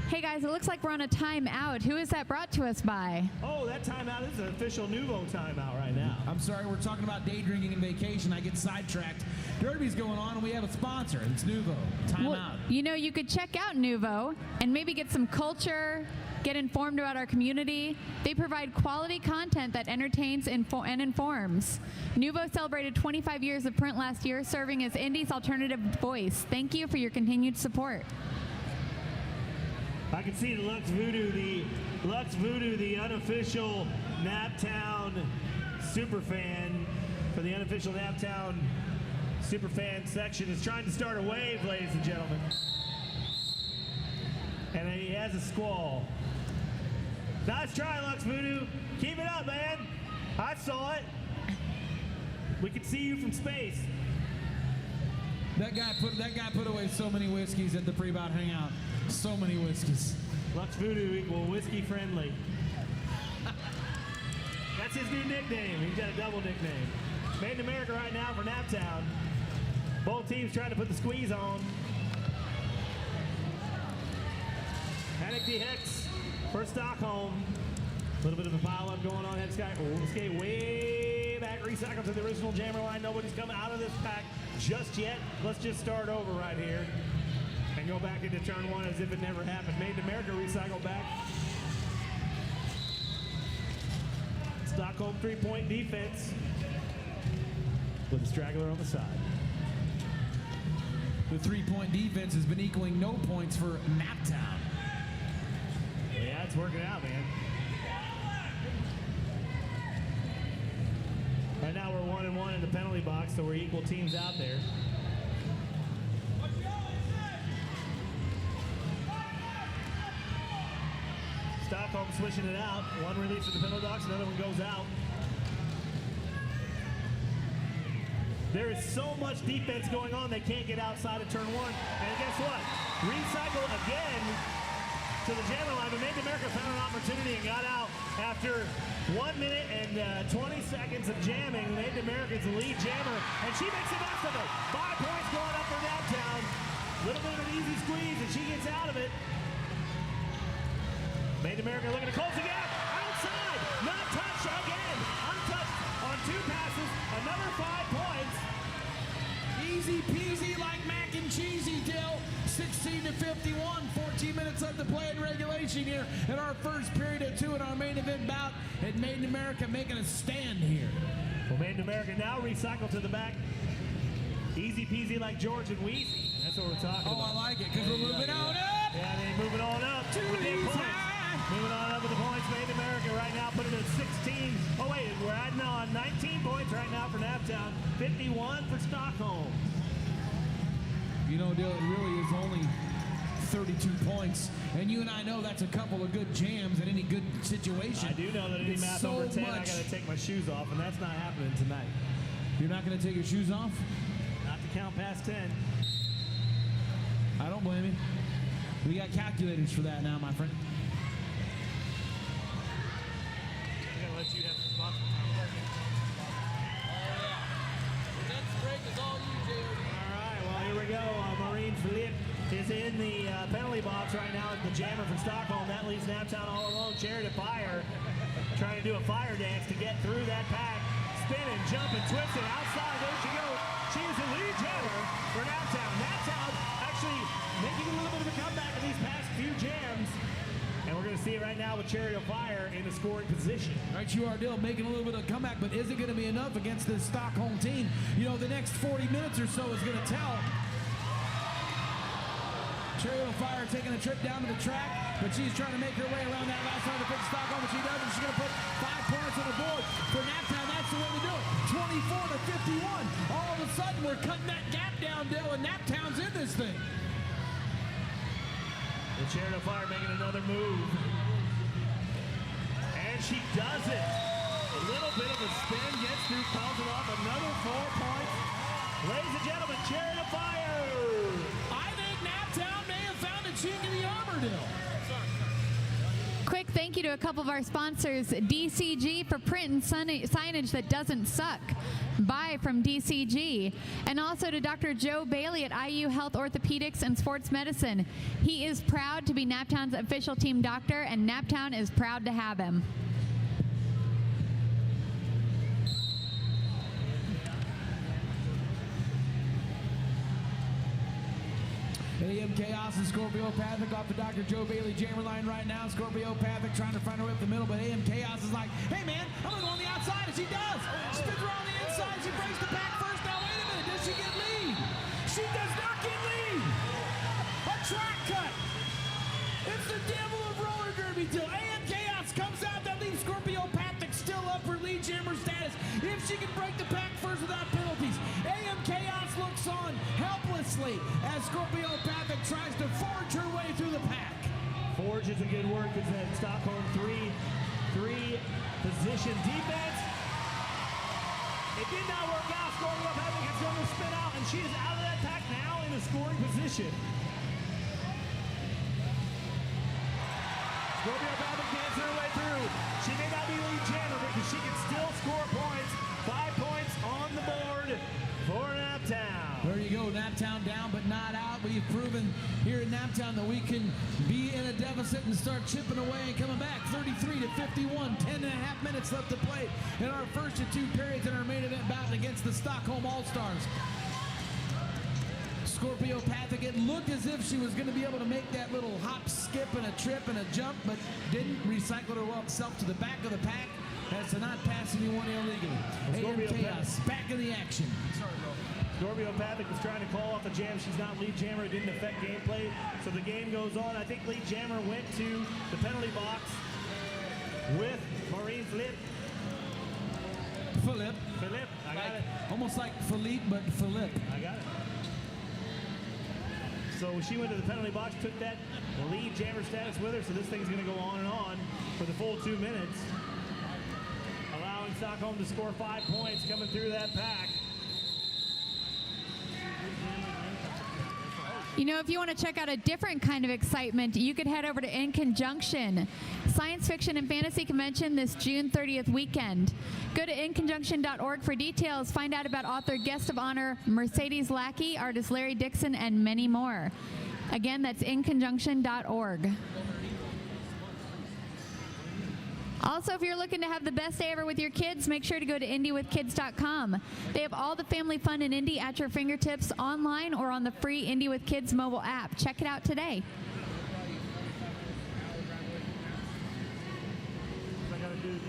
Speaker 10: Hey guys, it looks like we're on a timeout. Who is that brought to us by?
Speaker 1: Oh, that timeout is an official Nuvo timeout right now.
Speaker 5: I'm sorry, we're talking about day drinking and vacation. I get sidetracked. Derby's going on, and we have a sponsor. It's Nuvo. Timeout.
Speaker 10: Well, you know, you could check out Nuvo and maybe get some culture, get informed about our community. They provide quality content that entertains and informs. Nuvo celebrated 25 years of print last year, serving as Indy's alternative voice. Thank you for your continued support.
Speaker 1: I can see Lux Voodoo, the unofficial Naptown superfan for the unofficial Naptown superfan section, is trying to start a wave, ladies and gentlemen. And he has a squall. Nice try, Lux Voodoo. Keep it up, man. I saw it. We can see you from space.
Speaker 5: That guy put away so many whiskeys at the pre-bout hangout. So many whiskeys.
Speaker 1: Lux Voodoo equal whiskey friendly. That's his new nickname. He's got a double nickname. Made in America right now for Naptown. Both teams trying to put the squeeze on. Panic the Hex for Stockholm. A little bit of a pile-up going on. Head skate way back. Recycle to the original jammer line. Nobody's coming out of this pack just yet. Let's just start over right here and go back into turn one as if it never happened. Made in America recycle back. Stockholm three-point defense with a straggler on the side.
Speaker 5: The three-point defense has been equaling no points for Naptown.
Speaker 1: Yeah, it's working out, man. Right now we're 1-1 in the penalty box, so we're equal teams out there. Stockholm switching it out. One release from the penalty box, another one goes out. There is so much defense going on, they can't get outside of turn one. And guess what? Recycle again to the jammer line, but Made in America found an opportunity and got out after 1 minute and 20 seconds of jamming. Made in America's the lead jammer, and she makes the best of it. 5 points going up for Naptown. A little bit of an easy squeeze, and she gets out of it. Made in America looking to close the gap. Outside, not touched again. Untouched on 2 passes, another 5 points.
Speaker 5: Easy peasy like mac and cheesy, Dill. 16-51, 14 minutes left to play in regulation here in our first period of 2 in our main event bout. And Made in America making a stand here.
Speaker 1: Well, Made in America now recycle to the back. Easy peasy like George and Wheezy. That's what we're talking about.
Speaker 5: Oh, I like it, because we're moving on up.
Speaker 1: Yeah, they're moving on up.
Speaker 5: Two
Speaker 1: with the
Speaker 5: knees
Speaker 1: points.
Speaker 5: high.
Speaker 1: Moving on up with the points. Made in America right now putting it at 16. Oh, wait, we're adding on 19 points right now for Naptown. 51 for Stockholm.
Speaker 5: You know, Dill, it really is only 32 points. And you and I know that's a couple of good jams in any good situation.
Speaker 1: I do know that any math over 10, I got to take my shoes off, and that's not happening tonight.
Speaker 5: You're not going to take your shoes off?
Speaker 1: Not to count past 10.
Speaker 5: I don't blame you. We got calculators for that now, my friend.
Speaker 2: I'm going to let you have some sponsor time. The next break is all you, Jared.
Speaker 1: All right, well, here we go. Maureen Philippe is in the penalty box right now at the jammer from Stockholm. That leaves Naptown all alone. Jared at fire, trying to do a fire dance to get through that pack. Spinning, jumping, twisting, outside. There she goes. She is the lead jammer for Naptown. Naptown actually making a little bit of a comeback in these past few jams. And
Speaker 9: And we're going to see it right now with Chariot of Fire in the scoring position.
Speaker 5: Right, you are Dill making a little bit of a comeback, but is it going to be enough against this Stockholm team? You know, the next 40 minutes or so is going to tell. Chariot of Fire taking a trip down to the track, but she's trying to make her way around that last side of the pitch Stockholm, but she doesn't. She's going to put 5 points on the board. For Naptown, that's the way to do it. 24 to 51. All of a sudden, we're cutting that gap down, Dill, and Naptown's in this thing.
Speaker 9: The Chariot of Fire making another move. And she does it. A little bit of a spin, gets through, calls it off. Another 4 points. Ladies and gentlemen, Chariot of Fire.
Speaker 5: I think Naptown may have found a chink in the armor, Dill.
Speaker 10: Quick thank you to a couple of our sponsors, DCG for print and signage that doesn't suck. Buy from DCG. And also to Dr. Joe Bailey at IU Health Orthopedics and Sports Medicine. He is proud to be Naptown's official team doctor, and Naptown is proud to have him.
Speaker 5: AM Chaos and Scorpio Pathic off the Dr. Joe Bailey jammer line right now. Scorpio Pathic trying to find her way up the middle, but AM Chaos is like, hey man, I'm going to go on the outside, and she does. Spins around the inside, she breaks the pack first. Now wait a minute, does she get lead? She does not get lead. A track cut. It's the devil of roller derby till AM Chaos comes out. That leaves Scorpio Pathic still up for lead jammer status. If she can break the pack first without penalties. AM Chaos looks on helplessly as Scorpio Pathic tries to forge her way through the pack.
Speaker 9: Forge is a good word because that Stockholm three position defense. It did not work out. Scorpio Pathic gets going to spin out, and she is out of that pack now in the scoring position. Scorpio Pathic can't her way through. She may not be lead jammer because she can still score points. 5 points on the board for Naptown.
Speaker 5: There you go, Naptown down but not out. We've proven here in Naptown that we can be in a deficit and start chipping away and coming back. 33 to 51, 10.5 minutes left to play in our first of 2 periods in our main event bout against the Stockholm Allstars. Scorpio Pathic, it looked as if she was going to be able to make that little hop, skip, and a trip and a jump, but didn't. Recycle herself to the back of the pack as to not pass anyone illegally. AM Chaos back in the action.
Speaker 9: Scorpio Pathic was trying to call off the jam. She's not lead jammer. It didn't affect gameplay. So the game goes on. I think lead jammer went to the penalty box with Maureen Philippe. Philippe, I got it.
Speaker 5: Almost like Philippe, but Philippe.
Speaker 9: I got it. So she went to the penalty box, took that lead jammer status with her. So this thing's going to go on and on for the full 2 minutes, allowing Stockholm to score 5 points coming through that pack.
Speaker 10: You know, if you want to check out a different kind of excitement, you could head over to In Conjunction, Science Fiction and Fantasy Convention this June 30th weekend. Go to inconjunction.org for details. Find out about author guest of honor Mercedes Lackey, artist Larry Dixon, and many more. Again, that's inconjunction.org. Also, if you're looking to have the best day ever with your kids, make sure to go to IndyWithKids.com. They have all the family fun in Indy at your fingertips online or on the free Indy with Kids mobile app. Check it out today.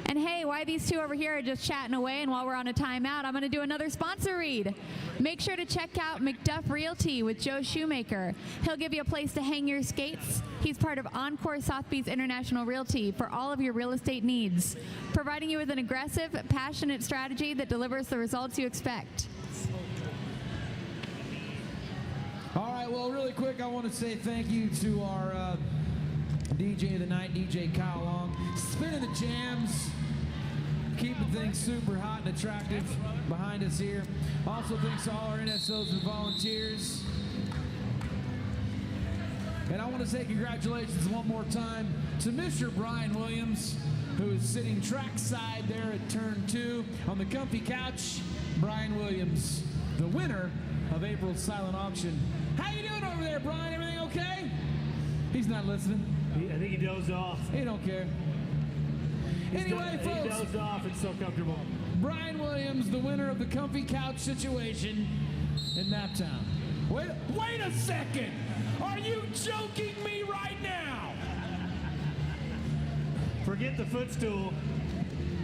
Speaker 10: And hey, why these two over here are just chatting away, and while we're on a timeout, I'm going to do another sponsor read. Make sure to check out McDuff Realty with Joe Shoemaker. He'll give you a place to hang your skates. He's part of Encore Sotheby's International Realty for all of your real estate needs, providing you with an aggressive, passionate strategy that delivers the results you expect.
Speaker 5: All right, well, really quick, I want to say thank you to our DJ of the night, DJ Kyle Long, spinning the jams, keeping things super hot and attractive behind us here. Also, thanks to all our NSOs and volunteers. And I want to say congratulations one more time to Mr. Brian Williams, who is sitting trackside there at turn 2 on the comfy couch. Brian Williams, the winner of April's silent auction. How you doing over there, Brian? Everything okay? He's not listening.
Speaker 9: I think he dozed off.
Speaker 5: He don't care. Anyway, folks.
Speaker 9: He dozed off. It's so comfortable.
Speaker 5: Brian Williams, the winner of the comfy couch situation in Naptown. Wait a second. Are you joking me right now?
Speaker 9: Forget the footstool.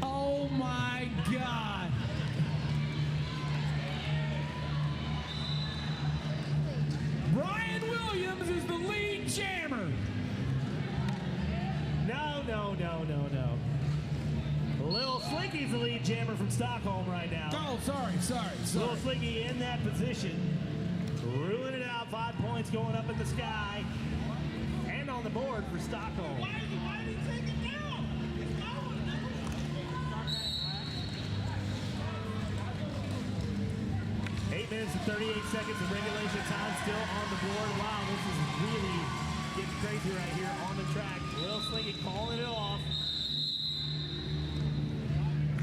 Speaker 5: Oh my God. Brian Williams is the lead jammer.
Speaker 9: No. Lil Slinky's the lead jammer from Stockholm right now.
Speaker 5: Oh, sorry.
Speaker 9: Lil Slinky in that position. Ruling it out, 5 points going up in the sky. And on the board for Stockholm.
Speaker 2: Why did he take it down? It's going.
Speaker 9: 8 minutes and 38 seconds of regulation time still on the board. Wow, this is really getting crazy right here on the track. Lil Slinky calling it off.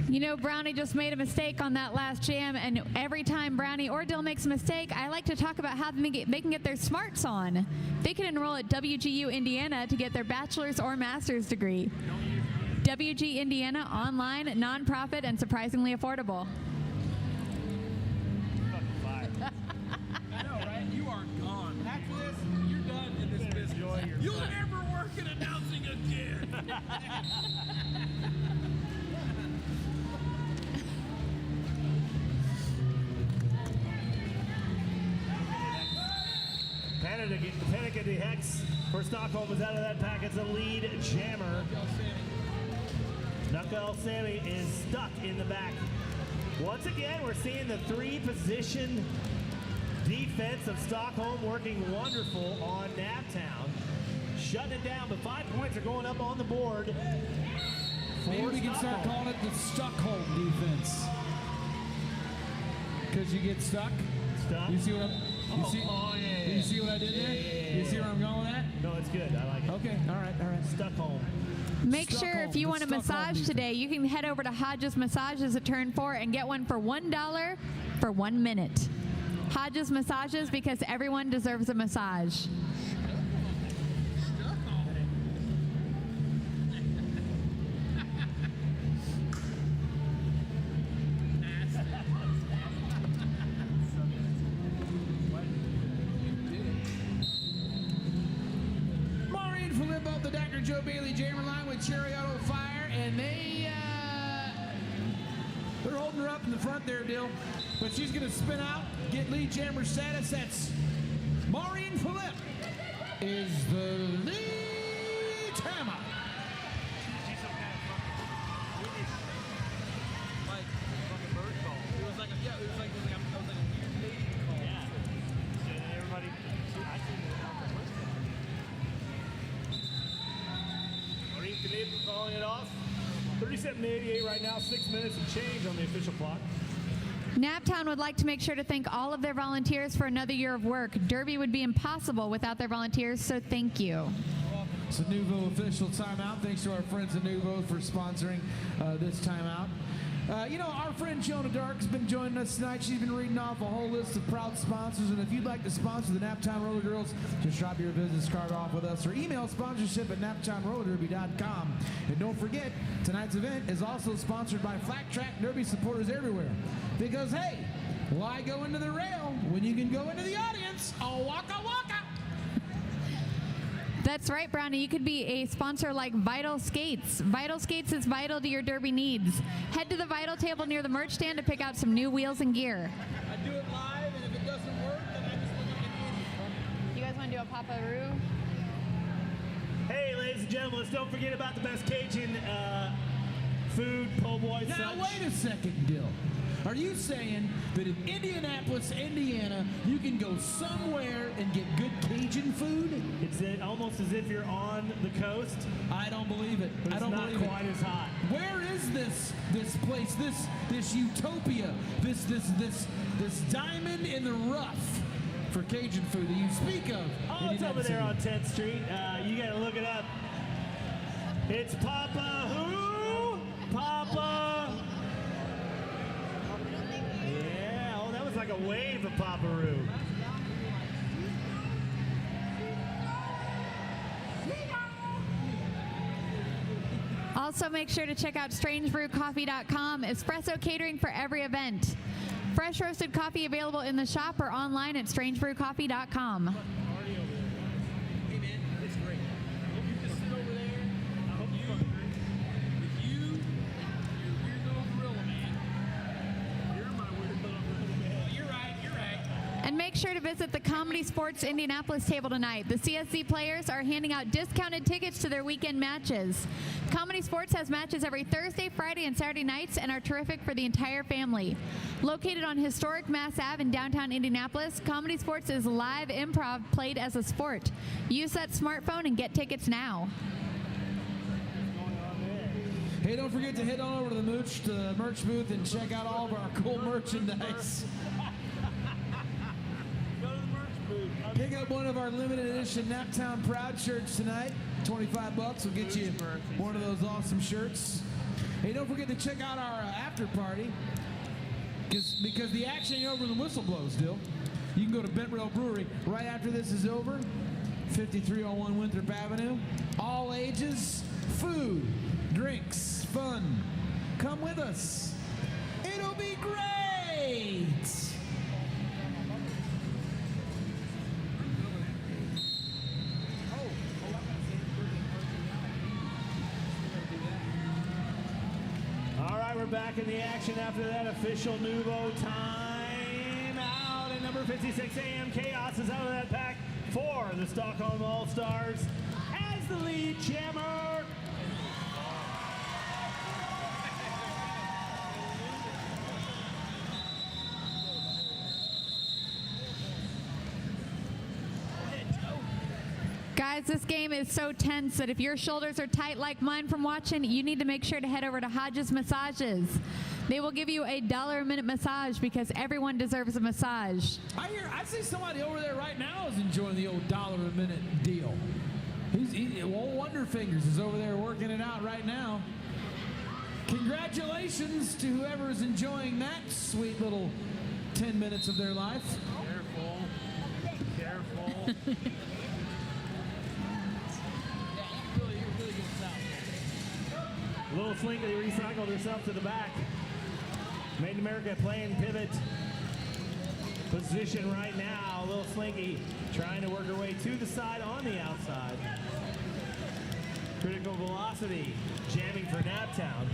Speaker 10: You know, Brownie just made a mistake on that last jam, and every time Brownie or Dill makes a mistake, I like to talk about how they can get their smarts on. They can enroll at WGU Indiana to get their bachelor's or master's degree. WG Indiana, online, nonprofit, and surprisingly affordable.
Speaker 2: I know, right? You are gone. After this, you're done in this business. You'll never work in announcing again.
Speaker 9: Panic at the Hex for Stockholm is out of that pack. It's the lead jammer. Knuckle Sammy is stuck in the back. Once again, we're seeing the 3-position defense of Stockholm working wonderful on Naptown. Shutting it down, but 5 points are going up on the board.
Speaker 5: Maybe we can start calling it the Stockholm defense. Because you get stuck. You see what I'm... You see what I did there? You see where I'm going with that?
Speaker 9: No, it's good. I like it.
Speaker 5: Okay, all right.
Speaker 9: Stockholm.
Speaker 10: Make sure if you want a massage today, you can head over to Hodges Massages at Turn 4 and get one for $1 for 1 minute. Hodges Massages, because everyone deserves a massage.
Speaker 5: Joe Bailey jammer line with Cherry Auto Fire, and they're holding her up in the front there, Dill. But she's going to spin out, get lead jammer status. That's Maureen Philippe is the lead jammer.
Speaker 9: Calling it off. 37:88 right now, 6 minutes and change on the official clock.
Speaker 10: Naptown would like to make sure to thank all of their volunteers for another year of work. Derby would be impossible without their volunteers, so thank you.
Speaker 5: It's a Nuvo official timeout. Thanks to our friends at Nuvo for sponsoring this timeout. You know, our friend Jonah Dark's been joining us tonight. She's been reading off a whole list of proud sponsors, and if you'd like to sponsor the Naptown Roller Girls, just drop your business card off with us or email sponsorship@naptownrollerderby.com. And don't forget, tonight's event is also sponsored by Flat Track Derby supporters everywhere. Because, hey, why go into the rail when you can go into the audience? Oh, waka waka!
Speaker 10: That's right, Brownie. You could be a sponsor like Vital Skates. Vital Skates is vital to your Derby needs. Head to the Vital table near the merch stand to pick out some new wheels and gear.
Speaker 2: I do it live, and if it doesn't work, then I just look like an idiot.
Speaker 12: You guys want to do a Papa-Roo?
Speaker 9: Hey, ladies and gentlemen, let's don't forget about the best Cajun food, po' boy,
Speaker 5: Now,
Speaker 9: such.
Speaker 5: wait a second, Dill. Are you saying that in Indianapolis, Indiana, you can go somewhere and get good Cajun food?
Speaker 9: It's almost as if you're on the coast.
Speaker 5: I don't believe it.
Speaker 9: But
Speaker 5: I don't
Speaker 9: it's not
Speaker 5: believe
Speaker 9: quite
Speaker 5: it.
Speaker 9: as hot.
Speaker 5: Where is this place, this utopia, this diamond in the rough for Cajun food that you speak of?
Speaker 9: Oh, it's over there on 10th Street. You got to look it up. It's Papa who? Papa. Yeah, oh, that was like a wave of Papa-Roo.
Speaker 10: Also, make sure to check out strangebrewcoffee.com. Espresso catering for every event. Fresh roasted coffee available in the shop or online at strangebrewcoffee.com.
Speaker 2: Hey, man, it's great. I hope you just sit over there. I hope you
Speaker 10: make sure to visit the Comedy Sports Indianapolis table tonight. The CSC players are handing out discounted tickets to their weekend matches. Comedy Sports has matches every Thursday, Friday, and Saturday nights and are terrific for the entire family. Located on historic Mass Ave in downtown Indianapolis, Comedy Sports is live improv played as a sport. Use that smartphone and get tickets now.
Speaker 5: Hey, don't forget to head on over to the merch booth and check out all of our cool merchandise.
Speaker 2: Go to the merch booth.
Speaker 5: Pick up one of our limited edition Naptown Proud shirts tonight. $25 will get you one of those awesome shirts. Hey, don't forget to check out our after party because the action ain't over when the whistle blows, Dill. You can go to Bent Rail Brewery right after this is over. 5301 Winthrop Avenue. All ages, food, drinks, fun. Come with us. It'll be great.
Speaker 9: All right, we're back in the action after that official Nuvo time out. And number 56 AM Chaos is out of that pack for the Stockholm Allstars as the lead jammer.
Speaker 10: Guys, this game is so tense that if your shoulders are tight like mine from watching, you need to make sure to head over to Hodges Massages. They will give you a $1 a minute massage because everyone deserves a massage.
Speaker 5: I see somebody over there right now is enjoying the old $1 a minute deal. Old Wonder Fingers is over there working it out right now. Congratulations to whoever is enjoying that sweet little 10 minutes of their life.
Speaker 9: Careful. Little Slinky recycled herself to the back. Made in America playing pivot position right now. Little Slinky trying to work her way to the side on the outside. Critical Velocity jamming for Naptown.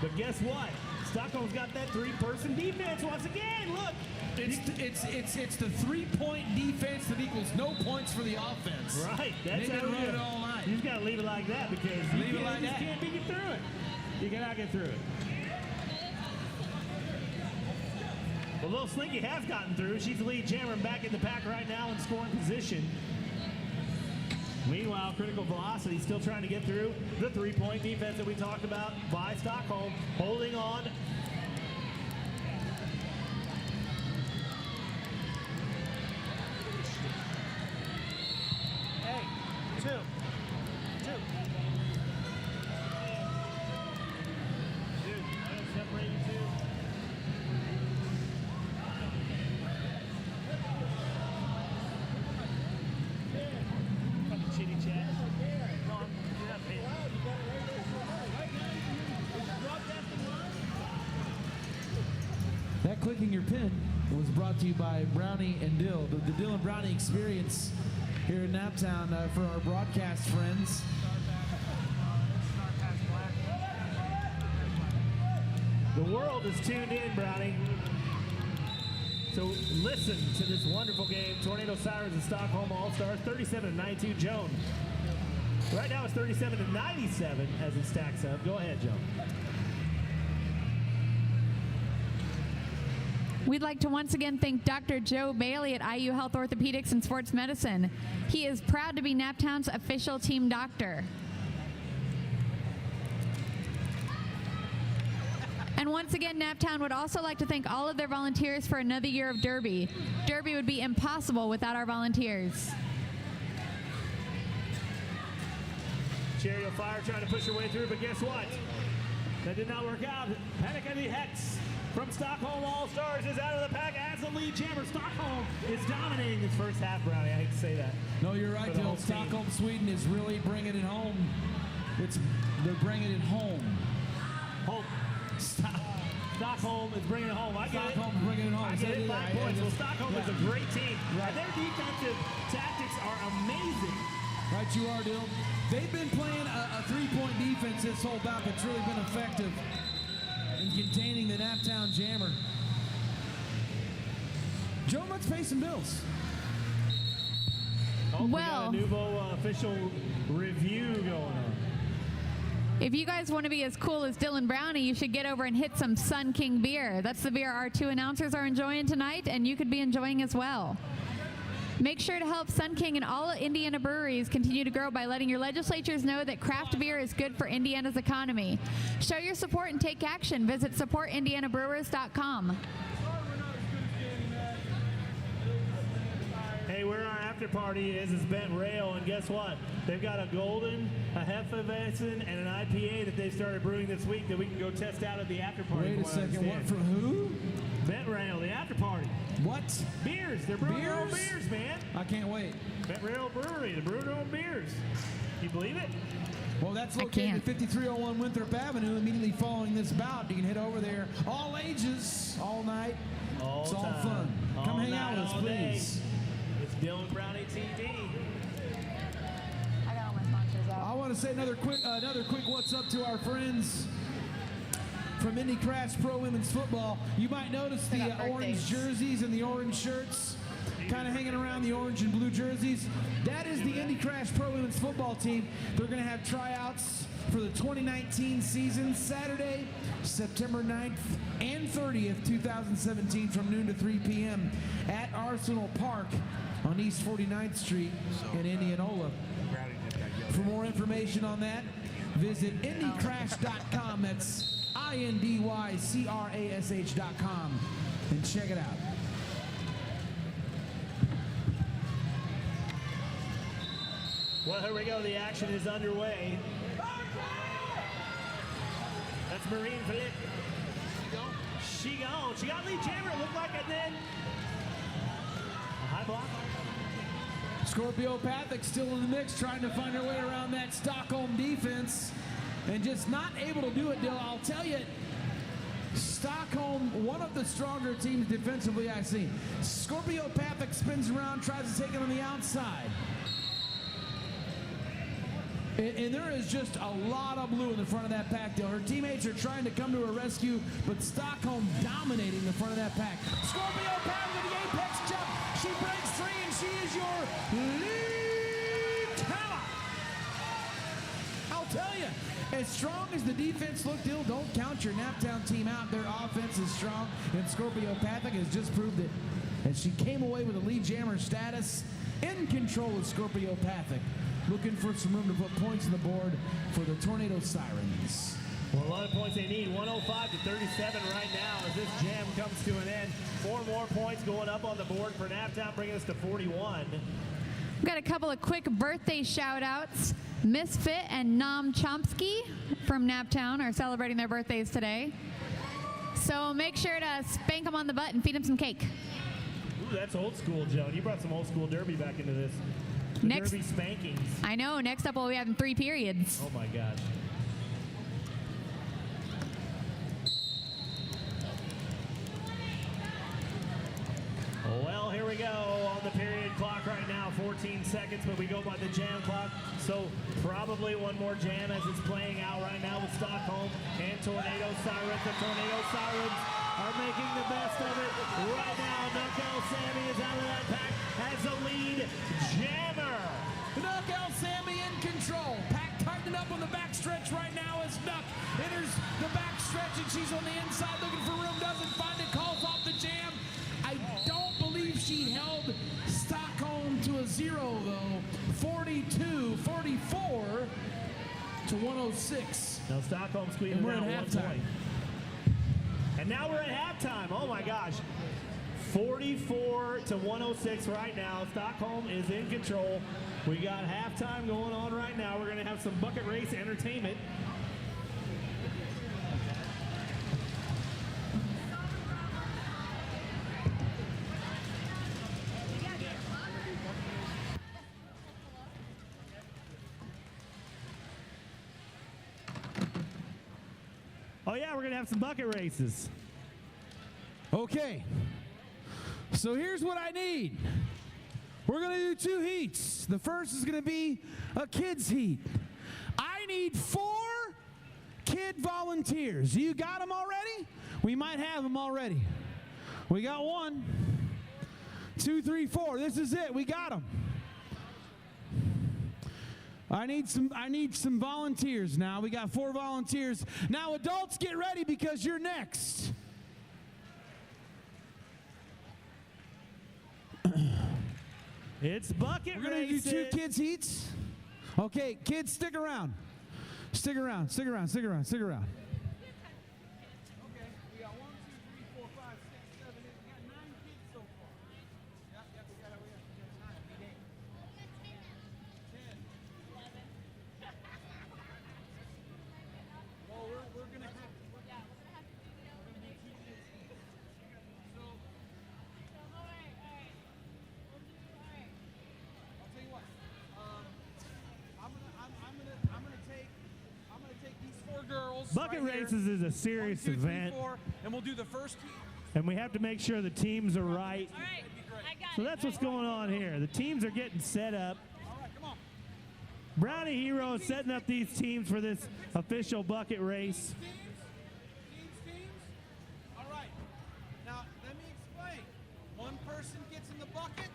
Speaker 9: But guess what? Stockholm's got that three-person defense once again. Look.
Speaker 5: It's the three-point defense that equals no points for the offense.
Speaker 9: Right. That's how we
Speaker 5: run
Speaker 9: do
Speaker 5: it all night.
Speaker 9: You just got to leave it like that because you can't get through it. You cannot get through it. Well, Little Slinky has gotten through. She's the lead jammer back in the pack right now in scoring position. Meanwhile, Critical Velocity still trying to get through the three-point defense that we talked about by Stockholm, holding on.
Speaker 3: Two. Dude, I'm gonna separate you two.
Speaker 9: Fucking chitty chat.
Speaker 3: Come on, do that, Pete.
Speaker 5: That clicking your pin was brought to you by Brownie and Dill, the Dill and Brownie experience here in Naptown for our broadcast friends.
Speaker 9: The world is tuned in, Brownie. So listen to this wonderful game. Tornado Sirens and Stockholm All-Stars, 37-92. Joan. Right now it's 37-97 as it stacks up. Go ahead, Joan.
Speaker 10: We'd like to once again thank Dr. Joe Bailey at IU Health Orthopedics and Sports Medicine. He is proud to be Naptown's official team doctor. And once again, Naptown would also like to thank all of their volunteers for another year of Derby. Derby would be impossible without our volunteers.
Speaker 9: Chariot Fire trying to push her way through, but guess what? That did not work out. Panic at the Hex from Stockholm All-Stars is out of the pack as the lead jammer. Stockholm is dominating this first half, Brownie. I hate to say that.
Speaker 5: No, you're right, Dill. Stockholm, Sweden is really bringing it home. They're bringing it home.
Speaker 9: Stockholm is bringing it home. I get
Speaker 5: Stockholm is bringing it home.
Speaker 9: I get it. 5 points. Well, Stockholm is a great team.
Speaker 5: Right.
Speaker 9: And their defensive tactics are amazing.
Speaker 5: Right, you are, Dill. They've been playing a three-point defense this whole bout that's really been effective. and containing the Naptown Jammer. Joe, let's pay some bills.
Speaker 9: Oh, we got a Nuvo official review going on.
Speaker 10: If you guys want to be as cool as Dylan Brownie, you should get over and hit some Sun King beer. That's the beer our two announcers are enjoying tonight, and you could be enjoying as well. Make sure to help Sun King and all Indiana breweries continue to grow by letting your legislatures know that craft beer is good for Indiana's economy. Show your support and take action. Visit supportindianabrewers.com.
Speaker 9: Hey, where our after party is Bent Rail, and guess what? They've got a golden, a Hefeweizen, and an IPA that they started brewing this week that we can go test out at the after party.
Speaker 5: Wait a second, what from who?
Speaker 9: Bent Rail, the after party.
Speaker 5: What?
Speaker 9: Beers. They're brewing their own beers, man.
Speaker 5: I can't wait.
Speaker 9: Bent Rail Brewery, they're brewing their own beers. You believe it?
Speaker 5: Well, that's located at 5301 Winthrop Avenue, immediately following this bout. You can head over there. All ages, all night. It's all fun. Come hang out with us, please.
Speaker 9: It's Dylan Brownie TV.
Speaker 12: I got all my sponsors out.
Speaker 5: I want to say another quick what's up to our friends from Indy Crash Pro Women's Football. You might notice the orange jerseys and the orange shirts kind of hanging around, the orange and blue jerseys. That is the Indy Crash Pro Women's Football team. They're going to have tryouts for the 2019 season Saturday, September 9th and 30th, 2017 from noon to 3 p.m. at Arsenal Park on East 49th Street in Indianola. For more information on that, visit indycrash.com. That's INDYCRASH.com and check it out.
Speaker 9: Well, here we go. The action is underway. That's Marine Philippe. She gone. She got Lee Jammer. It looked like it then. A high block.
Speaker 5: Scorpio Pathak still in the mix, trying to find her way around that Stockholm defense and just not able to do it, Dill. I'll tell you, Stockholm, one of the stronger teams defensively I've seen. Scorpio Pathak spins around, tries to take it on the outside. And there is just a lot of blue in the front of that pack, Dill. Her teammates are trying to come to her rescue, but Stockholm dominating the front of that pack. Scorpio Pathak with the apex jump. She breaks free, and she is your lead talent. I'll tell you, as strong as the defense looked, Dill, don't count your Naptown team out. Their offense is strong, and Scorpio Pathak has just proved it. As she came away with a lead jammer status, in control of Scorpio Pathak. Looking for some room to put points on the board for the Tornado Sirens.
Speaker 9: Well, a lot of points they need. 105 to 37 right now as this jam comes to an end. 4 more points going up on the board for Naptown, bringing us to 41.
Speaker 10: We've got a couple of quick birthday shout-outs. Misfit and Nam Chomsky from Naptown are celebrating their birthdays today. So make sure to spank them on the butt and feed them some cake.
Speaker 9: Ooh, that's old school, Joan. You brought some old school derby back into this. The derby spankings.
Speaker 10: I know. Next up, we'll be having 3 periods.
Speaker 9: Oh, my gosh. Well, here we go on the period clock right now, 14 seconds, but we go by the jam clock. So probably one more jam as it's playing out right now with Stockholm and Tornado Sirens. The Tornado Sirens are making the best of it right now. Knuckle Sammy is out of that pack, has the lead jammer.
Speaker 5: Knuckle Sammy in control. Pack tightened up on the backstretch right now as Knuck enters the backstretch, and she's on the inside looking for room, doesn't find it, calls off the jam. I don't believe she held Stockholm to a 0, though. 42-44 to 106.
Speaker 9: Now Stockholm squeezing
Speaker 5: and we're
Speaker 9: out
Speaker 5: at
Speaker 9: 1
Speaker 5: halftime.
Speaker 9: point. And now we're at halftime. Oh my gosh. 44 to 106 right now. Stockholm is in control. We got halftime going on right now. We're going to have some bucket race entertainment. Oh yeah, we're going to have some bucket races.
Speaker 5: Okay. So here's what I need. We're going to do 2 heats. The first is going to be a kids heat. I need 4 kids volunteers. You got them already? We might have them already. We got 1, 2, 3, 4. This is it. We got them. I need some volunteers now. We got 4 volunteers. Now, adults, get ready because you're next.
Speaker 9: It's bucket
Speaker 5: We're going to do 2 kids heats. Okay, kids, stick around. Stick around, stick around, stick around, stick around.
Speaker 2: Okay, we got 1, 2, 3, 4, 5, 6, 7, 8. We got 9 kids so far. Yep, we got 9. We got 10. 11. Well, we're going to have to. We're going to do 2 kids. So, all right. I'll tell you what. I'm gonna take these 4 girls.
Speaker 9: Bucket
Speaker 2: right
Speaker 9: races
Speaker 2: here.
Speaker 9: is a serious
Speaker 2: 1, 2, 3,
Speaker 9: event.
Speaker 2: 4, and we'll do the first team.
Speaker 9: And we have to make sure the teams are right.
Speaker 11: All right, I got
Speaker 9: So
Speaker 11: it.
Speaker 9: that's what's going on here. The teams are getting set up.
Speaker 2: All right, come on.
Speaker 9: Brownie Hero is setting up these teams for this official bucket race.
Speaker 2: Teams. All right. Now let me explain. 1 person gets in the bucket.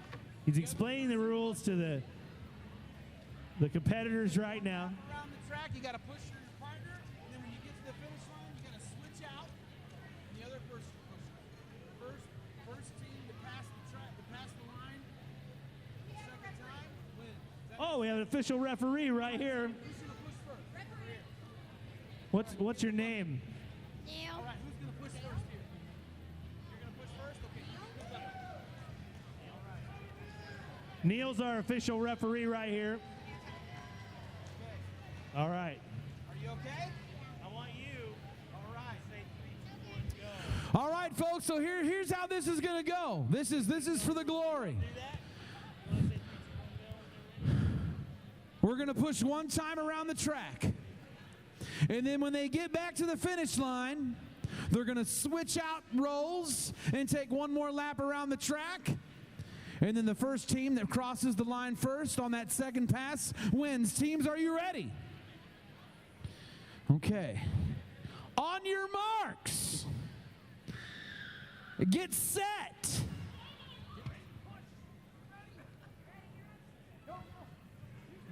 Speaker 9: He's explaining the rules to the competitors right now.
Speaker 2: Around the track, you got to push your partner, and then when you get to the finish line, you got to switch out, and the other person pushes. First team to pass the line, second time wins.
Speaker 9: Oh, we have an official referee right here.
Speaker 2: Who's gonna push first?
Speaker 9: What's your name?
Speaker 2: All right, who's gonna push first here? You're gonna push first. Okay. Good luck.
Speaker 9: Neil's our official referee right here. All right.
Speaker 2: Are you okay?
Speaker 9: I want you.
Speaker 2: All right.
Speaker 9: Say 3, 2, 1, go.
Speaker 5: All right, folks, so here's how this is going to go. This is for the glory. We're going to push 1 time around the track. And then when they get back to the finish line, they're going to switch out roles and take 1 more lap around the track. And then the first team that crosses the line first on that second pass wins. Teams, are you ready? Okay. On your marks. Get set.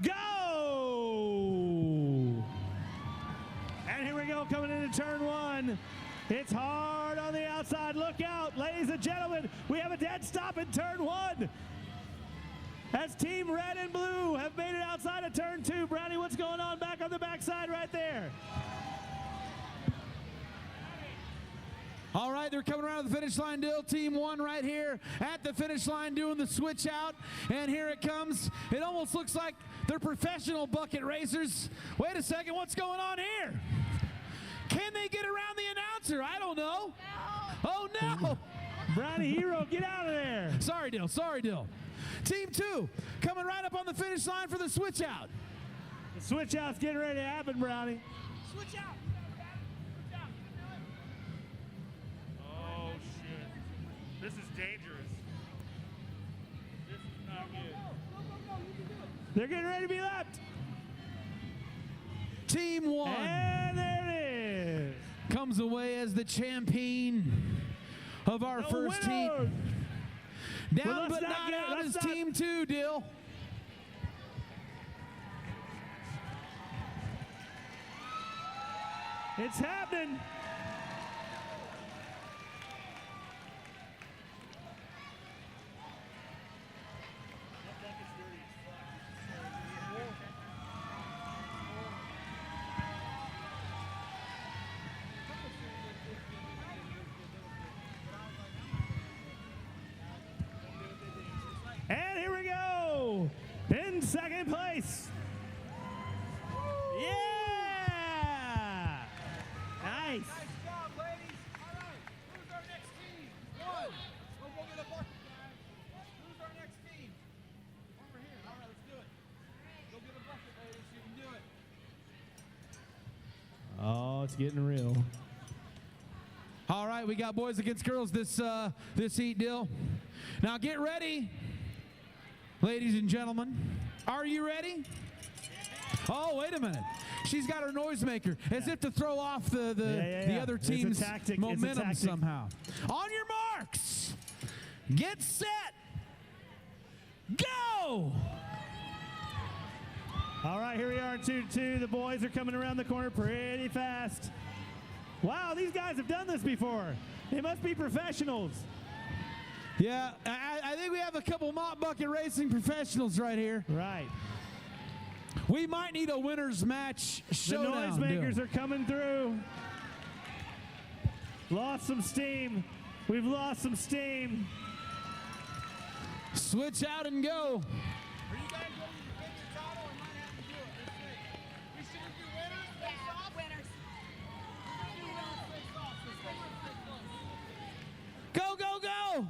Speaker 9: Go! And here we go, coming into turn 1. It's hard on the outside. Look out, ladies and gentlemen. We have a dead stop in turn 1. As Team Red and Blue have made it outside of turn 2. Brownie, what's going on back on the backside right there?
Speaker 5: All right, they're coming around the finish line, Dill. Team 1 right here at the finish line doing the switch out. And here it comes. It almost looks like they're professional bucket racers. Wait a second, what's going on here? Can they get around the announcer? I don't know. No. Oh, no.
Speaker 9: Brownie Hero, get out of there.
Speaker 5: Sorry, Dill. Sorry, Dill. Team 2 coming right up on the finish line for the switch out.
Speaker 9: The switch out's getting ready to happen, Brownie.
Speaker 2: Switch out.
Speaker 9: Oh, shit. This is dangerous. This is not good. They're getting ready to be lapped.
Speaker 5: Team 1.
Speaker 9: And there it is.
Speaker 5: Comes away as the champion of our first heat. Down but not out is Team 2, Dill.
Speaker 9: It's happening. And here we go. In second place. Yeah. Nice.
Speaker 2: Nice job, ladies. All right. Who's our next team? 1. We'll go get a bucket, guys. Who's our next team? Over here. All right, let's do it. Go get a bucket, ladies. You can do it.
Speaker 1: Oh, it's getting real.
Speaker 5: All right, we got boys against girls this heat, Dill. Now get ready, ladies and gentlemen. Are you ready? Oh, wait a minute. she's got her noisemaker as if to throw off the other
Speaker 9: It's a
Speaker 5: team's
Speaker 9: tactic.
Speaker 5: momentum somehow. On your marks, get set, go!
Speaker 9: All right, here we are in 2-2. The boys are coming around the corner pretty fast. Wow, these guys have done this before. They must be professionals.
Speaker 5: Yeah, I think we have a couple mop bucket racing professionals right here.
Speaker 9: Right.
Speaker 5: We might need a winner's match showdown.
Speaker 9: The noisemakers are coming through. Lost some steam. We've lost some steam.
Speaker 5: Switch out and go.
Speaker 2: Are you guys ready to defend your title or might have to do it? Let's see. We should do winners? Yeah, winners. Do winners face off. Let's make it stay close.
Speaker 5: Go, go, go!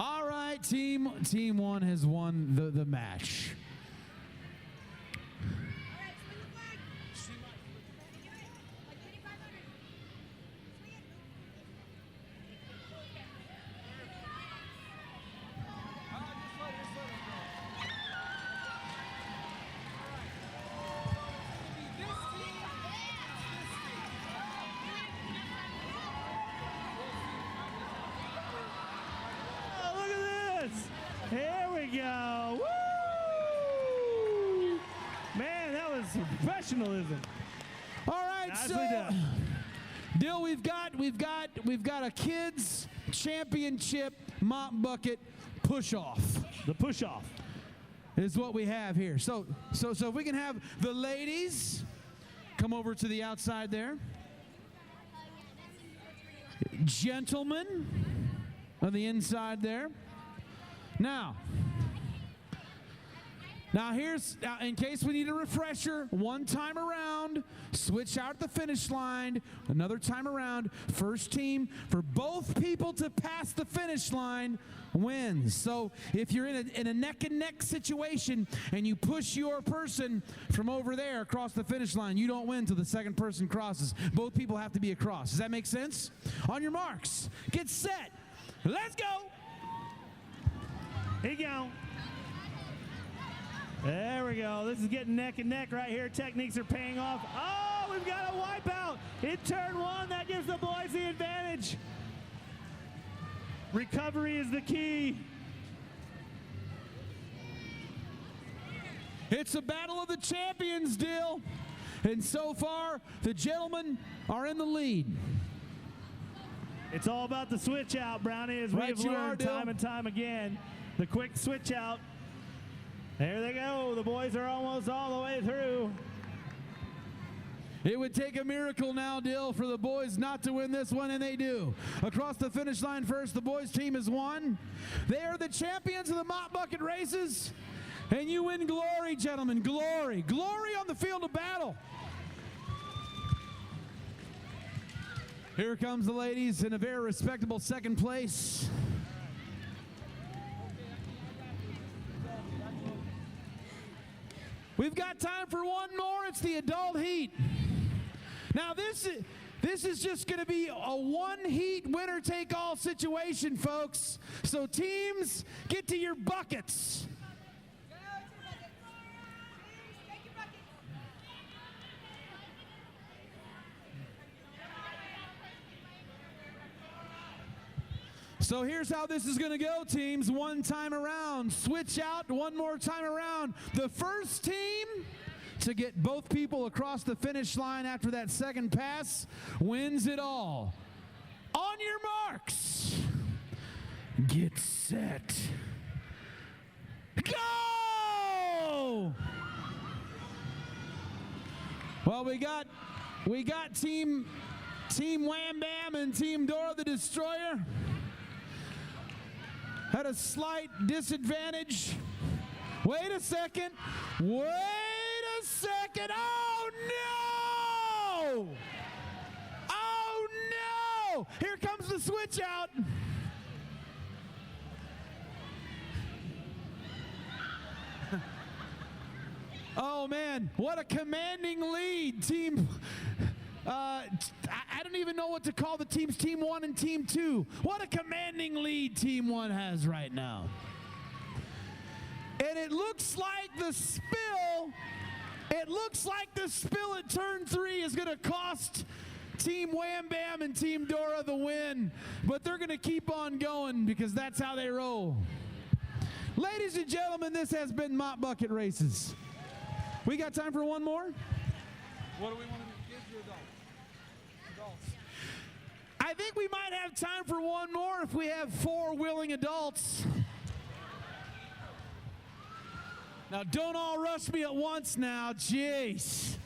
Speaker 5: All right, team one has won the match.
Speaker 9: Here we go. Woo! Man, that was professionalism.
Speaker 5: All right,
Speaker 9: Nicely
Speaker 5: so
Speaker 9: done.
Speaker 5: Dill, we've got a kids championship mop bucket push off.
Speaker 9: The push off
Speaker 5: is what we have here. So if we can have the ladies come over to the outside there. Gentlemen on the inside there. Now here's, in case we need a refresher, one time around, switch out the finish line, another time around, first team, for both people to pass the finish line wins. So if you're in a neck and neck situation and you push your person from over there across the finish line, you don't win till the second person crosses. Both people have to be across. Does that make sense? On your marks, get set, let's go!
Speaker 9: Here you go. There we go. This is getting neck and neck right here. Techniques are paying off. Oh, we've got a wipeout in turn one. That gives the boys the advantage. Recovery is the key.
Speaker 5: It's a battle of the champions, Dill. And so far, the gentlemen are in the lead.
Speaker 9: It's all about the switch out, Brownie, as
Speaker 5: Right
Speaker 9: we've
Speaker 5: you
Speaker 9: learned
Speaker 5: are, Dill.
Speaker 9: time and time again. The quick switch out. There they go. The boys are almost all the way through.
Speaker 5: It would take a miracle now, Dill, for the boys not to win this one, and they do. Across the finish line first, the boys team has won. They are the champions of the mop bucket races, and you win glory, gentlemen, glory. Glory on the field of battle. Here comes the ladies in a very respectable second place. We've got time for one more. It's the adult heat. Now this is just going to be a one heat winner take all situation, folks. So teams, get to your buckets. So here's how this is going to go, teams. One time around. Switch out one more time around. The first team to get both people across the finish line after that second pass wins it all. On your marks. Get set. Go! Well, we got Team Wham Bam and Team Dora the Destroyer at a slight disadvantage. Wait a second. Wait a second. Oh, no! Oh, no! Here comes the switch out. Oh, man. What a commanding lead, team. I don't even know what to call the teams, Team 1 and Team 2. What a commanding lead Team 1 has right now. And it looks like the spill at turn 3 is going to cost Team Wham Bam and Team Dora the win. But they're going to keep on going because that's how they roll. Ladies and gentlemen, this has been Mop Bucket Races. We got time for one more?
Speaker 2: What do we want to do? Kids or adults?
Speaker 5: I think we might have time for one more if we have 4 willing adults. Now, don't all rush me at once now, jeez.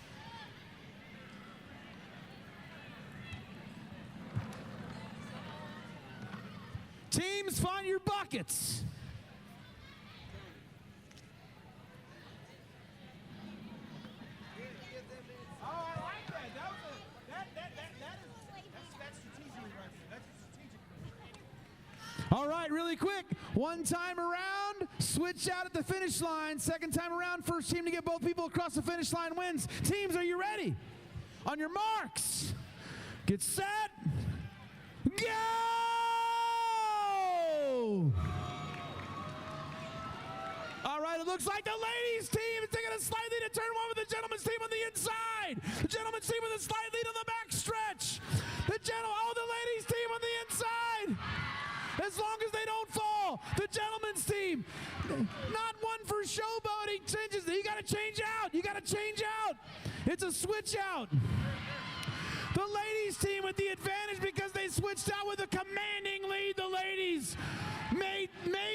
Speaker 5: Teams, find your buckets. All right, really quick. One time around, switch out at the finish line. Second time around, first team to get both people across the finish line wins. Teams, are you ready? On your marks, get set, go! All right, it looks like the ladies' team is taking a slight lead to turn 1 with the gentlemen's team on the inside. The gentlemen's team with a slight lead on the back stretch. The ladies' team on the inside. As long as they don't fall, the gentlemen's team, not one for showboating, changes. You got to change out. You got to change out. It's a switch out. The ladies' team with the advantage because they switched out with a commanding lead. The ladies may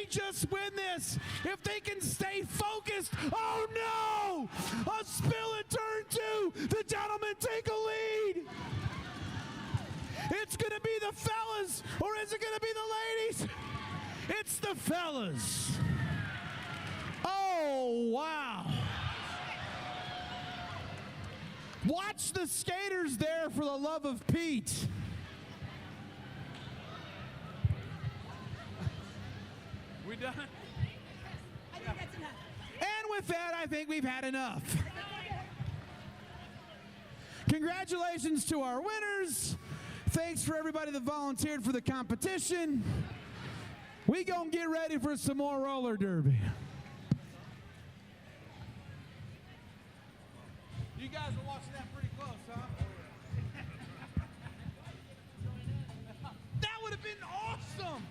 Speaker 5: just win this if they can stay focused. Oh no! A spill at turn 2. The gentlemen take a lead. It's going to be the fellas, or is it going to be the ladies? It's the fellas. Oh, wow. Watch the skaters there for the love of Pete.
Speaker 2: We done?
Speaker 12: I think that's enough.
Speaker 5: And with that, I think we've had enough. Congratulations to our winners. Thanks for everybody that volunteered for the competition. We gonna get ready for some more roller derby.
Speaker 2: You guys are watching that pretty close, huh?
Speaker 5: That would have been awesome.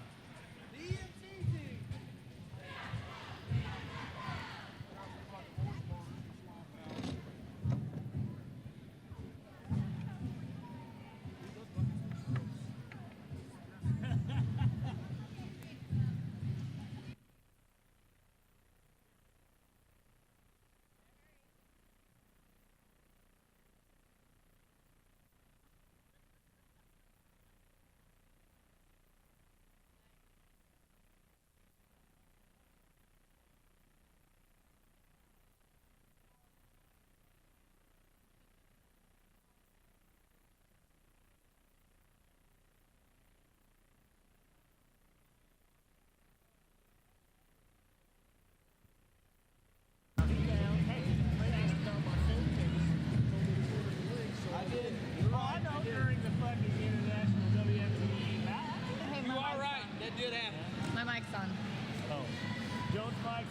Speaker 2: The EMT team.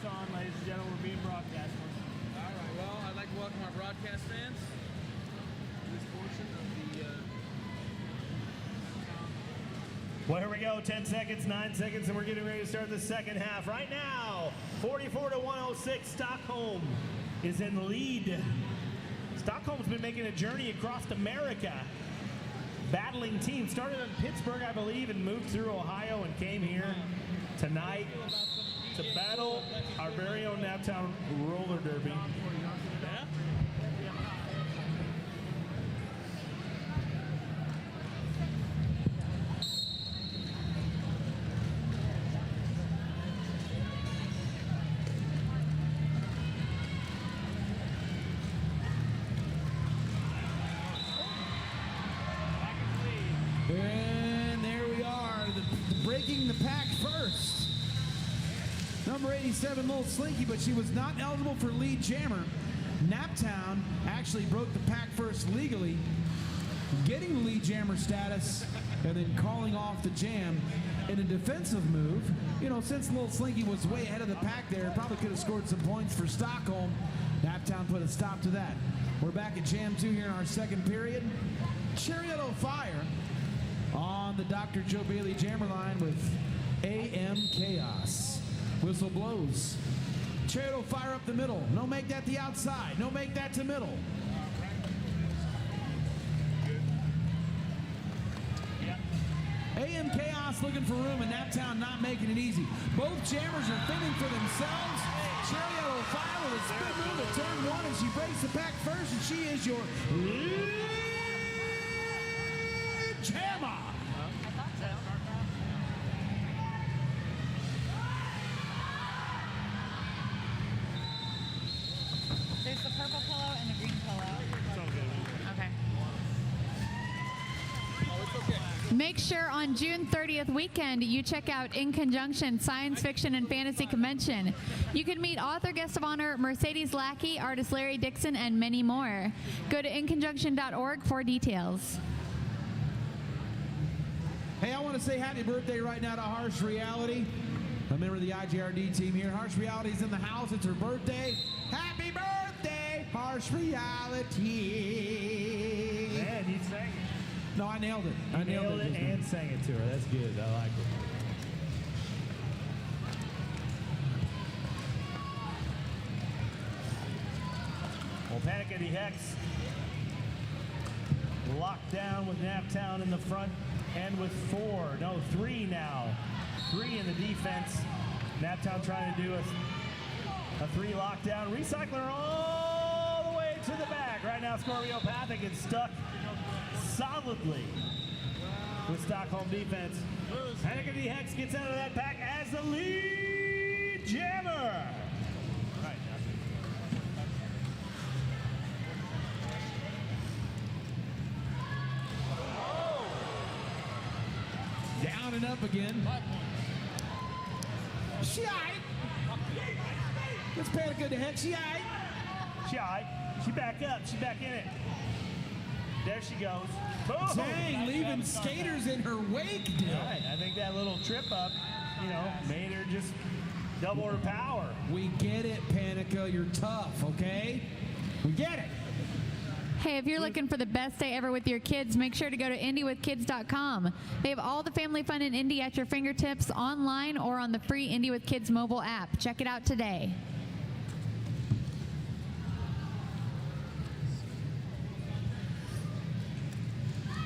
Speaker 9: on, ladies and gentlemen. We're being broadcast.
Speaker 2: All right. Well, I'd like to welcome our broadcast fans to this portion of the.
Speaker 9: Well, here we go. 10 seconds, 9 seconds, and we're getting ready to start the second half. Right now, 44-106, Stockholm is in the lead. Stockholm's been making a journey across America, battling teams. Started in Pittsburgh, I believe, and moved through Ohio and came here tonight to battle our very own Naptown roller derby.
Speaker 5: And there we are, breaking the pack first. Number 87, Little Slinky, but she was not eligible for lead jammer. Naptown actually broke the pack first legally, getting the lead jammer status and then calling off the jam in a defensive move. You know, since Little Slinky was way ahead of the pack there, probably could have scored some points for Stockholm. Naptown put a stop to that. We're back at Jam 2 here in our second period. Chariot of Fire on the Dr. Joe Bailey jammer line with AM Chaos. Whistle blows. Chariot of Fire up the middle. No make that the outside. No make that to middle. AM Chaos looking for room, and Naptown not making it easy. Both jammers are fending for themselves. Chariot of Fire with a spin move at turn 1, and she breaks the pack first, and she is your lead jammer.
Speaker 12: I thought so. There's the purple pillow and the green pillow. Okay.
Speaker 10: Make sure on June 30th weekend you check out In Conjunction Science Fiction and Fantasy Convention. You can meet author guest of honor Mercedes Lackey, artist Larry Dixon, and many more. Go to inconjunction.org for details.
Speaker 5: Hey, I want to say happy birthday right now to Harsh Reality, a member of the IGRD team here. Harsh Reality's in the house. It's her birthday. Happy birthday, Harsh Reality.
Speaker 9: Man, you sang it.
Speaker 5: No, I nailed it.
Speaker 9: I nailed it and sang it to her. That's good. I like it. Well, Panic Eddie Hex locked down with Naptown in the front and with 3 now. 3 in the defense. Naptown trying to do a 3 lockdown. Recycler all the way to the back. Right now, Scorpiopathic is stuck solidly with Stockholm defense. Panic Eddie Hex gets out of that pack as the lead jammer.
Speaker 5: Down and up again. She aight. Let's Panic Eddie Hex. She aight.
Speaker 9: She aight. She back up. She back in it. There she goes. Boom.
Speaker 5: Dang, leaving skaters in her wake, dude.
Speaker 9: Right. I think that little trip up, made her just double her power.
Speaker 5: We get it, Panica. You're tough, okay? We get it.
Speaker 10: Hey, if you're looking for the best day ever with your kids, make sure to go to IndyWithKids.com. They have all the family fun in Indy at your fingertips, online or on the free Indy with Kids mobile app. Check it out today.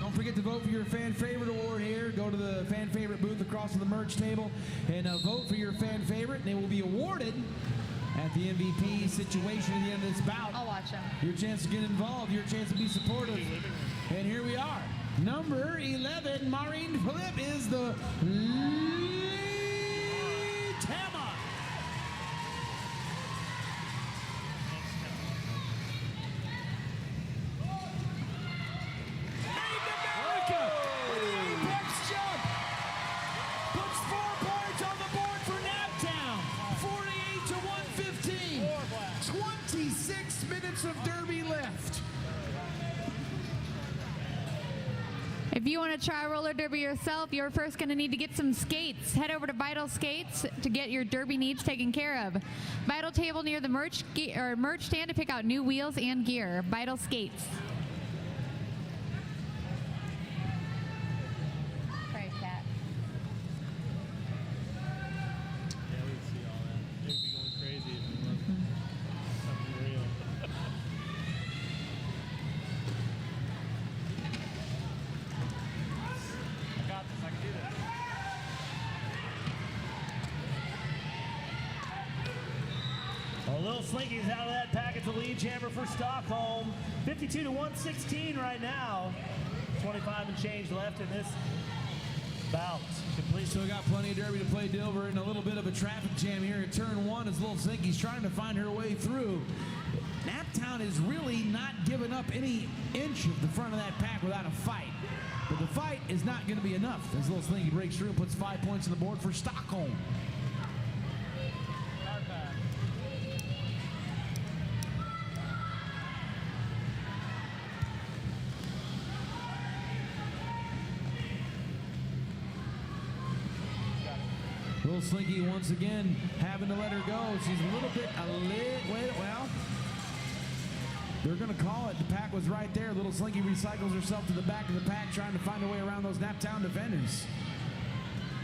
Speaker 5: Don't forget to vote for your fan favorite award here. Go to the fan favorite booth across from the merch table and vote for your fan favorite, and they will be awarded at the MVP situation at the end of this bout.
Speaker 12: I'll watch them.
Speaker 5: Your chance to get involved, your chance to be supportive. And here we are. Number 11, Maureen Philippe is the lead jammer. Of Derby left.
Speaker 10: If you want to try roller derby yourself, you're first going to need to get some skates. Head over to Vital Skates to get your derby needs taken care of. Vital table near the merch stand to pick out new wheels and gear. Vital Skates.
Speaker 12: Sorry, cat.
Speaker 3: Yeah, we would see all that. They would be going crazy if it wasn't something real. I got this. I can do this.
Speaker 9: A little Slinky's out of that pack. It's a lead jammer for Stockholm. 52 to 116 right now. 25 and change left in this bout.
Speaker 5: Complete. Still got plenty of derby to play, Dilver, in a little bit of a traffic jam here at turn 1 as Little Slinky's trying to find her way through. Naptown is really not giving up any inch of the front of that pack without a fight. But the fight is not going to be enough as Little Slinky breaks through and puts 5 points on the board for Stockholm. Little Slinky once again having to let her go. She's well, they're going to call it. The pack was right there. Little Slinky recycles herself to the back of the pack, trying to find a way around those Naptown defenders.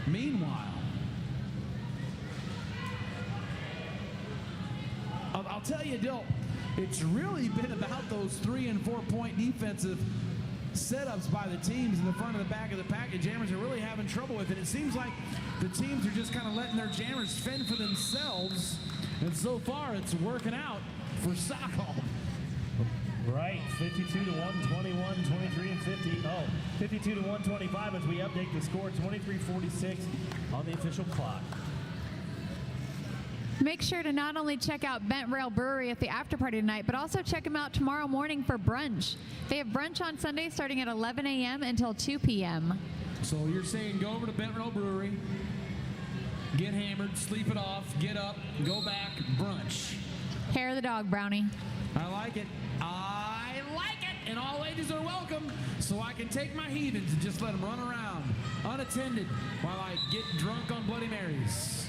Speaker 5: Meanwhile, I'll tell you, Dill, it's really been about those 3 and 4 point defensive setups by the teams in the front of the back of the pack. The Jammers are really having trouble with it. It seems like the teams are just kind of letting their Jammers fend for themselves, and so far it's working out for Stockholm.
Speaker 9: Right, 52 to 121, 23 and 50. 52 to 125 as we update the score, 23:46 on the official clock.
Speaker 10: Make sure to not only check out Bent Rail Brewery at the after party tonight, but also check them out tomorrow morning for brunch. They have brunch on Sunday starting at 11 a.m. until 2 p.m.
Speaker 5: So you're saying go over to Bent Rail Brewery, get hammered, sleep it off, get up, go back, brunch.
Speaker 10: Hair of the dog, Brownie.
Speaker 5: I like it. I like it. And all ages are welcome, so I can take my heathens and just let them run around unattended while I get drunk on Bloody Marys.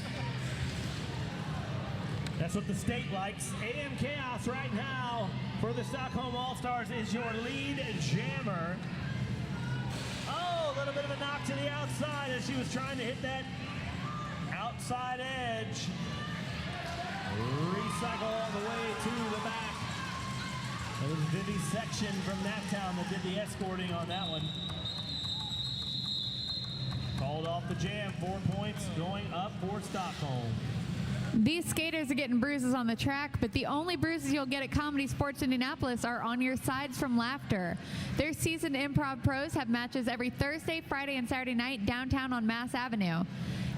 Speaker 9: That's what the state likes. AM Chaos right now for the Stockholm All-Stars is your lead jammer. Oh, a little bit of a knock to the outside as she was trying to hit that outside edge. Recycle all the way to the back. It was Vivi's section from Naptown that did the escorting on that one. Called off the jam, 4 points going up for Stockholm.
Speaker 10: These skaters are getting bruises on the track, but the only bruises you'll get at Comedy Sports Indianapolis are on your sides from laughter. Their seasoned improv pros have matches every Thursday, Friday, and Saturday night downtown on Mass Avenue.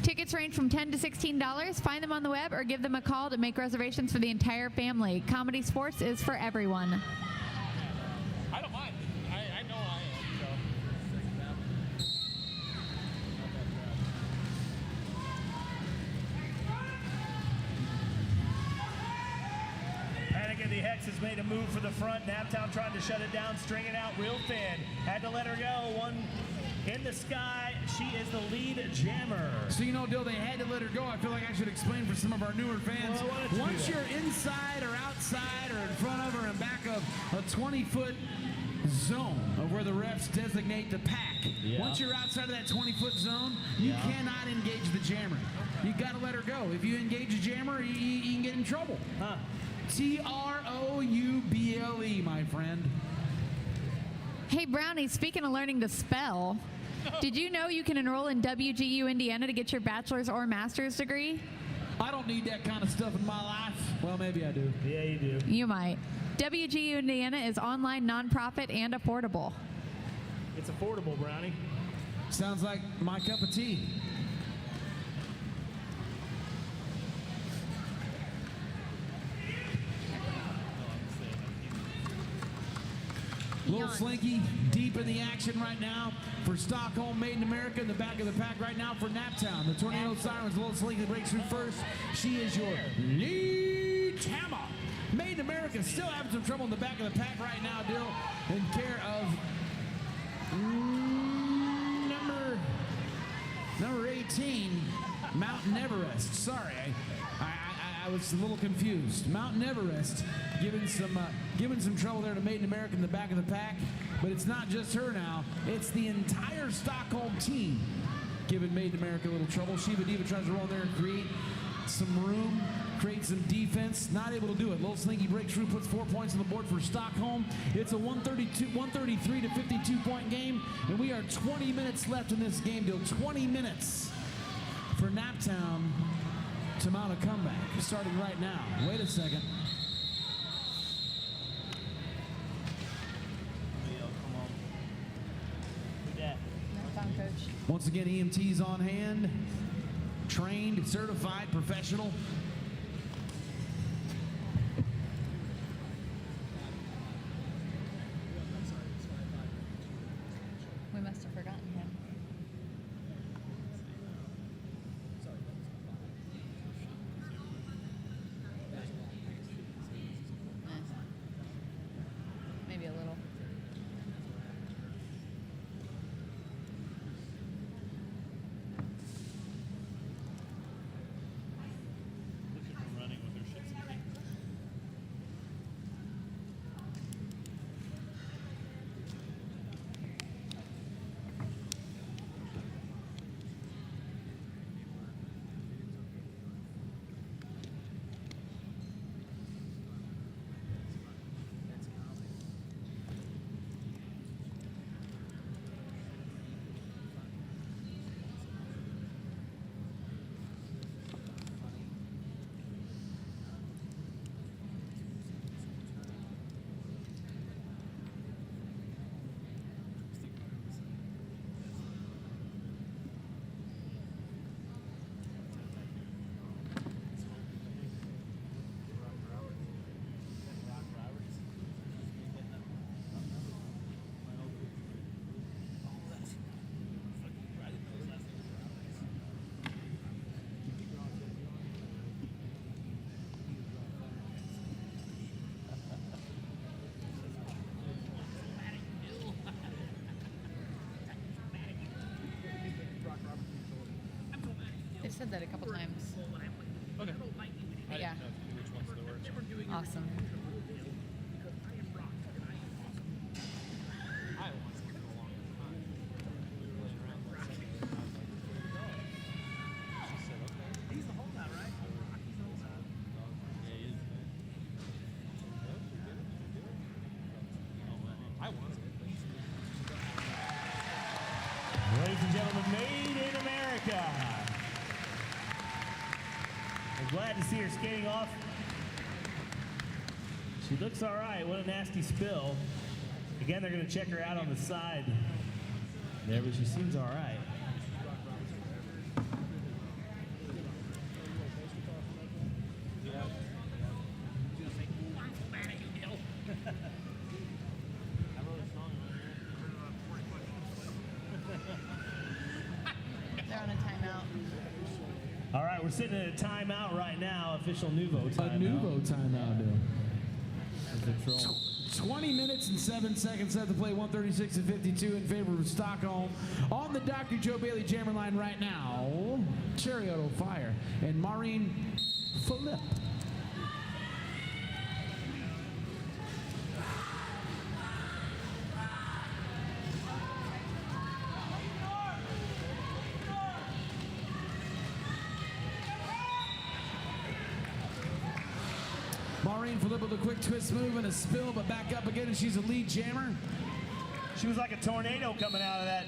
Speaker 10: Tickets range from $10 to $16. Find them on the web or give them a call to make reservations for the entire family. Comedy Sports is for everyone.
Speaker 2: I don't mind. I know I am.
Speaker 9: Panic in the Hex has made a move for the front. Naptown tried to shut it down, string it out real thin. Had to let her go. One in the sky. She is the lead jammer.
Speaker 5: So you know, Dill, they had to let her go. I feel like I should explain for some of our newer fans.
Speaker 9: Well,
Speaker 5: once you're inside or outside or in front of or in back of a 20-foot zone of where the refs designate the pack.
Speaker 9: Yeah.
Speaker 5: Once you're outside of that 20-foot zone, you cannot engage the jammer. You got to let her go. If you engage a jammer, you can get in trouble.
Speaker 9: Huh.
Speaker 5: Trouble, my friend.
Speaker 10: Hey, Brownie, speaking of learning to spell, did you know you can enroll in WGU Indiana to get your bachelor's or master's degree?
Speaker 5: I don't need that kind of stuff in my life. Well, maybe I do.
Speaker 9: Yeah, you do.
Speaker 10: You might. WGU Indiana is online, nonprofit, and affordable.
Speaker 9: It's affordable, Brownie.
Speaker 5: Sounds like my cup of tea. Little Slinky deep in the action right now for Stockholm, Made in America in the back of the pack right now for Naptown. The Tornado Sirens, Little Slinky breaks through first. She is your lead jammer. Made in America still having some trouble in the back of the pack right now, Dill, in care of number 18, Mountain Everest. Sorry, I was a little confused. Mountain Everest giving some trouble there to Made in America in the back of the pack, but it's not just her now. It's the entire Stockholm team giving Made in America a little trouble. Shiva Diva tries to roll in there and create some room, create some defense. Not able to do it. Little Slinky breaks through, puts 4 points on the board for Stockholm. It's a 133 to 52 point game, and we are 20 minutes left in this game. Till 20 minutes for Naptown to mount a comeback, starting right now. Wait a second. Once again, EMTs on hand, trained, certified, professional.
Speaker 12: We must have forgotten him. Maybe a little. said that a couple times.
Speaker 3: Okay.
Speaker 12: But yeah.
Speaker 3: Which one's the worst?
Speaker 12: Awesome.
Speaker 1: Ladies and gentlemen, made in America. We're glad to see her skating off. She looks all right. What a nasty spill. Again, they're going to check her out on the side there, but she seems all right.
Speaker 12: They're on a timeout.
Speaker 1: All right, we're sitting at a timeout right now, official Nuvo timeout.
Speaker 5: A Nuvo timeout, dude.
Speaker 13: 20 minutes and 7 seconds left to play, 136-52 in favor of Stockholm. On the Dr. Joe Bailey jammer line right now, Chariot Fire and Maureen Philippe. Maureen Philippe with a quick twist move and a spill, but back up again, and she's a lead jammer.
Speaker 1: She was like a tornado coming out of that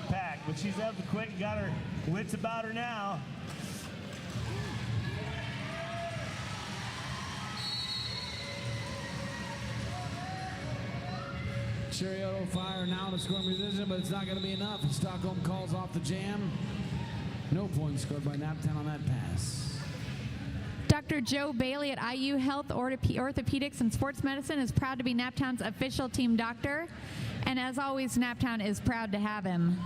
Speaker 1: pack, but she's up quick and got her wits about her now.
Speaker 13: Chariot Fire now in a scoring position, but it's not going to be enough. And Stockholm calls off the jam. No points scored by Naptown on that pass.
Speaker 10: Dr. Joe Bailey at IU Health Orthopedics and Sports Medicine is proud to be Naptown's official team doctor. And as always, Naptown is proud to have him.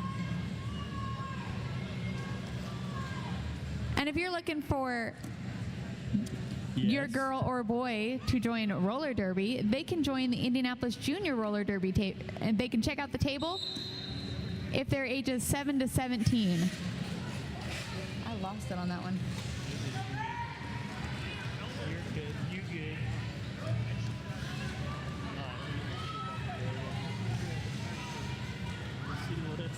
Speaker 10: And if you're looking for your girl or boy to join roller derby, they can join the Indianapolis Junior Roller Derby and they can check out the table if they're ages 7 to 17.
Speaker 12: I lost it on that one.
Speaker 3: You good.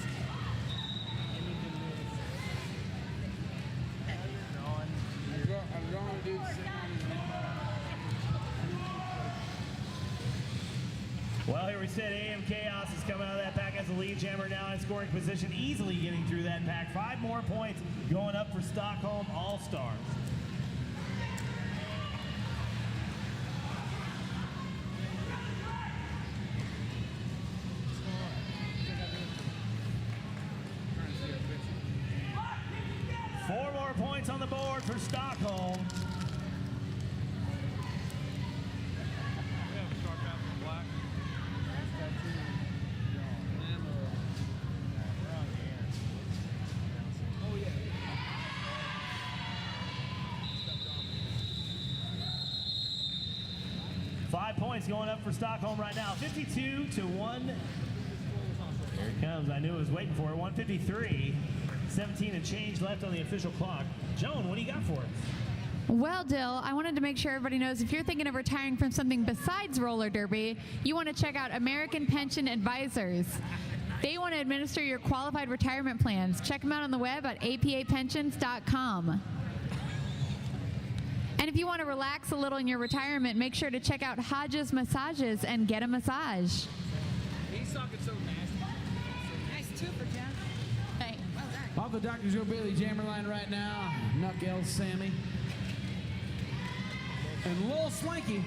Speaker 1: Well, here we said AM Chaos is coming out of that pack as a lead jammer now in scoring position, easily getting through that pack. 5 more points going up for Stockholm Allstars. Four more points on the board for Stockholm. Going up for Stockholm right now, 52-1. Here it comes. I knew it was waiting for it. 153, 17 and change left on the official clock. Joan, what do you got for us?
Speaker 10: Well, Dill, I wanted to make sure everybody knows if you're thinking of retiring from something besides roller derby, you want to check out American Pension Advisors. They want to administer your qualified retirement plans. Check them out on the web at apapensions.com. And if you want to relax a little in your retirement, make sure to check out Hodges Massages and get a massage.
Speaker 2: He's talking so nasty.
Speaker 12: Nice twofer, Jen.
Speaker 10: Hey.
Speaker 12: Well done.
Speaker 13: Off the Dr. Joe Bailey jammer line right now, Knuckle Sammy. And Lil Swanky.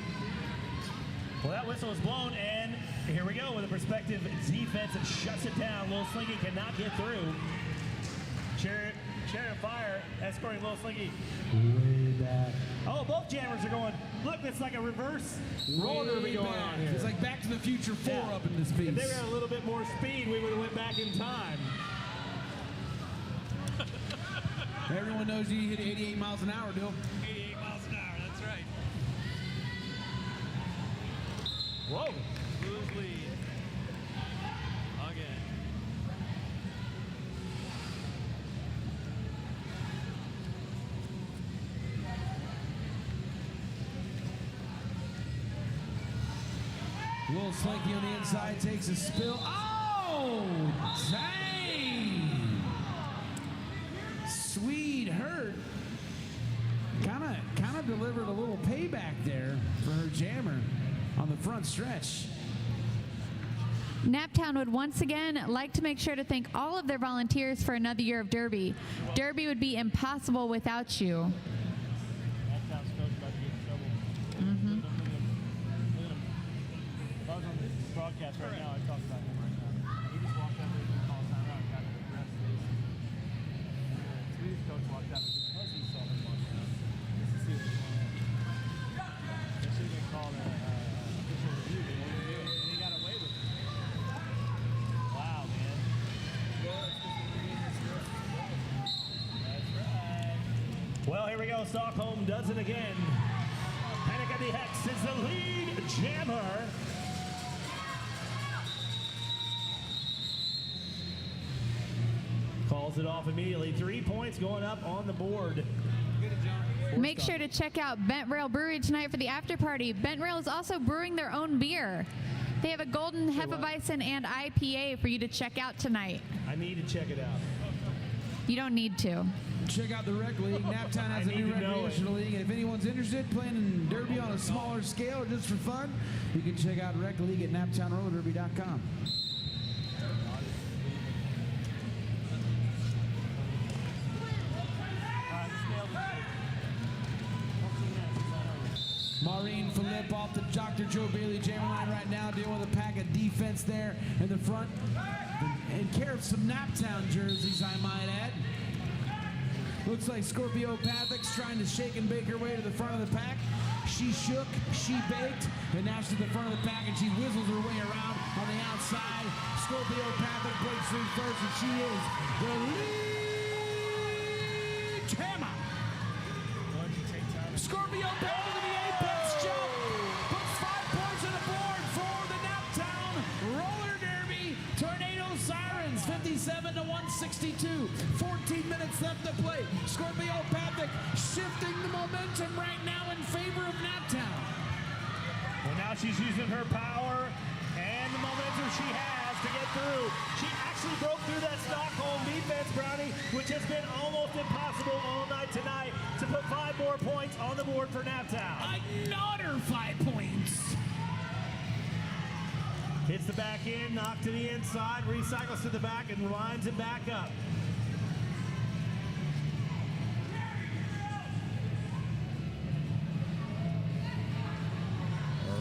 Speaker 1: Well, that whistle is blown, and here we go with a perspective defense that shuts it down. Lil Slinky cannot get through. Chariot Fire escorting Lil Slinky way back. Oh, both jammers are going. Look, it's like a reverse roller derby going on here.
Speaker 13: It's like Back to the Future 4 up in this piece.
Speaker 9: If they were a little bit more speed, we would have went back in time.
Speaker 13: Everyone knows you hit 88 miles an hour, Dill.
Speaker 2: 88 miles an hour, that's right.
Speaker 3: Whoa. Blues lead. Again.
Speaker 13: Little Slinky on the inside takes a spill. Oh, dang! Sweet hurt. Kind of delivered a little payback there for her jammer on the front stretch.
Speaker 10: Naptown would once again like to make sure to thank all of their volunteers for another year of Derby. Derby would be impossible without you.
Speaker 3: Naptown's coach about to get in trouble.
Speaker 10: Mm-hmm.
Speaker 3: Look at him. If I was on the broadcast right now, I'd talk about him right now. He just walked out there and called timeout and got him aggressive. The Swedish coach walked out because he saw him walk out. Just to see what was going on. They should have been called an official review, but they didn't do it. And he got away with it. Wow, man. That's right.
Speaker 9: Well, here we go. Stockholm does it again. Panic at the Hex is the lead jammer. Calls it off immediately. 3 points going up on the board.
Speaker 10: Make sure to check out Bent Rail Brewery tonight for the after party. Bent Rail is also brewing their own beer. They have a Golden Hefeweizen and IPA for you to check out tonight.
Speaker 9: I need to check it out.
Speaker 10: You don't need to.
Speaker 13: Check out the Rec League. Naptown has a
Speaker 9: I
Speaker 13: new
Speaker 9: need to know
Speaker 13: recreational league, and if anyone's interested playing in Derby on a smaller scale or just for fun, you can check out Rec League at naptownrollerderby.com. Maureen Philippe off the Dr. Joe Bailey jammer line right now, dealing with a pack of defense there in the front. And care of some Naptown jerseys, I might add. Looks like Scorpio Pathic's trying to shake and bake her way to the front of the pack. She shook, she baked, and now she's at the front of the pack, and she whistles her way around on the outside. Scorpio Pathic breaks through first, and she is the lead jammer. Scorpio Pathic in the apex jump puts 5 points on the board for the Naptown Roller Derby. Tornado Sirens, 57 to 162. 14 minutes left to play. Scorpio Pathic shifting the momentum right now in favor of Naptown.
Speaker 9: Well, now she's using her power and the momentum she has to get through. She actually broke through that Stockholm defense, Brownie, which has been almost impossible all night tonight, to put 5 more points on the board for Naptown.
Speaker 13: Another 5 points.
Speaker 9: Hits the back end, knocked to the inside, recycles to the back, and lines it back up.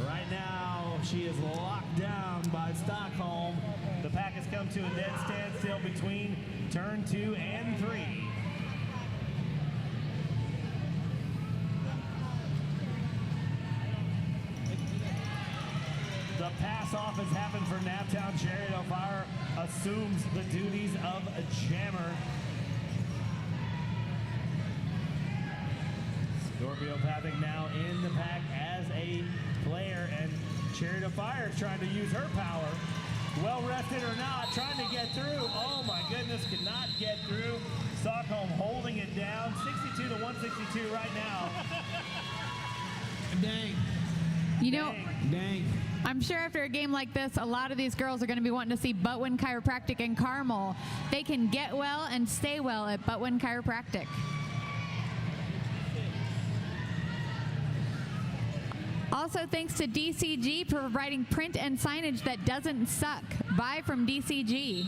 Speaker 9: Right now, she is locked down by Stockholm. The pack has come to a dead standstill between turn 2 and 3. The pass-off has happened for Naptown. Chariot on Fire assumes the duties of a jammer. Scorpio Pathic now in the pack as a player, and Chariot of Fire is trying to use her power. Well rested or not, trying to get through. Oh my goodness, could not get through. Stockholm holding it down, 62 to 162 right now.
Speaker 13: Dang.
Speaker 10: You know,
Speaker 13: Dang.
Speaker 10: I'm sure after a game like this, a lot of these girls are going to be wanting to see Bout Chiropractic in Carmel. They can get well and stay well at Bout Chiropractic. Also, thanks to DCG for providing print and signage that doesn't suck. Buy from DCG.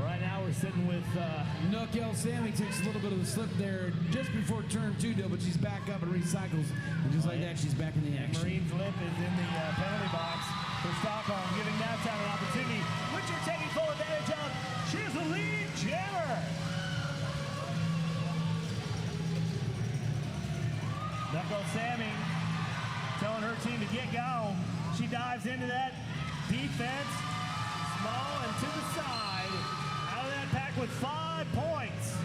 Speaker 9: Right now we're sitting with
Speaker 13: Nook El Sammy takes a little bit of a slip there just before turn 2, though, but she's back up and recycles. And just like that, she's back in the action.
Speaker 9: Marine's lip is in the penalty box for Stockholm, giving Naptown an opportunity, which you're taking full advantage of. She's the lead jammer. Knuckle Sammy telling her team to get going. She dives into that defense, small and to the side. Out of that pack with 5 points.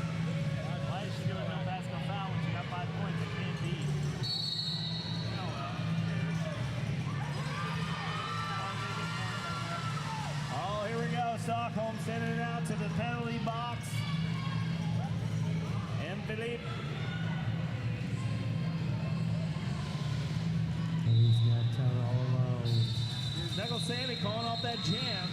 Speaker 3: Why is she doing no pass, no foul when she got 5 points? It can't be.
Speaker 9: Oh, here we go. sending it out to the penalty box. And Philippe.
Speaker 13: He's got Todd all alone.
Speaker 9: Here's Knuckle Sammy calling off that jam.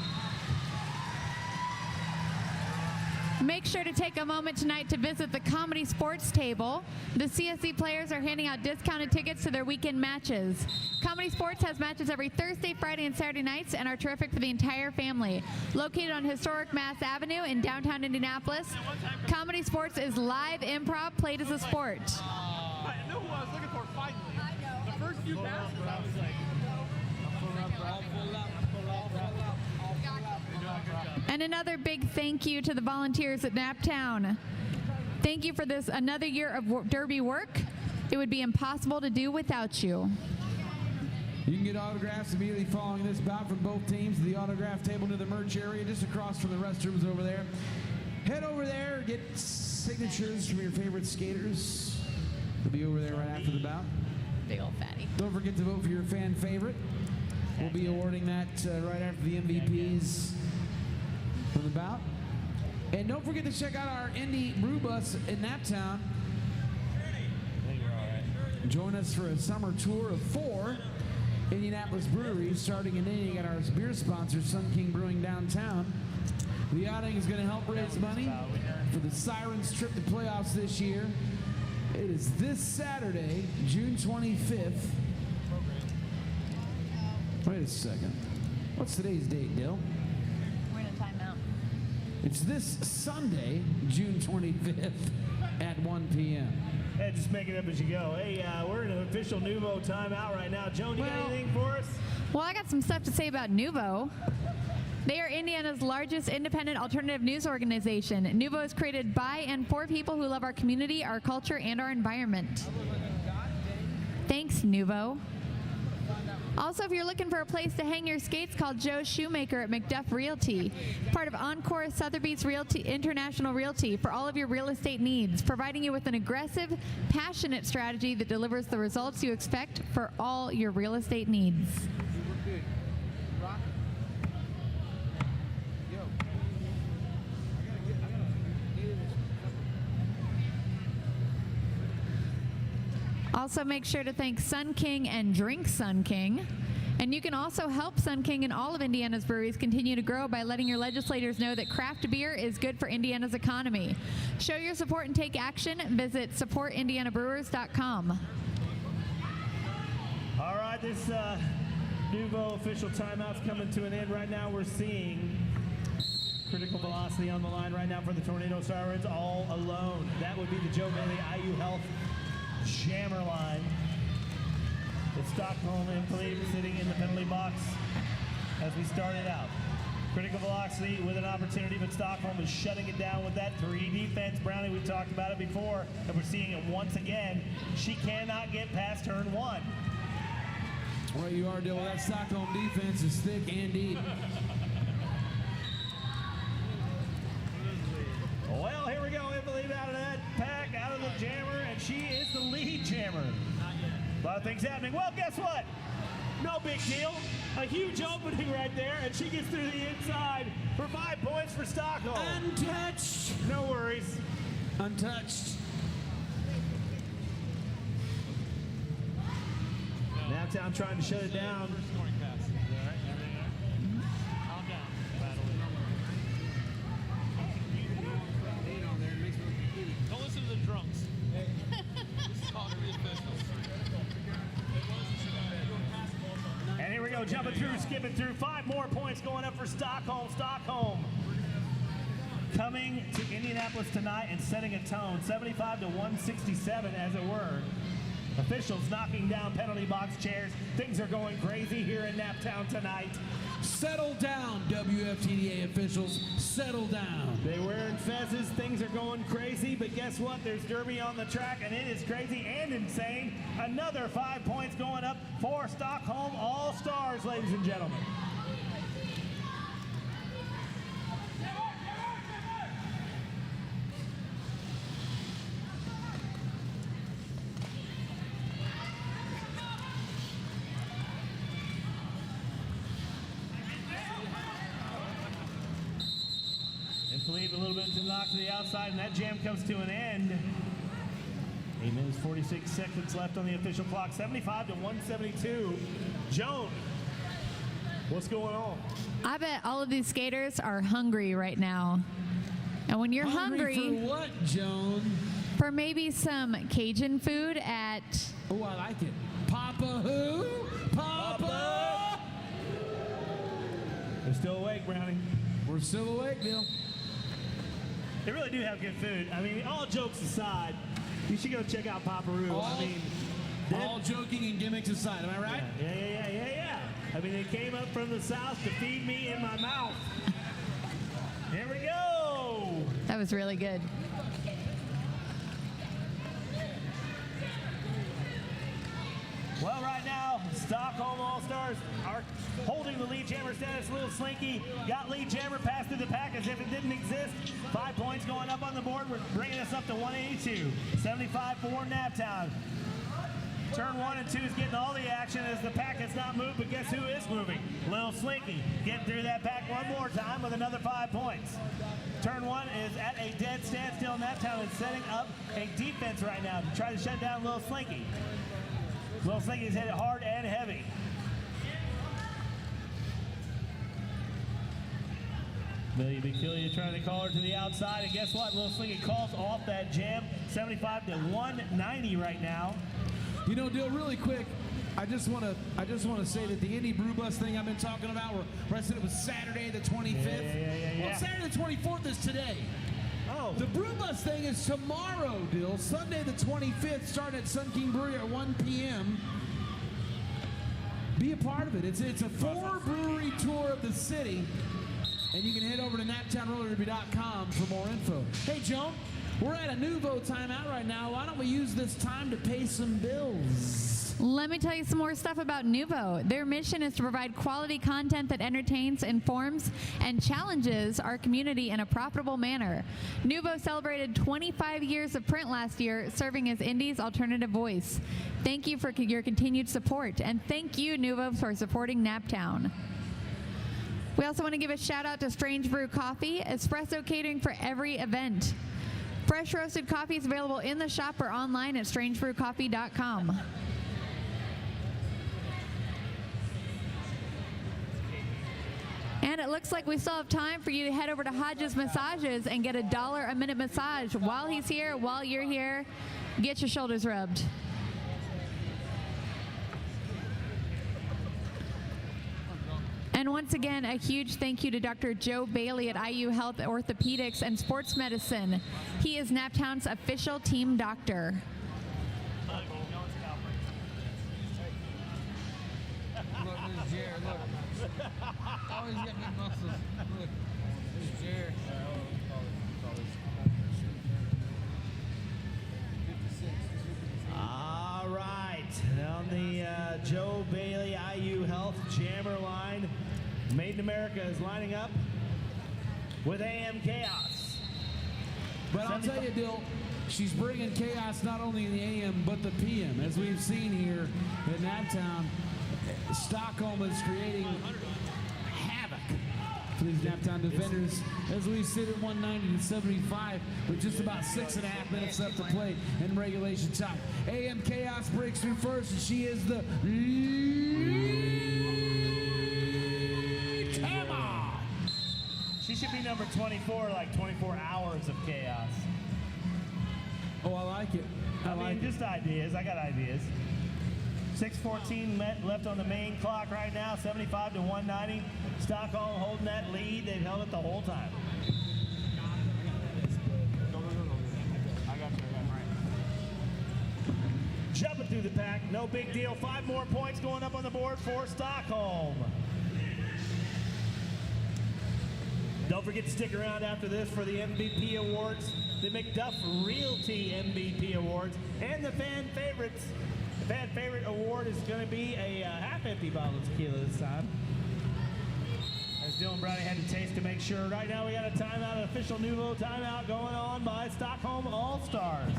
Speaker 10: Make sure to take a moment tonight to visit the Comedy Sports Table. The CSC players are handing out discounted tickets to their weekend matches. Comedy Sports has matches every Thursday, Friday, and Saturday nights and are terrific for the entire family. Located on historic Mass Avenue in downtown Indianapolis, Comedy Sports is live improv played as a sport.
Speaker 2: I knew who I was looking for finally. The first few passes, I was like,
Speaker 10: And another big thank you to the volunteers at Naptown. Thank you for this another year of Derby work. It would be impossible to do without you.
Speaker 13: You can get autographs immediately following this bout from both teams. The autograph table to the merch area just across from the restrooms over there. Head over there, get signatures from your favorite skaters. They'll be over there right after the bout.
Speaker 10: Big old fatty.
Speaker 13: Don't forget to vote for your fan favorite. We'll be awarding that right after the MVPs from the bout. And don't forget to check out our Indy Brew Bus in Naptown. Join us for a summer tour of 4 Indianapolis breweries starting in Indy at our beer sponsor, Sun King Brewing downtown. The outing is going to help raise money for the Sirens trip to playoffs this year. It is this Saturday, June 25th. Wait a second. What's today's date, Dill?
Speaker 10: We're in a timeout.
Speaker 13: It's this Sunday, June 25th at 1 p.m.
Speaker 9: Hey, just make it up as you go. Hey, we're in an official Nuvo timeout right now. Joan, you got anything for us?
Speaker 10: Well, I got some stuff to say about Nuvo. They are Indiana's largest independent alternative news organization. Nuvo is created by and for people who love our community, our culture, and our environment. Thanks, Nuvo. Also, if you're looking for a place to hang your skates, call Joe Shoemaker at McDuff Realty, part of Encore Sotheby's Realty International Realty for all of your real estate needs, providing you with an aggressive, passionate strategy that delivers the results you expect for all your real estate needs. Also, make sure to thank Sun King and drink Sun King. And you can also help Sun King and all of Indiana's breweries continue to grow by letting your legislators know that craft beer is good for Indiana's economy. Show your support and take action. Visit supportindianabrewers.com.
Speaker 9: All right, this Nuvo official timeout's coming to an end right now. We're seeing critical velocity on the line right now for the Tornado Sirens all alone. That would be the Joe Bailey IU Health Jammer line. With Stockholm and Philippe sitting in the penalty box as we started out. Critical velocity with an opportunity, but Stockholm is shutting it down with that 3 defense. Brownie, we talked about it before, and we're seeing it once again. She cannot get past turn 1.
Speaker 13: Well, you are, Dill. That Stockholm defense is thick and deep.
Speaker 9: Well, here we go. Philippe out of that pack, out of the jammer, and she is the lead jammer. A lot of things happening. Well, guess what? No big deal. A huge opening right there, and she gets through the inside for 5 points for Stockholm.
Speaker 13: Untouched.
Speaker 9: No worries.
Speaker 13: Untouched.
Speaker 9: Naptown trying to shut it down.
Speaker 2: don't listen to the drunks. This is talking to the officials.
Speaker 9: And here we go, jumping through, skipping through. 5 more points going up for Stockholm. Stockholm coming to Indianapolis tonight and setting a tone, 75 to 167 as it were. Officials knocking down penalty box chairs. Things are going crazy here in Naptown tonight.
Speaker 13: Settle down, WFTDA officials. Settle down.
Speaker 9: They wearing fezzes. Things are going crazy, but guess what? There's Derby on the track, and it is crazy and insane. Another 5 points going up for Stockholm All-Stars, ladies and gentlemen.
Speaker 1: Leave a little bit to knock to the outside, and that jam comes to an end. 8 minutes, 46 seconds left on the official clock. 75 to 172. Joan, what's going on?
Speaker 10: I bet all of these skaters are hungry right now. And when you're hungry
Speaker 13: for what, Joan?
Speaker 10: For maybe some Cajun food at...
Speaker 13: Oh, I like it. Papa who? Papa!
Speaker 1: They're still awake, Brownie.
Speaker 13: We're still awake, Bill.
Speaker 9: They really do have good food. I mean, all jokes aside, you should go check out Paparoo.
Speaker 13: All joking and gimmicks aside, am I right?
Speaker 9: Yeah. I mean, they came up from the south to feed me in my mouth. Here we go.
Speaker 10: That was really good.
Speaker 9: Well, right now, Stockholm All-Stars are holding the lead jammer status. Little Slinky got lead jammer, passed through the pack as if it didn't exist. 5 points going up on the board. We're bringing us up to 182. 75 for Naptown. Turn 1 and 2 is getting all the action as the pack has not moved, but guess who is moving? Little Slinky getting through that pack one more time with another 5 points. Turn 1 is at a dead standstill. Naptown is setting up a defense right now to try to shut down Little Slinky. Little Slinky's hit it hard and heavy. Billy Bikilia trying to call her to the outside, and guess what? Little Slinky calls off that jam. 75 to 190 right now.
Speaker 13: You know, Dill, really quick, I just want to say that the Indy Brew Bus thing I've been talking about, where I said it was Saturday the 25th.
Speaker 9: Yeah.
Speaker 13: Well, Saturday the 24th is today.
Speaker 9: Oh.
Speaker 13: The Brew Bus thing is tomorrow, Dill. Sunday the 25th, starting at Sun King Brewery at 1 p.m. Be a part of it. It's a 4-brewery tour of the city, and you can head over to naptownrollerderby.com for more info. Hey, Joan, we're at a Nuvo timeout right now. Why don't we use this time to pay some bills?
Speaker 10: Let me tell you some more stuff about Nuvo. Their mission is to provide quality content that entertains, informs, and challenges our community in a profitable manner. Nuvo celebrated 25 years of print last year, serving as Indy's alternative voice. Thank you for your continued support, and thank you, Nuvo, for supporting Naptown. We also want to give a shout out to Strange Brew Coffee, espresso catering for every event. Fresh roasted coffee is available in the shop or online at strangebrewcoffee.com. And it looks like we still have time for you to head over to Hodges Massages and get $1 a minute massage while he's here, while you're here. Get your shoulders rubbed. And once again, a huge thank you to Dr. Joe Bailey at IU Health Orthopedics and Sports Medicine. He is Naptown's official team doctor.
Speaker 2: Look, there's Jared, look. Oh, he's got big muscles. Look, there's Jared.
Speaker 9: All right, on the Joe Bailey IU Health Jammer line, Made in America is lining up with AM Chaos.
Speaker 13: But I'll tell you, Dill, she's bringing chaos not only in the AM but the PM. As we've seen here in Naptown, Stockholm is creating havoc for these Naptown defenders as we sit at 190 to 75 with just about 6.5 minutes left to play in regulation time. AM Chaos breaks through first, and she is the Emma.
Speaker 9: She should be number 24, like 24 hours of chaos.
Speaker 13: Oh, I like it.
Speaker 9: I mean, just ideas. I got ideas. 6:14 left on the main clock right now, 75 to 190. Stockholm holding that lead. They've held it the whole time.
Speaker 3: I got you. Right.
Speaker 9: Jumping through the pack, no big deal. 5 more points going up on the board for Stockholm. Don't forget to stick around after this for the MVP Awards, the McDuff Realty MVP Awards, and the Fan Favorites. The Fan Favorite Award is going to be a half-empty bottle of tequila this time. As Dylan Brownie had to taste to make sure. Right now we got a timeout, an official Nuvo timeout going on by Stockholm All-Stars.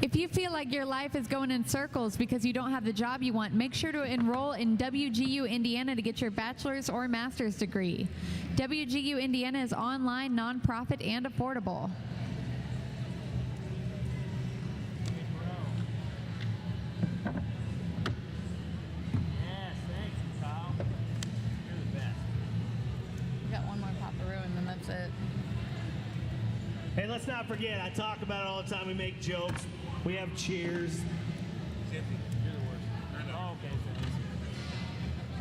Speaker 10: If you feel like your life is going in circles because you don't have the job you want, make sure to enroll in WGU Indiana to get your bachelor's or master's degree. WGU Indiana is online, nonprofit, and affordable.
Speaker 3: Yes, thanks, Kyle. You're the best.
Speaker 12: We got one more Paparoo and then that's it.
Speaker 9: Hey, let's not forget, I talk about it all the time. We make jokes. We have cheers.
Speaker 3: You're the worst. I know. Oh, okay.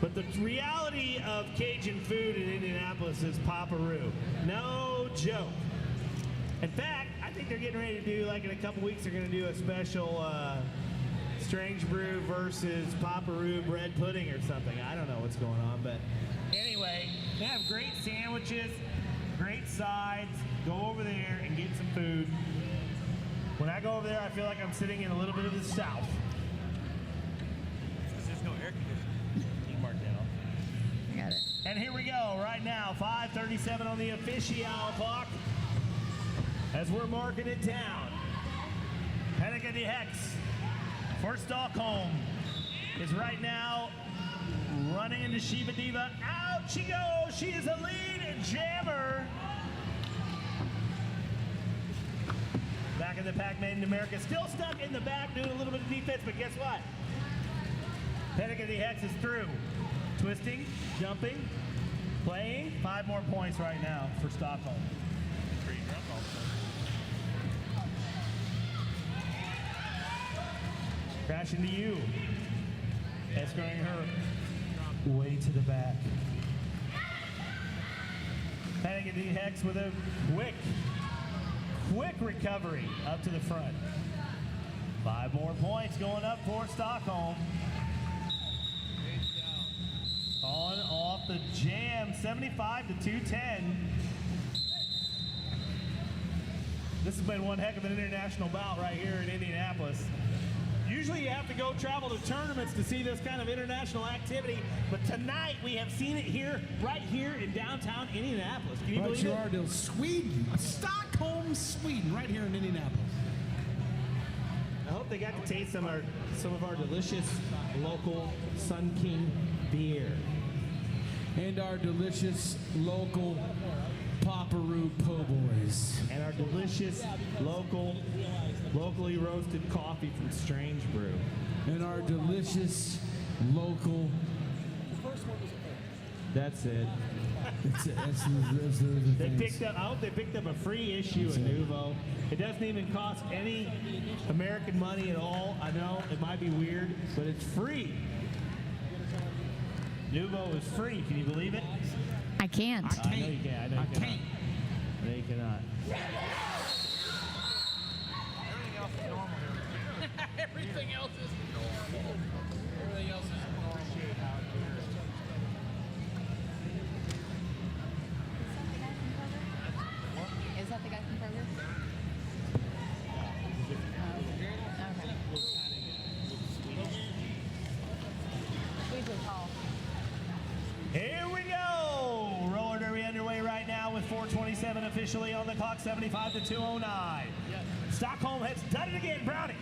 Speaker 9: But the reality of Cajun food in Indianapolis is Paparoo. No joke. In fact, I think they're getting ready to do, like in a couple weeks, they're going to do a special Strange Brew versus Paparoo bread pudding or something. I don't know what's going on, but anyway, they have great sandwiches, great sides. Go over there and get some food. When I go over there, I feel like I'm sitting in a little bit of the South.
Speaker 3: There's no air conditioning.
Speaker 9: You can mark that off.
Speaker 12: I got it.
Speaker 9: And here we go, right now, 5:37 on the official clock. As we're marking it down. Hennigan de Hex for Stockholm is right now running into Shiva Diva. Out she goes. She is a lead jammer. Back in the pack, Made in America. Still stuck in the back, doing a little bit of defense, but guess what? Hennigan de Hex is through. Twisting, jumping, playing. 5 more points right now for Stockholm.
Speaker 3: Pretty drunk all of a sudden.
Speaker 9: Crash into you. Escorting her way to the back. Hennigan de Hex with a quick recovery up to the front. 5 more points going up for Stockholm. On off the jam, 75 to 210. This has been one heck of an international bout right here in Indianapolis. Usually you have to go travel to tournaments to see this kind of international activity, but tonight we have seen it here, right here in downtown Indianapolis. Can you believe it?
Speaker 13: Ardell, Sweden, Stockholm, Sweden, right here in Indianapolis.
Speaker 9: I hope they got to taste some of our delicious local Sun King beer.
Speaker 13: And our delicious local Paparoo Po' Boys.
Speaker 9: And our delicious locally roasted coffee from Strange Brew.
Speaker 13: And our delicious local.
Speaker 9: That's it.
Speaker 13: That's the
Speaker 9: They
Speaker 13: things.
Speaker 9: picked up. I hope they picked up a free issue of Nuvo. It doesn't even cost any American money at all. I know it might be weird, but it's free. Nuvo is free. Can you believe it?
Speaker 10: I can't.
Speaker 9: I know you can. I know you cannot. No, you cannot.
Speaker 2: Everything else is normal. Everything else is normal.
Speaker 12: Is that the guy from Kroger? Sweet was tall.
Speaker 9: Here we go. Roller derby underway right now with 4:27 officially on the clock, 75 to 209. Stockholm has done it again, Brownie.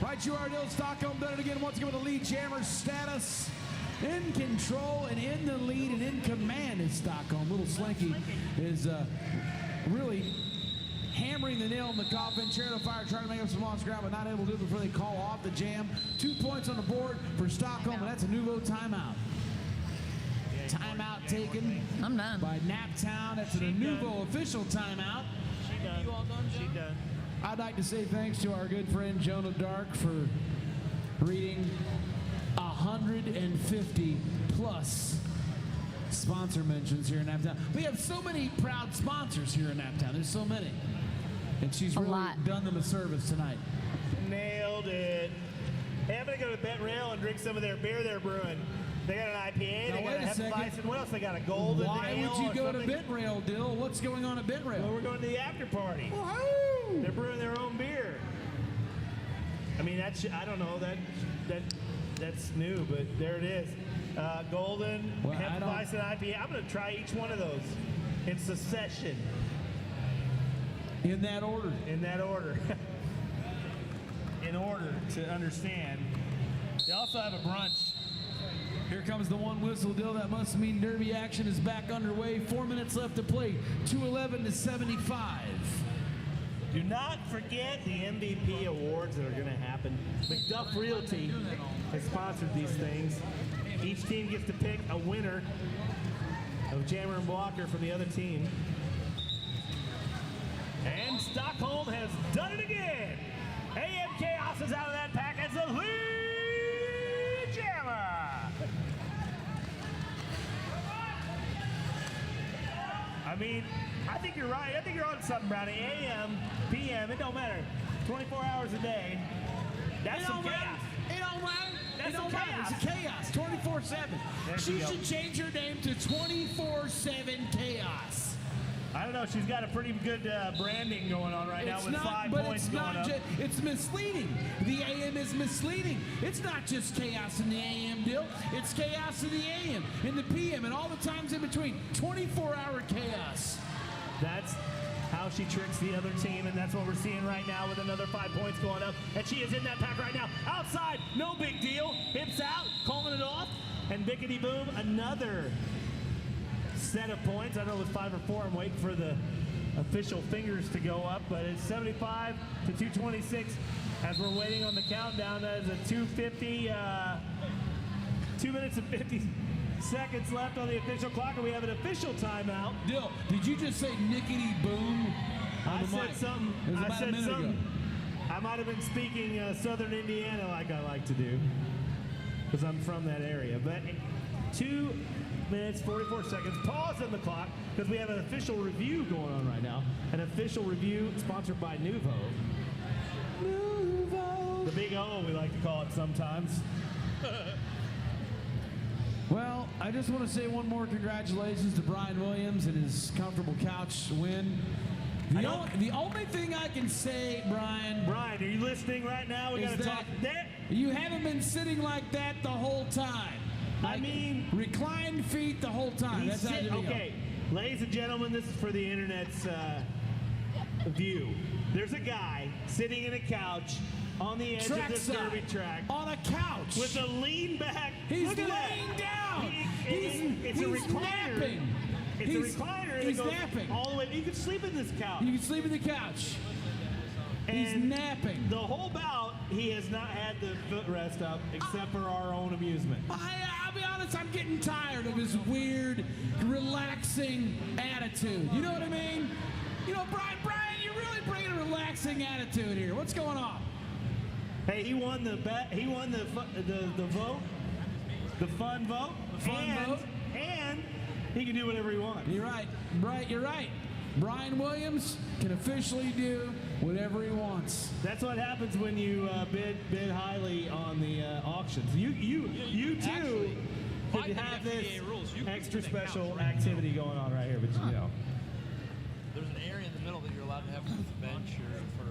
Speaker 13: Right, you are, Stockholm done it again once again with the lead jammer status. In control and in the lead and in command is Stockholm. Little Slinky is really hammering the nail in the coffin. Chariot of Fire trying to make up some lost ground, but not able to do it before they call off the jam. 2 points on the board for Stockholm, and that's a Nuvo timeout. Timeout taken
Speaker 10: I'm done.
Speaker 13: by Naptown. That's a Nuvo official timeout.
Speaker 3: She done. You all done, Joe? She done.
Speaker 13: I'd like to say thanks to our good friend Jonah Dark for reading 150 plus sponsor mentions here in Naptown. We have so many proud sponsors here in Naptown. There's so many. And she's really done them a service tonight.
Speaker 9: Nailed it. Hey, I'm going to go to Bet Rail and drink some of their beer they're brewing. They got an IPA, they got a Hefeweizen. What else? They got a golden
Speaker 13: Why
Speaker 9: ale
Speaker 13: would you
Speaker 9: or
Speaker 13: go to
Speaker 9: something?
Speaker 13: BitRail, Dill? What's going on at BitRail?
Speaker 9: Well, we're going to the after party.
Speaker 13: Woohoo!
Speaker 9: They're brewing their own beer. I mean, that's, I don't know, that's new, but there it is. Golden, Hefeweizen IPA. I'm going to try each one of those in succession.
Speaker 13: In that order.
Speaker 9: In that order. in order to understand. They also have a brunch.
Speaker 13: Here comes the one whistle, Dill. That must mean Derby action is back underway. 4 minutes left to play. 2:11 to 75.
Speaker 9: Do not forget the MVP awards that are going to happen. McDuff Realty has sponsored these things. Each team gets to pick a winner of jammer and blocker from the other team. And Stockholm has done it again. AM Chaos is out of that pack as the lead jammer. I mean, I think you're right. I think you're on something, Brownie. AM, PM, it don't matter. 24 hours a day. That's some chaos.
Speaker 13: It don't matter.
Speaker 9: That's
Speaker 13: It don't
Speaker 9: some
Speaker 13: matter.
Speaker 9: chaos.
Speaker 13: It's chaos. 24/7.
Speaker 9: There
Speaker 13: She
Speaker 9: you go.
Speaker 13: should change her name to 24/7 Chaos.
Speaker 9: I don't know. She's got a pretty good branding going on right now with 5 points
Speaker 13: it's
Speaker 9: going
Speaker 13: not
Speaker 9: up.
Speaker 13: it's misleading. The AM is misleading. It's not just chaos in the AM deal. It's chaos in the AM, in the PM, and all the times in between. 24-hour chaos.
Speaker 9: That's how she tricks the other team, and that's what we're seeing right now with another 5 points going up. And she is in that pack right now. Outside, no big deal. Hips out, calling it off, and bickety boom, another set of points. I know it was 5 or 4. I'm waiting for the official fingers to go up, but it's 75 to 226 as we're waiting on the countdown. That is a 2:50, 2 minutes and 50 seconds left on the official clock, and we have an official timeout.
Speaker 13: Dill, did you just say nickety boom?
Speaker 9: I said something.
Speaker 13: It was
Speaker 9: I
Speaker 13: about a
Speaker 9: said
Speaker 13: minute
Speaker 9: something.
Speaker 13: ago.
Speaker 9: I might have been speaking Southern Indiana like I like to do, because I'm from that area. But 2 minutes, 44 seconds. Pause on the clock, because we have an official review going on right now. An official review sponsored by Nuvo. Nuvo. The big O, we like to call it sometimes.
Speaker 13: Well, I just want to say one more congratulations to Brian Williams and his comfortable couch win. The only thing I can say, Brian.
Speaker 9: Brian, are you listening right now? We got to talk.
Speaker 13: You haven't been sitting like that the whole time.
Speaker 9: I mean,
Speaker 13: reclined feet the whole time. That's how you
Speaker 9: okay, ladies and gentlemen, this is for the internet's view. There's a guy sitting in a couch on the edge of this derby track.
Speaker 13: On a couch.
Speaker 9: With a lean back.
Speaker 13: He's
Speaker 9: Look at
Speaker 13: laying
Speaker 9: that.
Speaker 13: down.
Speaker 9: It's a recliner.
Speaker 13: Napping.
Speaker 9: It's a recliner.
Speaker 13: He's
Speaker 9: that goes
Speaker 13: napping.
Speaker 9: all the way. You can sleep in this couch.
Speaker 13: You can sleep in the couch. He's
Speaker 9: And
Speaker 13: napping.
Speaker 9: The whole bout, he has not had the footrest up, except for our own amusement.
Speaker 13: I'll be honest, I'm getting tired of his weird, relaxing attitude. You know what I mean? You know, Brian, you're really bringing a relaxing attitude here. What's going on?
Speaker 9: Hey, he won the bet. He won the vote, the fun vote, and he can do whatever he wants.
Speaker 13: You're right, you're right. Brian Williams can officially do whatever he wants.
Speaker 9: That's what happens when you bid highly on the auctions. You too could have this extra special activity going on right here, but you know.
Speaker 2: There's an area in the middle that you're allowed to have for the bench or for.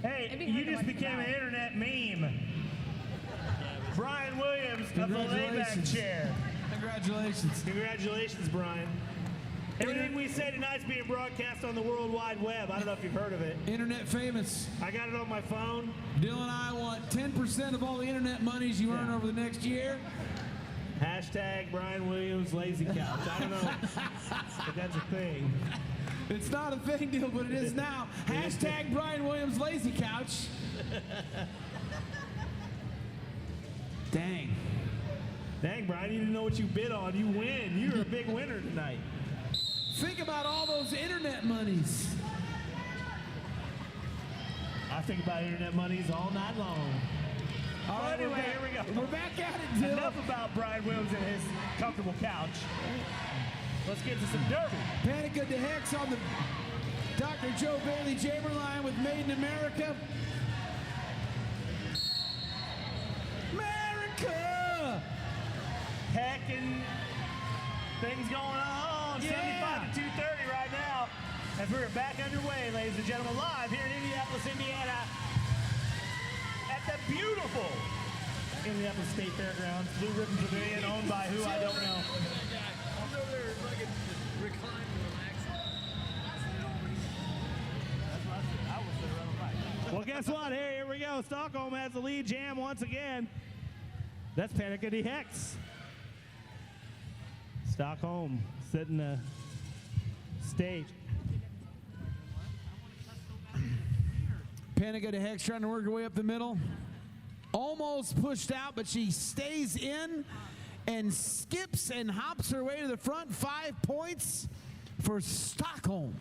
Speaker 9: Hey, you just became an internet meme. Brian Williams of the layback chair.
Speaker 13: Congratulations.
Speaker 9: Congratulations, Brian. Everything we say tonight is being broadcast on the World Wide Web. I don't know if you've heard of it.
Speaker 13: Internet famous.
Speaker 9: I got it on my phone.
Speaker 13: Dylan and I want 10% of all the internet monies you earn over the next year.
Speaker 9: Hashtag Brian Williams Lazy Couch. I don't know if that's a thing.
Speaker 13: It's not a thing, Dylan, but it is now. Hashtag Brian Williams Lazy Couch. Dang.
Speaker 9: Dang, Brian, you didn't know what you bid on. You win. You're a big winner tonight.
Speaker 13: Think about all those internet monies.
Speaker 9: I think about internet monies all night long.
Speaker 13: All right,
Speaker 9: anyway, here we go.
Speaker 13: We're back at it, Dylan.
Speaker 9: Enough about Brian Williams and his comfortable couch. Let's get to some derby.
Speaker 13: Panic at the Hex on the Dr. Joe Bailey Jammer line with Made in America. America!
Speaker 9: Heckin' things going on. 75 to 230 right now. As we're back underway, ladies and gentlemen, live here in Indianapolis, Indiana, at the beautiful Indianapolis State Fairgrounds, Blue Ribbon Pavilion, owned by who I don't know.
Speaker 1: Well, guess what? Here we go. Stockholm has the lead jam once again. That's Panickety Hex. Stockholm setting the stage.
Speaker 13: Panickety Hex trying to work her way up the middle. Almost pushed out, but she stays in and skips and hops her way to the front. 5 points for Stockholm.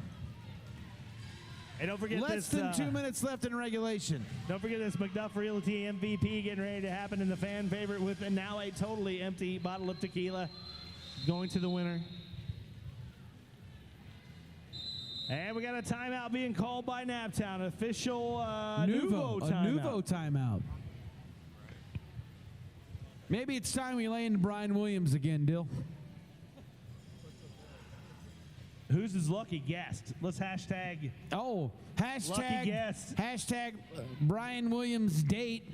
Speaker 1: And don't forget
Speaker 13: Less than 2 minutes left in regulation.
Speaker 1: Don't forget this McDuff Realty MVP getting ready to happen in the fan favorite with now a totally empty bottle of tequila going to the winner. And we got a timeout being called by Naptown. Official Nuvo timeout.
Speaker 13: A Nuvo timeout. Maybe it's time we lay into Brian Williams again, Dill.
Speaker 1: Who's his lucky guest? Let's hashtag.
Speaker 13: Oh,
Speaker 1: lucky guest.
Speaker 13: Hashtag Brian Williams date.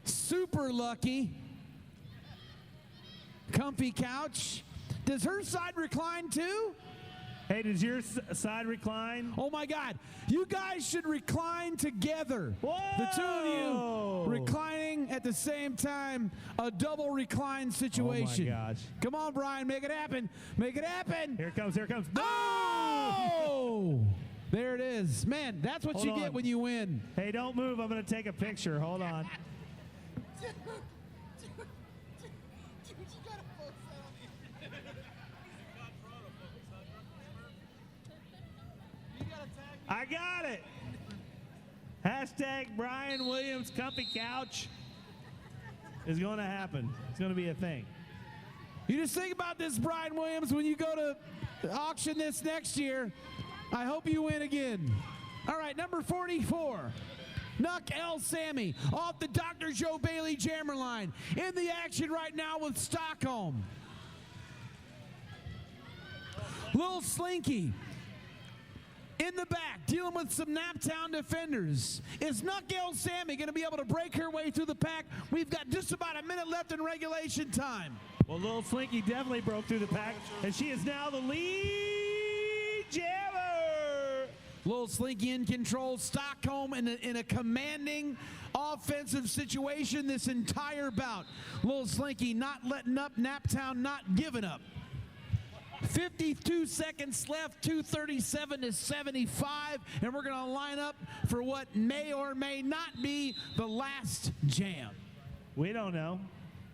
Speaker 13: Super lucky. Comfy couch. Does her side recline too?
Speaker 1: Hey, does your side recline?
Speaker 13: Oh my God. You guys should recline together.
Speaker 1: Whoa!
Speaker 13: The two of you reclining at the same time. A double recline situation.
Speaker 1: Oh my gosh.
Speaker 13: Come on, Brian. Make it happen. Make it happen.
Speaker 1: Here it comes. Here it comes.
Speaker 13: Oh! There it is. Man, that's what
Speaker 1: Hold
Speaker 13: you
Speaker 1: on.
Speaker 13: get when you win.
Speaker 1: Hey, don't move. I'm going to take a picture. Hold on. I got it. Hashtag Brian Williams comfy couch is going to happen. It's going to be a thing.
Speaker 13: You just think about this, Brian Williams, when you go to auction this next year. I hope you win again. All right, number 44. Nuck L. Sammy off the Dr. Joe Bailey jammer line. In the action right now with Stockholm. Lil Slinky in the back, dealing with some Naptown defenders. Is Nuck L. Sammy going to be able to break her way through the pack? We've got just about a minute left in regulation time.
Speaker 1: Well, Lil Slinky definitely broke through the pack, and she is now the lead jammer.
Speaker 13: Lil Slinky in control. Stockholm in a commanding offensive situation this entire bout. Lil Slinky not letting up, Naptown not giving up. 52 seconds left, 2:37 to 75, and we're going to line up for what may or may not be the last jam.
Speaker 1: We don't know.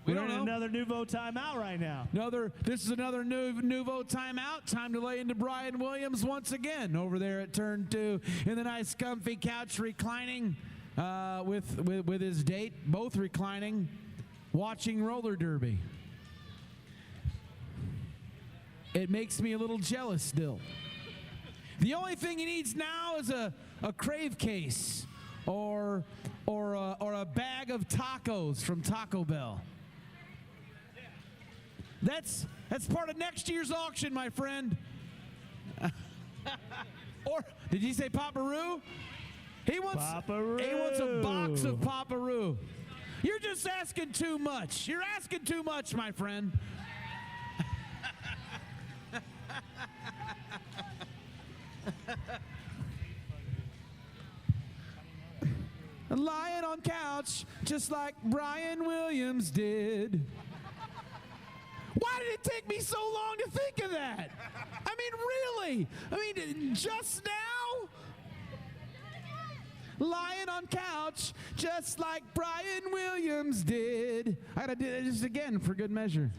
Speaker 13: We
Speaker 1: We're
Speaker 13: don't
Speaker 1: in
Speaker 13: know.
Speaker 1: another Nuvo timeout right now.
Speaker 13: This is another Nuvo timeout. Time to lay into Brian Williams once again over there at turn 2 in the nice comfy couch, reclining with his date, both reclining, watching roller derby. It makes me a little jealous still. The only thing he needs now is a crave case or a bag of tacos from Taco Bell. That's part of next year's auction, my friend. Or did you say Paparoo? He wants a box of Paparoo. You're just asking too much. You're asking too much, my friend. Lying on couch just like Brian Williams did. Why did it take me so long to think of that? I mean, really? I mean, just now? Lying on couch just like Brian Williams did. I gotta do it just again for good measure.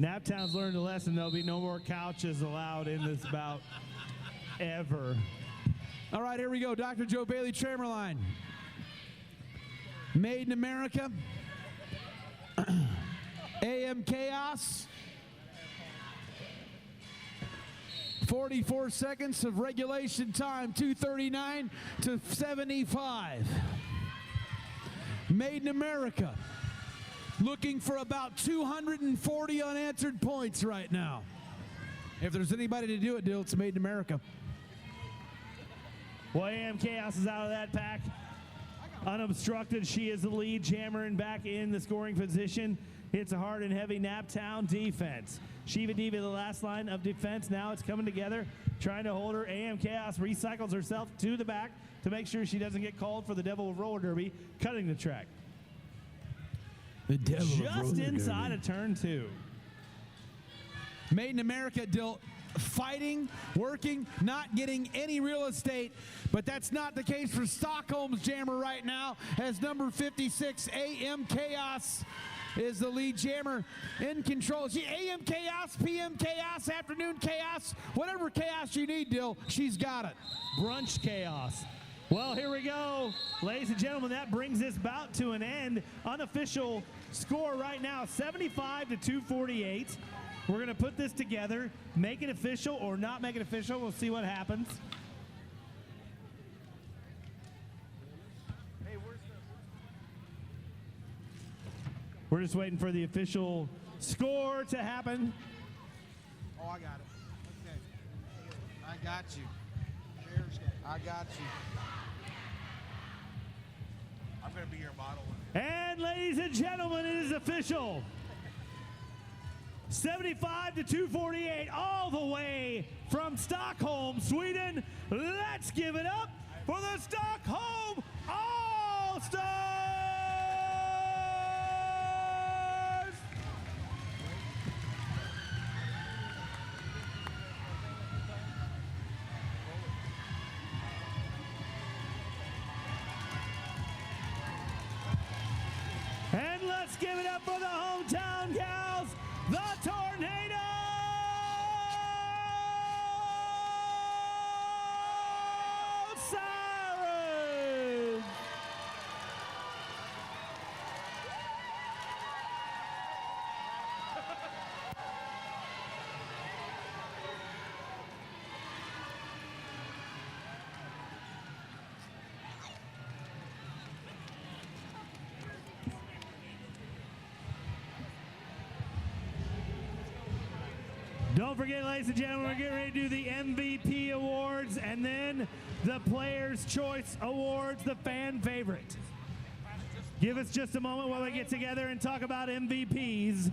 Speaker 1: Naptown's learned a lesson. There'll be no more couches allowed in this bout ever.
Speaker 13: All right, here we go. Dr. Joe Bailey Chamberlain. Made in America. AM Chaos. 44 seconds of regulation time, 2:39 to 75. Made in America. Looking for about 240 unanswered points right now. If there's anybody to do it, Dill, it's Made in America.
Speaker 1: Well, AM Chaos is out of that pack. Unobstructed, she is the lead jammer and back in the scoring position. hits a hard and heavy Naptown defense. Shiva Diva, the last line of defense. Now it's coming together, trying to hold her. AM Chaos recycles herself to the back to make sure she doesn't get called for the Devil of Roller Derby, cutting the track.
Speaker 5: The Devil of
Speaker 1: Just
Speaker 5: Roller
Speaker 1: inside
Speaker 5: Derby.
Speaker 1: of turn 2.
Speaker 5: Made in America, Dill, fighting, working, not getting any real estate, but that's not the case for Stockholm's jammer right now, as number 56, AM Chaos, is the lead jammer in control. She AM Chaos, PM Chaos, Afternoon Chaos, whatever chaos you need, Dill, she's got it.
Speaker 1: Brunch Chaos. Well, here we go. Ladies and gentlemen, that brings this bout to an end. Unofficial score right now, 75 to 248. We're going to put this together, make it official or not make it official. We'll see what happens. We're just waiting for the official score to happen.
Speaker 2: Oh, I got it. Okay. I got you. I got you. I'm going to be your model.
Speaker 1: And ladies and gentlemen, it is official. 75 to 248, all the way from Stockholm, Sweden. Let's give it up for the Stockholm All-Stars! And let's give it up for the hometown gals, the Tornado Sirens! Don't forget, ladies and gentlemen, we're getting ready to do the MVP awards and then the Players' Choice Awards, the fan favorite. Give us just a moment while we get together and talk about MVPs.